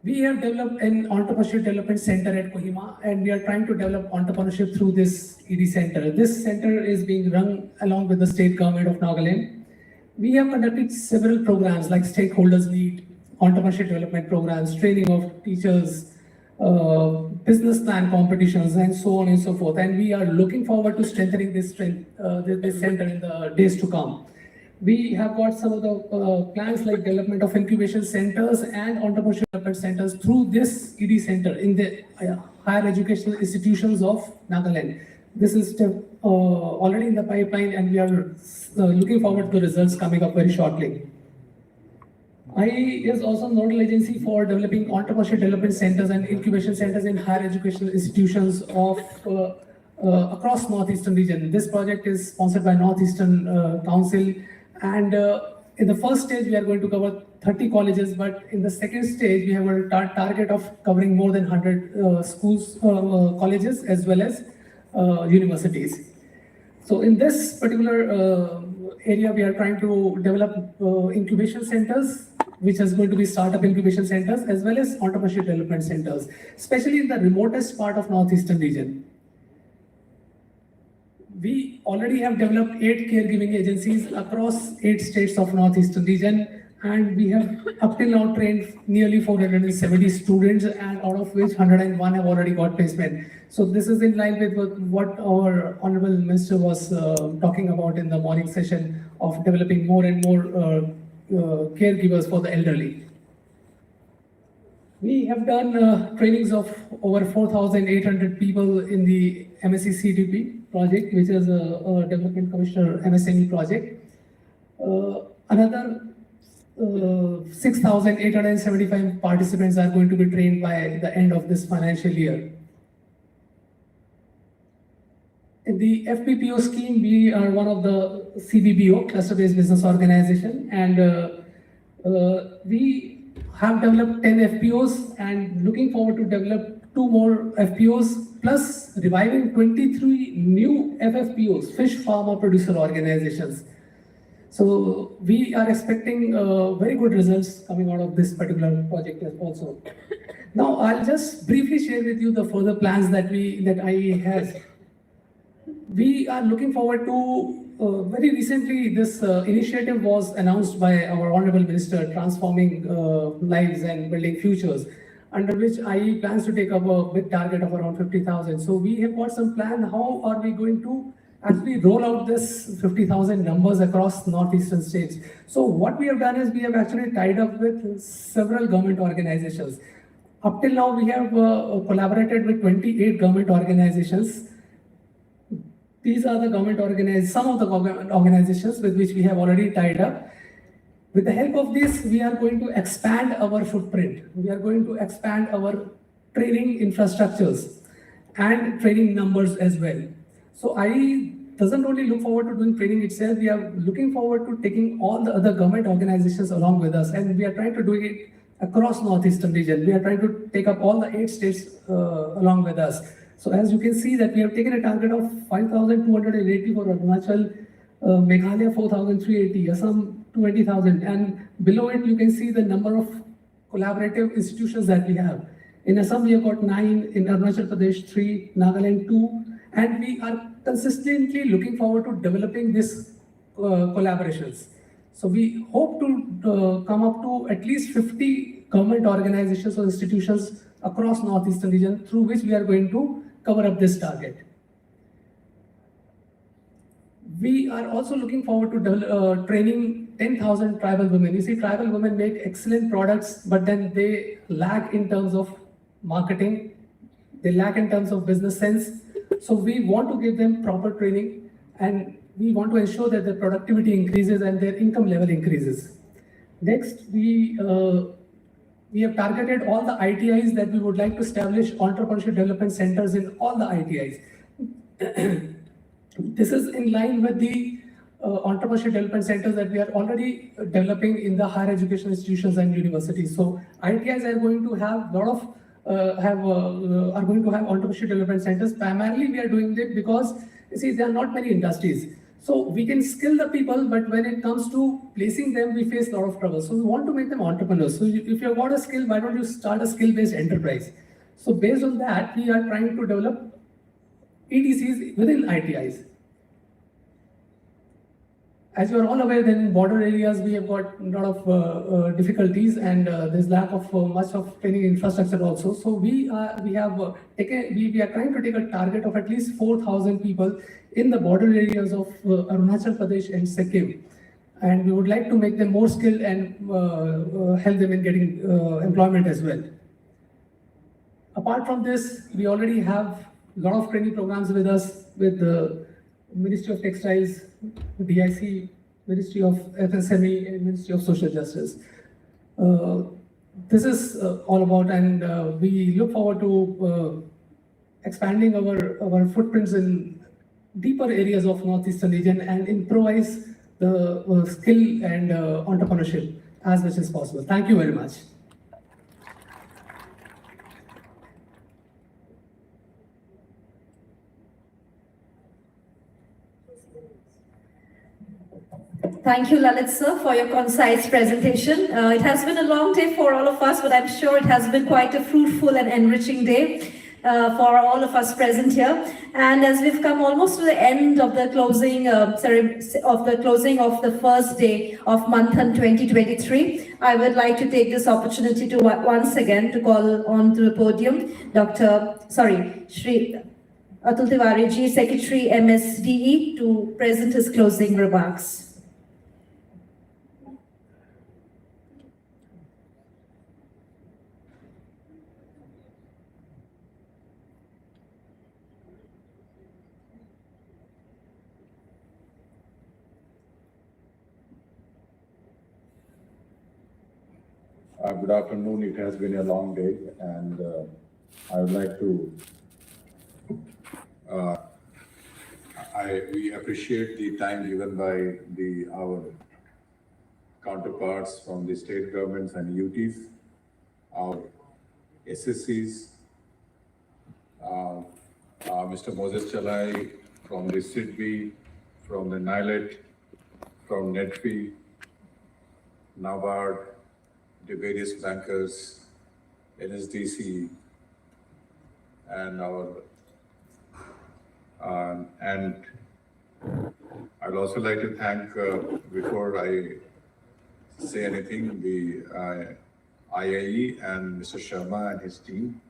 We have developed an entrepreneurship development center at Kohima, and we are trying to develop entrepreneurship through this ED center. This center is being run along with the state government of Nagaland. We have conducted several programs like stakeholders meet, entrepreneurship development programs, training of teachers, business plan competitions, and so on and so forth. And we are looking forward to strengthening this center in the days to come. We have got some of the plans like development of incubation centers and entrepreneurship development centers through this ED center in the higher educational institutions of Nagaland. This is already in the pipeline, and we are looking forward to the results coming up very shortly. IIE is also a nodal agency for developing entrepreneurship development centers and incubation centers in higher educational institutions of across northeastern region. This project is sponsored by Northeastern Council, and in the first stage we are going to cover 30 colleges, but in the second stage we have a target of covering more than 100 schools, colleges as well as universities. So in this particular area, we are trying to develop incubation centers, which is going to be startup incubation centers as well as entrepreneurship development centers, especially in the remotest part of northeastern region. We already have developed 8 caregiving agencies across 8 states of northeastern region, and we have up till now trained nearly 470 students, and out of which 101 have already got placement. So this is in line with what our Honorable Minister was talking about in the morning session of developing more and more caregivers for the elderly. We have done trainings of over 4,800 people in the MSc CDP project, which is a Development Commissioner MSME project. Another 6,875 participants are going to be trained by the end of this financial year. In the FPPO scheme, we are one of the CBBO, cluster-based business organization, and we have developed 10 FPOs and looking forward to develop 2 more FPOs, plus reviving 23 new FFPOs, fish farmer producer organizations. So we are expecting very good results coming out of this particular project also. Now I'll just briefly share with you the further plans that IIE has. We are looking forward to, very recently this initiative was announced by our Honorable Minister, Transforming Lives and Building Futures, under which IIE plans to take up a big target of around 50,000. So we have got some plan, how are we going to actually roll out this 50,000 numbers across northeastern states. So what we have done is we have actually tied up with several government organizations. Up till now, we have collaborated with 28 government organizations. These are the some of the government organizations with which we have already tied up. With the help of this, we are going to expand our footprint. We are going to expand our training infrastructures and training numbers as well. So IIE doesn't only look forward to doing training itself, we are looking forward to taking all the other government organizations along with us, and we are trying to do it across Northeastern region. We are trying to take up all the 8 states along with us. So as you can see that we have taken a target of 5,280 for Arunachal, Meghalaya 4,380, Assam 20,000, and below it you can see the number of collaborative institutions that we have. In Assam we have got 9, in Arunachal Pradesh 3, Nagaland 2, and we are consistently looking forward to developing these collaborations. So we hope to come up to at least 50 government organizations or institutions across Northeastern region through which we are going to cover up this target. We are also looking forward to training 10,000 tribal women. You see, tribal women make excellent products, but then they lack in terms of marketing, they lack in terms of business sense. So we want to give them proper training, and we want to ensure that their productivity increases and their income level increases. Next, we have targeted all the ITIs that we would like to establish entrepreneurship development centers in all the ITIs. This is in line with the entrepreneurship development centers that we are already developing in the higher education institutions and universities. So ITIs are going to have a lot of are going to have entrepreneurship development centers. Primarily, we are doing it because you see there are not many industries. So we can skill the people, but when it comes to placing them, we face a lot of trouble. So we want to make them entrepreneurs. So if you've got a skill, why don't you start a skill-based enterprise? So based on that, we are trying to develop EDCs within ITIs. As you are all aware, then in border areas, we have got a lot of difficulties, and there's lack of much of training infrastructure also. So we are trying to take a target of at least 4,000 people in the border areas of Arunachal Pradesh and Sikkim. And we would like to make them more skilled and help them in getting employment as well. Apart from this, we already have a lot of training programs with us with the Ministry of Textiles, DIC, Ministry of FSME, and Ministry of Social Justice. This is all about, and we look forward to expanding our footprints in deeper areas of Northeastern region and improvise the skill and entrepreneurship as much as possible. Thank you very much. Thank you, Lalit sir, for your concise presentation. It has been a long day for all of us, but I'm sure it has been quite a fruitful and enriching day for all of us present here. And as we've come almost to the end of the closing of the first day of Manthan 2023, I would like to take this opportunity to once again to call on to the podium Shri Atul Tiwari ji, Secretary MSDE, to present his closing remarks. Good afternoon. It has been a long day, and I would like to. We appreciate the time given by our counterparts from the state governments and UTs, our SSCs, Mr. Moses Chalai from the SIDBI, from the NILET, from NETFI, NABARD, the various bankers, NSDC, and and I'd also like to thank, before I say anything, the IIE and Mr. Sharma and his team,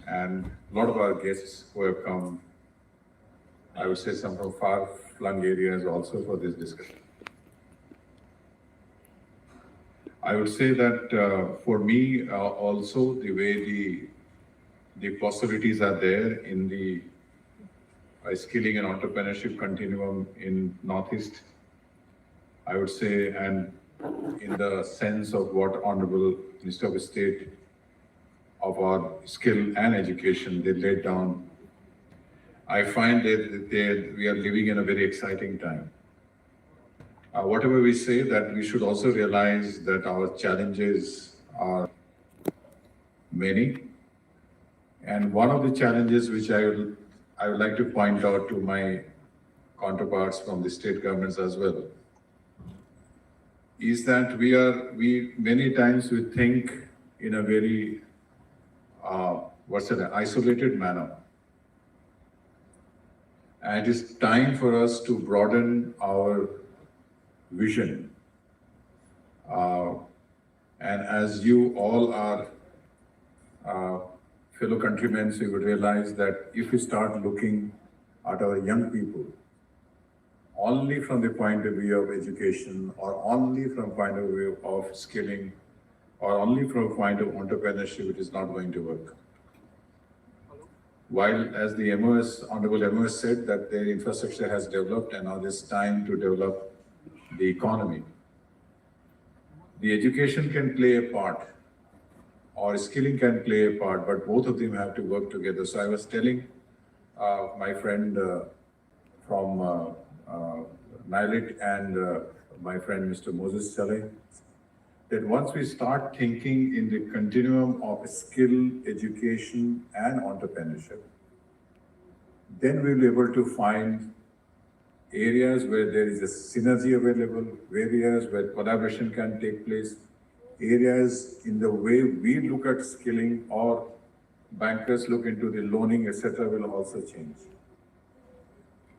and a lot of our guests who have come, I would say some from far-flung areas also for this discussion. I would say that for me also the way the possibilities are there in the skilling and entrepreneurship continuum in Northeast, I would say, and in the sense of what Honorable Minister of State of our skill and education they laid down, I find that we are living in a very exciting time. Whatever we say, that we should also realize that our challenges are many. And one of the challenges which I would like to point out to my counterparts from the state governments as well, is that we many times we think in a very, isolated manner. And it is time for us to broaden our vision. And as you all are fellow countrymen, so you would realize that if we start looking at our young people only from the point of view of education, or only from point of view of skilling, or only from a point of entrepreneurship, it is not going to work. While as the Honorable MOS said that their infrastructure has developed and now it's time to develop the economy, the education can play a part or skilling can play a part, but both of them have to work together. So I was telling my friend from NILIT and my friend Mr. Moses Saleh, that once we start thinking in the continuum of skill, education and entrepreneurship, then we'll be able to find areas where there is a synergy available, areas where collaboration can take place, areas in the way we look at skilling or bankers look into the loaning, etc., will also change.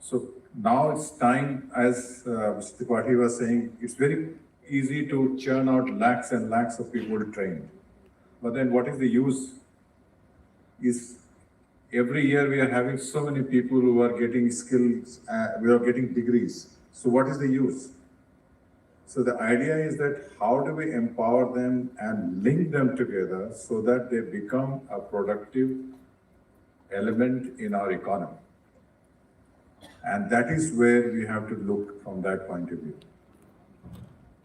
So now it's time, as Mr. Tripathi was saying, it's very easy to churn out lakhs and lakhs of people trained. But then what is the use? Is every year we are having so many people who are getting skills, we are getting degrees. So what is the use? So the idea is that how do we empower them and link them together so that they become a productive element in our economy. And that is where we have to look from that point of view.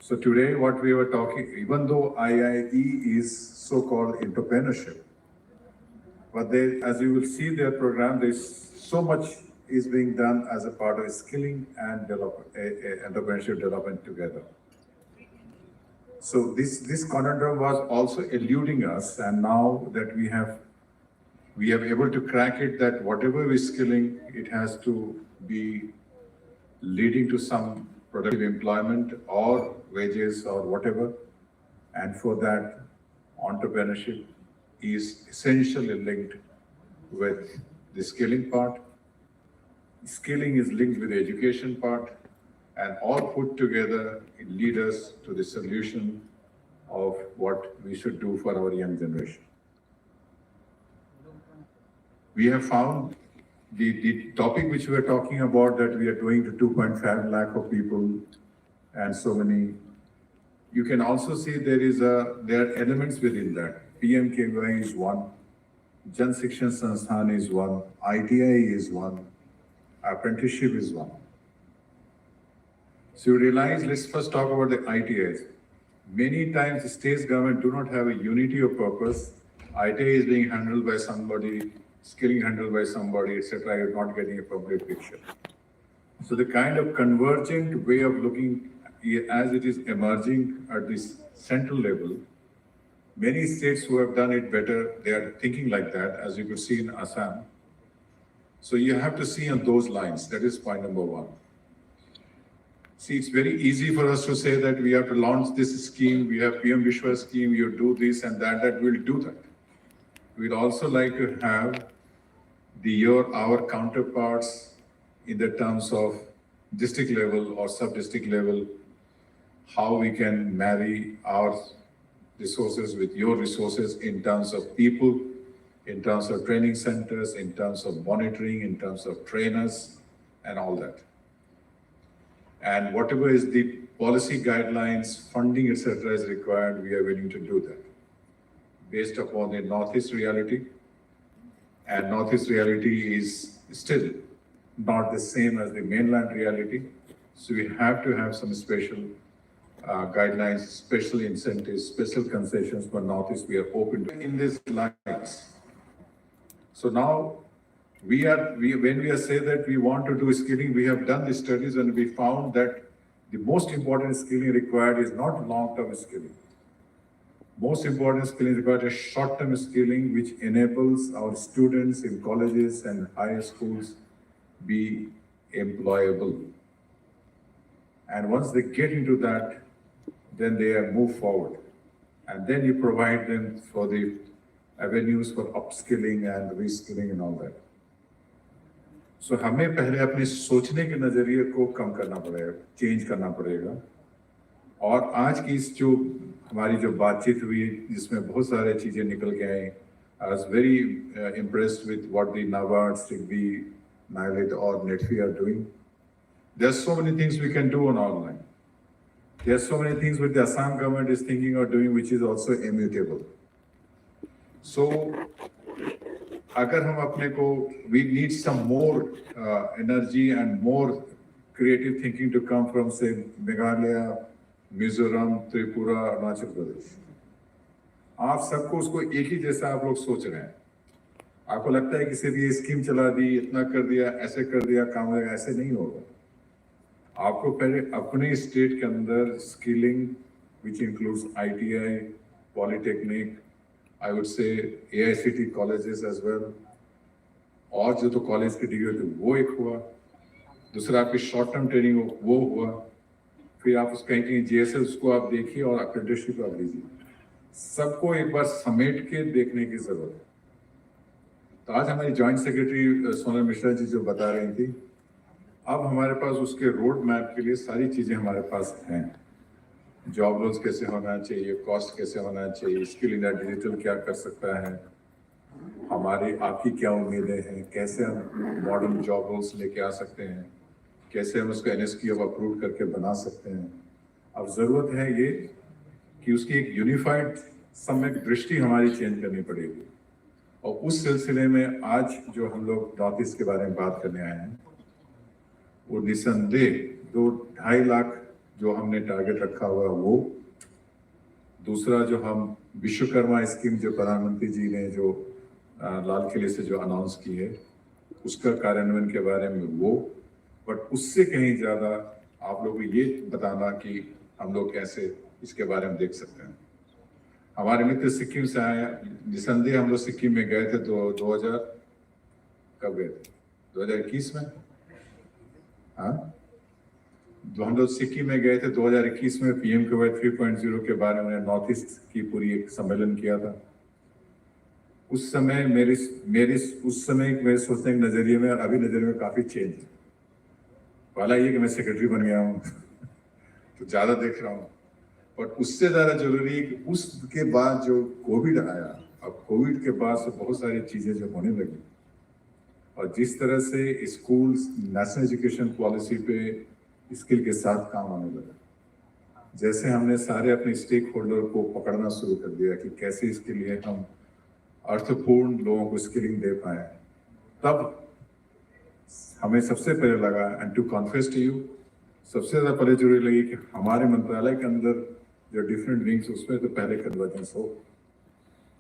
So today what we were talking, even though IIE is so-called entrepreneurship, but they, as you will see their program, there's so much is being done as a part of skilling and entrepreneurship development together. So this conundrum was also eluding us, and now that we are able to crack it, that whatever we're skilling, it has to be leading to some productive employment or wages or whatever. And for that, entrepreneurship is essentially linked with the skilling part. Skilling is linked with the education part, and all put together it leads us to the solution of what we should do for our young generation. We have found the topic which we are talking about, that we are doing to 2.5 lakh of people and so many. You can also see there are elements within that. PMKY is one, Jan Shikshan Sansthan is one, ITI is one, apprenticeship is one. So you realize, let's first talk about the ITIs. Many times the state government do not have a unity of purpose. ITI is being handled by somebody, skilling handled by somebody, etc. You're not getting a complete picture. So the kind of convergent way of looking as it is emerging at this central level, many states who have done it better, they are thinking like that, as you could see in Assam. So you have to see on those lines. That is point number one. See, it's very easy for us to say that we have to launch this scheme, we have PM Vishwa scheme, you do this and that we'll do that. We'd also like to have our counterparts in the terms of district level or sub-district level, how we can marry our resources with your resources in terms of people, in terms of training centers, in terms of monitoring, in terms of trainers and all that. And whatever is the policy guidelines, funding, etc. is required, we are willing to do that based upon the Northeast reality. And Northeast reality is still not the same as the mainland reality. So we have to have some special guidelines, special incentives, special concessions for Northeast. We are open to in these lines. So now when we say that we want to do skilling, we have done the studies and we found that the most important skilling required is not long-term skilling. Most important skilling required is short-term skilling, which enables our students in colleges and higher schools be employable. And once they get into that, then they move forward. And then you provide them for the avenues for upskilling and reskilling and all that. So हमें पहले अपने सोचने के नजरिए को कम करना पड़ेगा, change करना पड़ेगा. और आज की इस जो हमारी जो बातचीत हुई जिसमें बहुत सारे चीजें निकल के आई, I was very impressed with what the NABARD, SIGBI, NILIT or NETFI are doing. There are so many things we can do on online. There are so many things which the Assam government is thinking of doing, which is also immutable. So, अगर हम अपने को, we need some more energy and more creative thinking to come from, say, Meghalaya, Mizoram, Tripura, Arunachal Pradesh. आप सबको उसको एक ही जैसा आप लोग सोच रहे हैं. आपको लगता है किसी भी स्कीम चला दी, इतना कर दिया, ऐसे कर दिया, काम होगा. ऐसे नहीं होगा. आपको पहले अपने स्टेट के अंदर skilling, which includes ITI, polytechnic, I would say AICT colleges as well, और जो तो कॉलेज की डिग्री होती वो एक हुआ. दूसरा आपकी शॉर्ट टर्म ट्रेनिंग हो वो हुआ. फिर आप उस कहीं GSS उसको आप देखिए और अप्रेंटिसशिप आप लीजिए. सबको एक बार समेट के देखने की जरूरत है. तो आज हमारी जॉइंट सेक्रेटरी सोनल मिश्रा जी जो बता रही थी, अब हमारे पास उसके रोड मैप के लिए सारी चीजें हमारे पास हैं. जॉब रोल्स कैसे होना चाहिए, कॉस्ट कैसे होना चाहिए, स्किल इंडिया डिजिटल क्या कर सकता है, हमारी आपकी क्या उम्मीदें हैं, कैसे हम मॉडर्न जॉब रोल्स लेके आ सकते हैं, कैसे हम उसको NSQ अप्रूव करके बना सकते हैं. अब जरूरत है ये कि उसकी एक यूनिफाइड सम्यक दृष्टि हमारी चेंज करनी पड़ेगी. और उस सिलसिले में आज जो हम लोग नॉर्थ ईस्ट के बारे में बात करने आए हैं, वो निसंदेह 2-2.5 लाख जो हमने टारगेट रखा हुआ वो. दूसरा जो हम विश्वकर्मा स्कीम जो प्रधानमंत्री जी ने जो लाल किले से जो अनाउंस की है, उसका कार्यान्वयन के बारे में वो. बट उससे कहीं ज़्यादा आप लोग को ये बताना कि हम लोग कैसे इसके बारे में देख सकते हैं. हमारे मित्र सिक्किम से आए, निसंदेह हम लोग सिक्किम में गए थे 2000 कब गए थे 2021 में. हाँ, हम लोग सिक्किम में गए थे 2021 में. PMKY 3.0 के बारे में नॉर्थ ईस्ट की पूरी एक सम्मेलन किया था. उस समय मेरे सोचने के नज़रिए में और अभी नज़रिए में काफ़ी चेंज है. पहला ये कि मैं सेक्रेटरी बन गया हूँ तो ज़्यादा देख रहा हूँ. पर उससे ज़्यादा जरूरी है कि उसके बाद जो कोविड आया, अब कोविड के बाद से बहुत सारी चीज़ें जो होने लगी, और जिस तरह से स्कूल्स नेशनल एजुकेशन पॉलिसी पे स्किल के साथ काम आने लगा, जैसे हमने सारे अपने स्टेक होल्डर को पकड़ना शुरू कर दिया कि कैसे इसके लिए हम अर्थपूर्ण लोगों को स्किलिंग दे पाए, तब हमें सबसे पहले लगा, and to confess to you, सबसे ज़्यादा पहले जरूरी लगी कि हमारे मंत्रालय के अंदर जो डिफरेंट विंग्स उसमें तो पहले कन्वर्जेंस हो.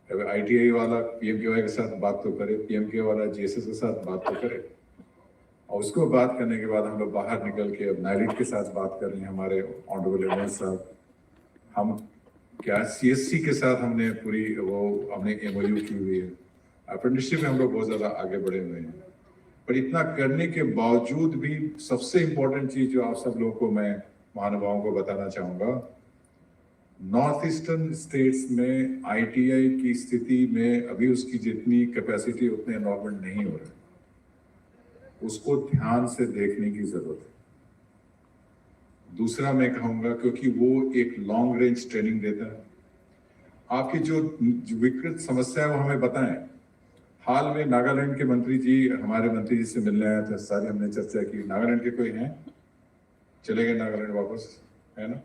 अगर ITI वाला PMKY के साथ बात तो करे, PMKY वाला GSS के साथ बात तो करे, और उसको बात करने के बाद हम लोग बाहर निकल के अब NILIT के साथ बात कर रहे हैं. हमारे ऑनरेबल एमएल साहब, हम क्या CSC के साथ हमने पूरी वो हमने MOU की हुई है. अप्रेंटिसशिप में हम लोग बहुत ज़्यादा आगे बढ़े हुए हैं. पर इतना करने के बावजूद भी सबसे इम्पोर्टेंट चीज़ जो आप सब लोगों को मैं महानुभावों को बताना चाहूँगा, नॉर्थ ईस्टर्न स्टेट्स में ITI की स्थिति में अभी उसकी जितनी कैपेसिटी उतने एनरोलमेंट नहीं हो रहे. उसको ध्यान से देखने की जरूरत है. दूसरा मैं कहूँगा, क्योंकि वो एक लॉन्ग रेंज ट्रेनिंग देता है. आपकी जो विकृत समस्या है वो हमें बताएं. हाल में नागालैंड के मंत्री जी हमारे मंत्री जी से मिलने आए थे, सारी हमने चर्चा की. नागालैंड के कोई हैं? चले गए नागालैंड वापस? है ना।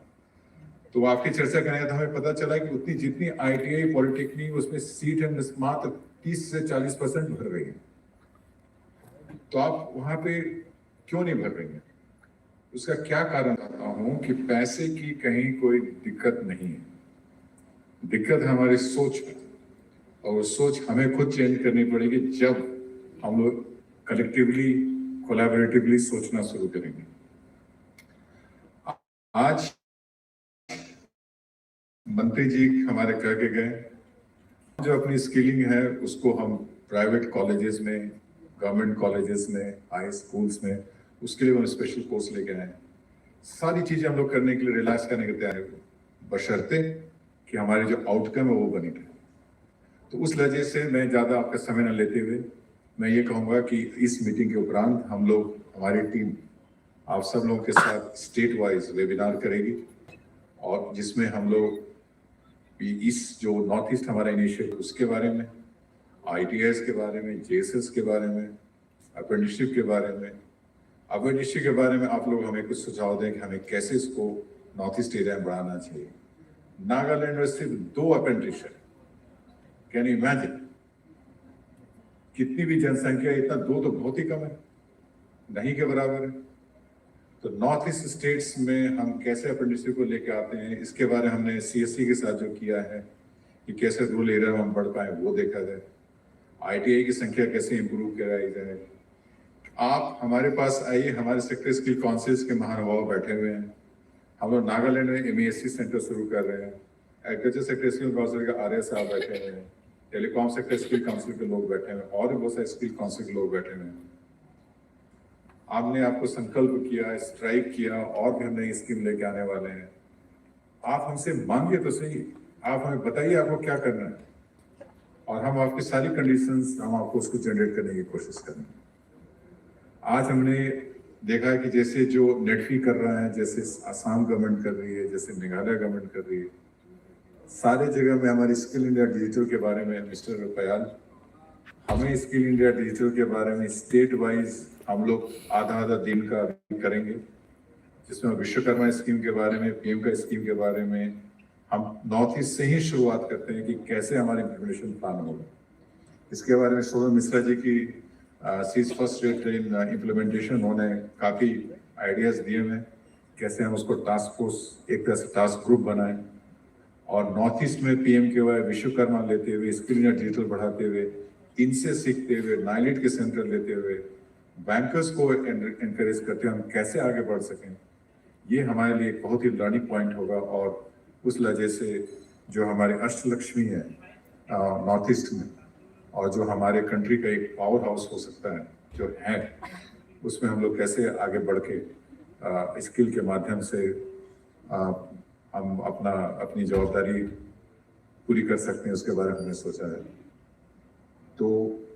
तो आपकी चर्चा करने तो हमें पता चला कि उतनी जितनी ITI पॉलिटेक्निक उसमें सीट है मात्र 30 से 40% भर रही है। तो आप वहां पे क्यों नहीं भर रही हैं? उसका क्या कारण बताता हूं कि पैसे की कहीं कोई दिक्कत नहीं है, दिक्कत है हमारी सोच में, और वो सोच हमें खुद चेंज करनी पड़ेगी जब हम लोग कलेक्टिवली कोलैबोरेटिवली सोचना शुरू करेंगे। आज मंत्री जी हमारे कह के गए, जो अपनी स्किलिंग है उसको हम प्राइवेट कॉलेजेस में, गवर्नमेंट कॉलेजेस में, हाई स्कूल्स में, उसके लिए हम स्पेशल कोर्स लेके आए। सारी चीजें हम लोग करने के लिए रिलैक्स करने के तैयार हैं, बशर्ते कि हमारी जो आउटकम है वो बनी रहे। तो उस वजह से मैं ज़्यादा आपका समय न लेते हुए मैं ये कहूँगा कि इस मीटिंग के उपरांत हम लोग, हमारी टीम आप सब लोगों के साथ स्टेट वाइज वेबिनार करेगी, और जिसमें हम लोग इस जो नॉर्थ ईस्ट हमारा इनिशिएटिव उसके बारे में, ITIs के बारे में, JSS के बारे में, अप्रेंटिसशिप के बारे में, अप्रेंटिसशिप के बारे में आप लोग हमें कुछ सुझाव दें कि हमें कैसे इसको नॉर्थ ईस्ट एरिया में बढ़ाना चाहिए। नागालैंड में सिर्फ 2 अप्रेंटिस है, कैन यू इमेजिन? कितनी भी जनसंख्या, इतना 2 तो बहुत ही कम है, नहीं के बराबर है। तो नॉर्थ ईस्ट स्टेट्स में हम कैसे अप्रेंटिसशिप को लेके आते हैं, इसके बारे में हमने CSC के साथ जो किया है कि कैसे रूरल एरिया में हम बढ़ पाए वो देखा जाए, ITI की संख्या कैसे इंप्रूव कराई जाए। आप हमारे पास आइए, हमारे सेक्टर स्किल काउंसिल्स के महानुभाव बैठे हुए हैं। हम लोग नागालैंड में MESC सेंटर शुरू कर रहे हैं, एग्रीकल्चर सेक्टर स्किल काउंसिल के RS साहब बैठे हुए हैं, टेलीकॉम सेक्टर स्किल काउंसिल के लोग बैठे हुए हैं, और भी बहुत सारे स्किल काउंसिल के लोग बैठे हुए हैं। हमने आपको संकल्प किया, स्ट्राइक किया, और भी हम नई स्कीम लेके आने वाले हैं। आप हमसे मांगिए तो सही, आप हमें बताइए आपको क्या करना है, और हम आपकी सारी कंडीशंस, हम आपको उसको जनरेट करने की कोशिश करेंगे। आज हमने देखा है कि जैसे जो नेटफी कर रहा है, जैसे आसाम गवर्नमेंट कर रही है, जैसे मेघालय गवर्नमेंट कर रही है, सारे जगह में हमारी स्किल इंडिया डिजिटल के बारे में मिस्टर रुपयाल, हमें स्किल इंडिया डिजिटल के बारे में स्टेट वाइज हम लोग आधा दिन का करेंगे, जिसमें विश्वकर्मा स्कीम के बारे में, PM का स्कीम के बारे में हम नॉर्थ ईस्ट से ही शुरुआत करते हैं कि कैसे हमारे इम्प्लीमेंटेशन प्लान होगा। इसके बारे में शोभा मिश्रा जी की she's first rate in implementation, उन्होंने काफ़ी आइडियाज़ दिए हैं कैसे हम उसको टास्क फोर्स, एक तरह से टास्क ग्रुप बनाएं, और नॉर्थ ईस्ट में PMKY विश्वकर्मा लेते हुए, स्किल इंडिया डिजिटल बढ़ाते हुए, इनसे सीखते हुए, नाइलेट के सेंटर लेते हुए, बैंकर्स को एनकरेज करते हुए हम कैसे आगे बढ़ सकें, ये हमारे लिए एक बहुत ही लर्निंग पॉइंट होगा। और उस वजह से जो हमारी अष्टलक्ष्मी है नॉर्थ ईस्ट में, और जो हमारे कंट्री का एक पावर हाउस हो सकता है जो है, उसमें हम लोग कैसे आगे बढ़ के स्किल के माध्यम से हम अपनी जवाबदारी पूरी कर सकते हैं, उसके बारे में हमने सोचा है। तो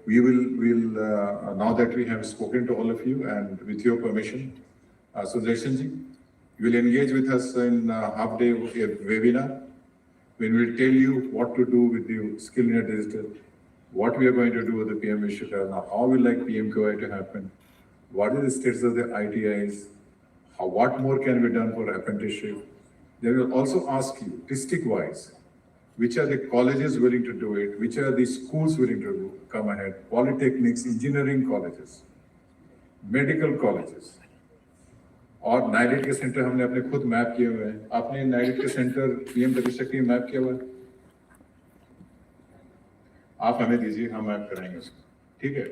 we'll now that we have spoken to all of you, and with your permission, Sudarshan ji, you will engage with us in half day webinar when we'll tell you what to do with the skill in digital, what we are going to do with the PM Vishwakarma, how we like PMKY to happen, what is the status of the ITIs, what more can be done for apprenticeship. They will also ask you district-wise, which are the colleges willing to do it, which are the schools willing to come ahead, polytechnics, engineering colleges, medical colleges, और नाइलेट के centre हमने अपने खुद map किए हुए हैं। आपने नाइलेट के सेंटर PM प्रतिशक्ति मैप किया हुआ है, आप हमें दीजिए, हम मैप कराएंगे उसको, ठीक है।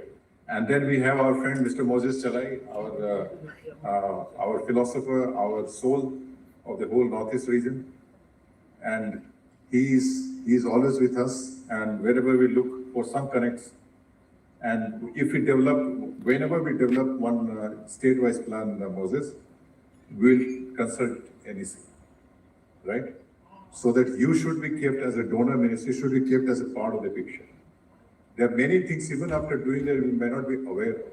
And then we have our friend Mr. Moses Chalai, our philosopher, our soul of the whole Northeast region, and he is always with us, and wherever we look for some connects, and if we develop, whenever we develop one state-wise plan, Moses, we'll consult NEC, right? So that you should be kept as a donor ministry, should be kept as a part of the picture. There are many things, even after doing that, we may not be aware of.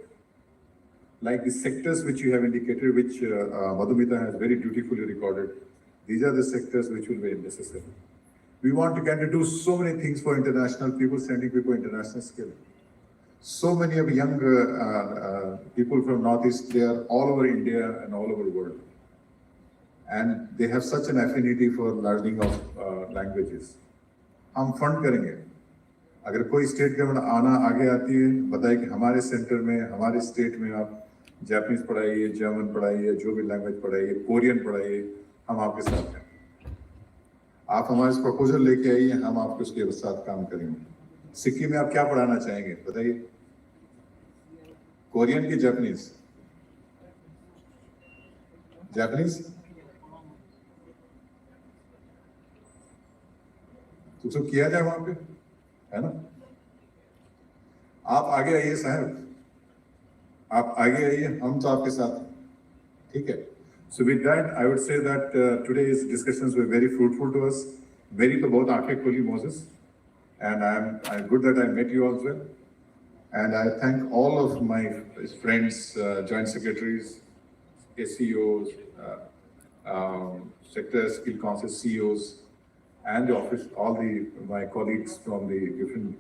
Like the sectors which you have indicated, which Madhumita has very dutifully recorded, these are the sectors which will be necessary. We want to get to do so many things for international people, sending people international skill. So many of young people from Northeast, they are all over India and all over the world. and they have such an affinity for learning of languages. हम fund करेंगे. अगर कोई state government आगे आती है, बताए कि हमारे सेंटर में, हमारे स्टेट में आप जापानीज पढ़ाइए, जर्मन पढ़ाइए, जो भी लैंग्वेज पढ़ाइए, कोरियन पढ़ाइए, हम आपके साथ हैं. आप हमारे प्रपोजल लेके आइए, हम आपके उसके साथ काम करेंगे. सिक्किम में आप क्या पढ़ाना चाहेंगे बताइए? कोरियन की जापानीज? जापानीज? तो किया जाए वहां पे, है ना? आप आगे आइए साहब, आप आगे आइए, हम तो आपके साथ हैं, ठीक है? So with that, I would say that today's discussions were very fruitful to us. Very तो बहुत आंखें खोली Moses, and I'm good that I met you all as well. And I thank all of my friends, joint secretaries, SCOs, sector skill council CEOs, and the office, all my colleagues from the different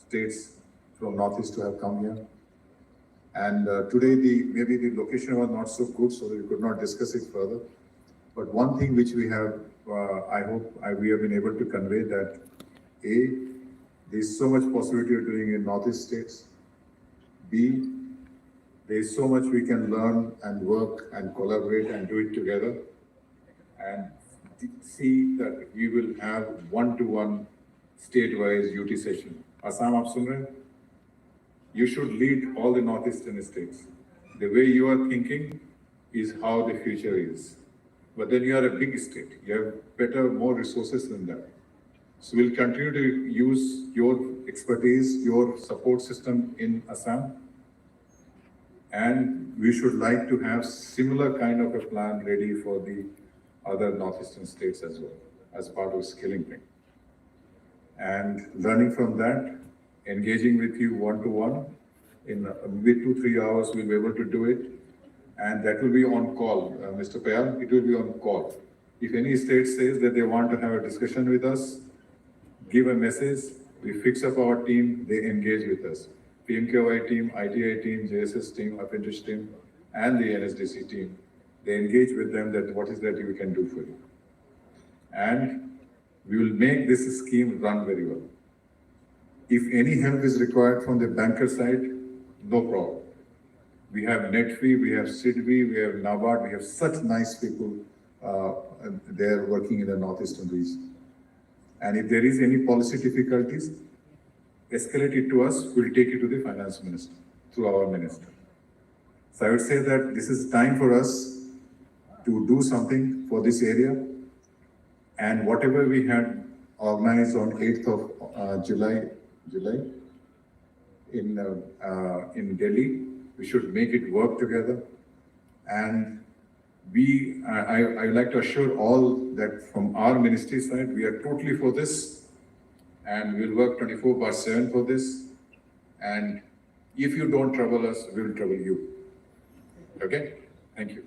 states from Northeast to have come here. And today maybe the location was not so good, so we could not discuss it further. But one thing which we have, I hope we have been able to convey that A, there is so much possibility of doing in Northeast states. B, there is so much we can learn and work and collaborate and do it together. And see that we will have one-to-one state-wise UT session. Assam, aap sun rahe hain? You should lead all the northeastern states. The way you are thinking is how the future is. But then you are a big state. You have better, more resources than that. So we'll continue to use your expertise, your support system in Assam. And we should like to have similar kind of a plan ready for the other northeastern states as well, as part of skilling thing. And learning from that, engaging with you one-to-one, in maybe 2-3 hours, we'll be able to do it. And that will be on call, Mr. Payal, it will be on call. If any state says that they want to have a discussion with us, give a message, we fix up our team, they engage with us. PMKY team, ITI team, JSS team, Apprenticeship team, and the NSDC team. They engage with them that what is that we can do for you. And we will make this scheme run very well. If any help is required from the banker side, no problem. We have NetFee, we have SIDBI, we have NABARD, we have such nice people there working in the northeastern region. And if there is any policy difficulties, escalate it to us, we'll take it to the finance minister, through our minister. So I would say that this is time for us to do something for this area. And whatever we had organized on 8th of July in Delhi, we should make it work together. And I would like to assure all that from our ministry side, we are totally for this, and we'll work 24/7 for this. And if you don't trouble us, we will trouble you. Okay? Thank you.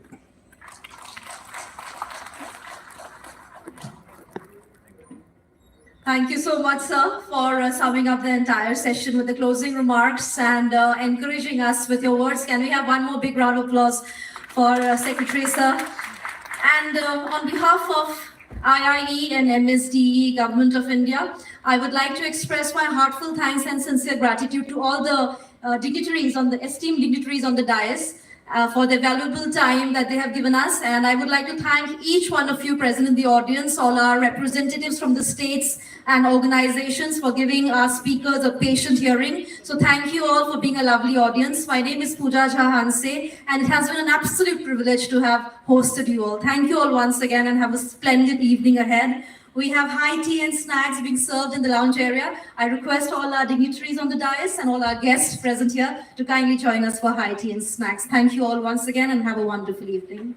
Thank you so much, sir, for summing up the entire session with the closing remarks and encouraging us with your words. Can we have one more big round of applause for Secretary, sir? And on behalf of IIE and MSDE, Government of India, I would like to express my heartfelt thanks and sincere gratitude to all the esteemed dignitaries on the dais for the valuable time that they have given us. And I would like to thank each one of you present in the audience, all our representatives from the states and organizations for giving our speakers a patient hearing. So thank you all for being a lovely audience. My name is Pooja Jha Hanse, and it has been an absolute privilege to have hosted you all. Thank you all once again, and have a splendid evening ahead. We have high tea and snacks being served in the lounge area. I request all our dignitaries on the dais and all our guests present here to kindly join us for high tea and snacks. Thank you all once again, and have a wonderful evening.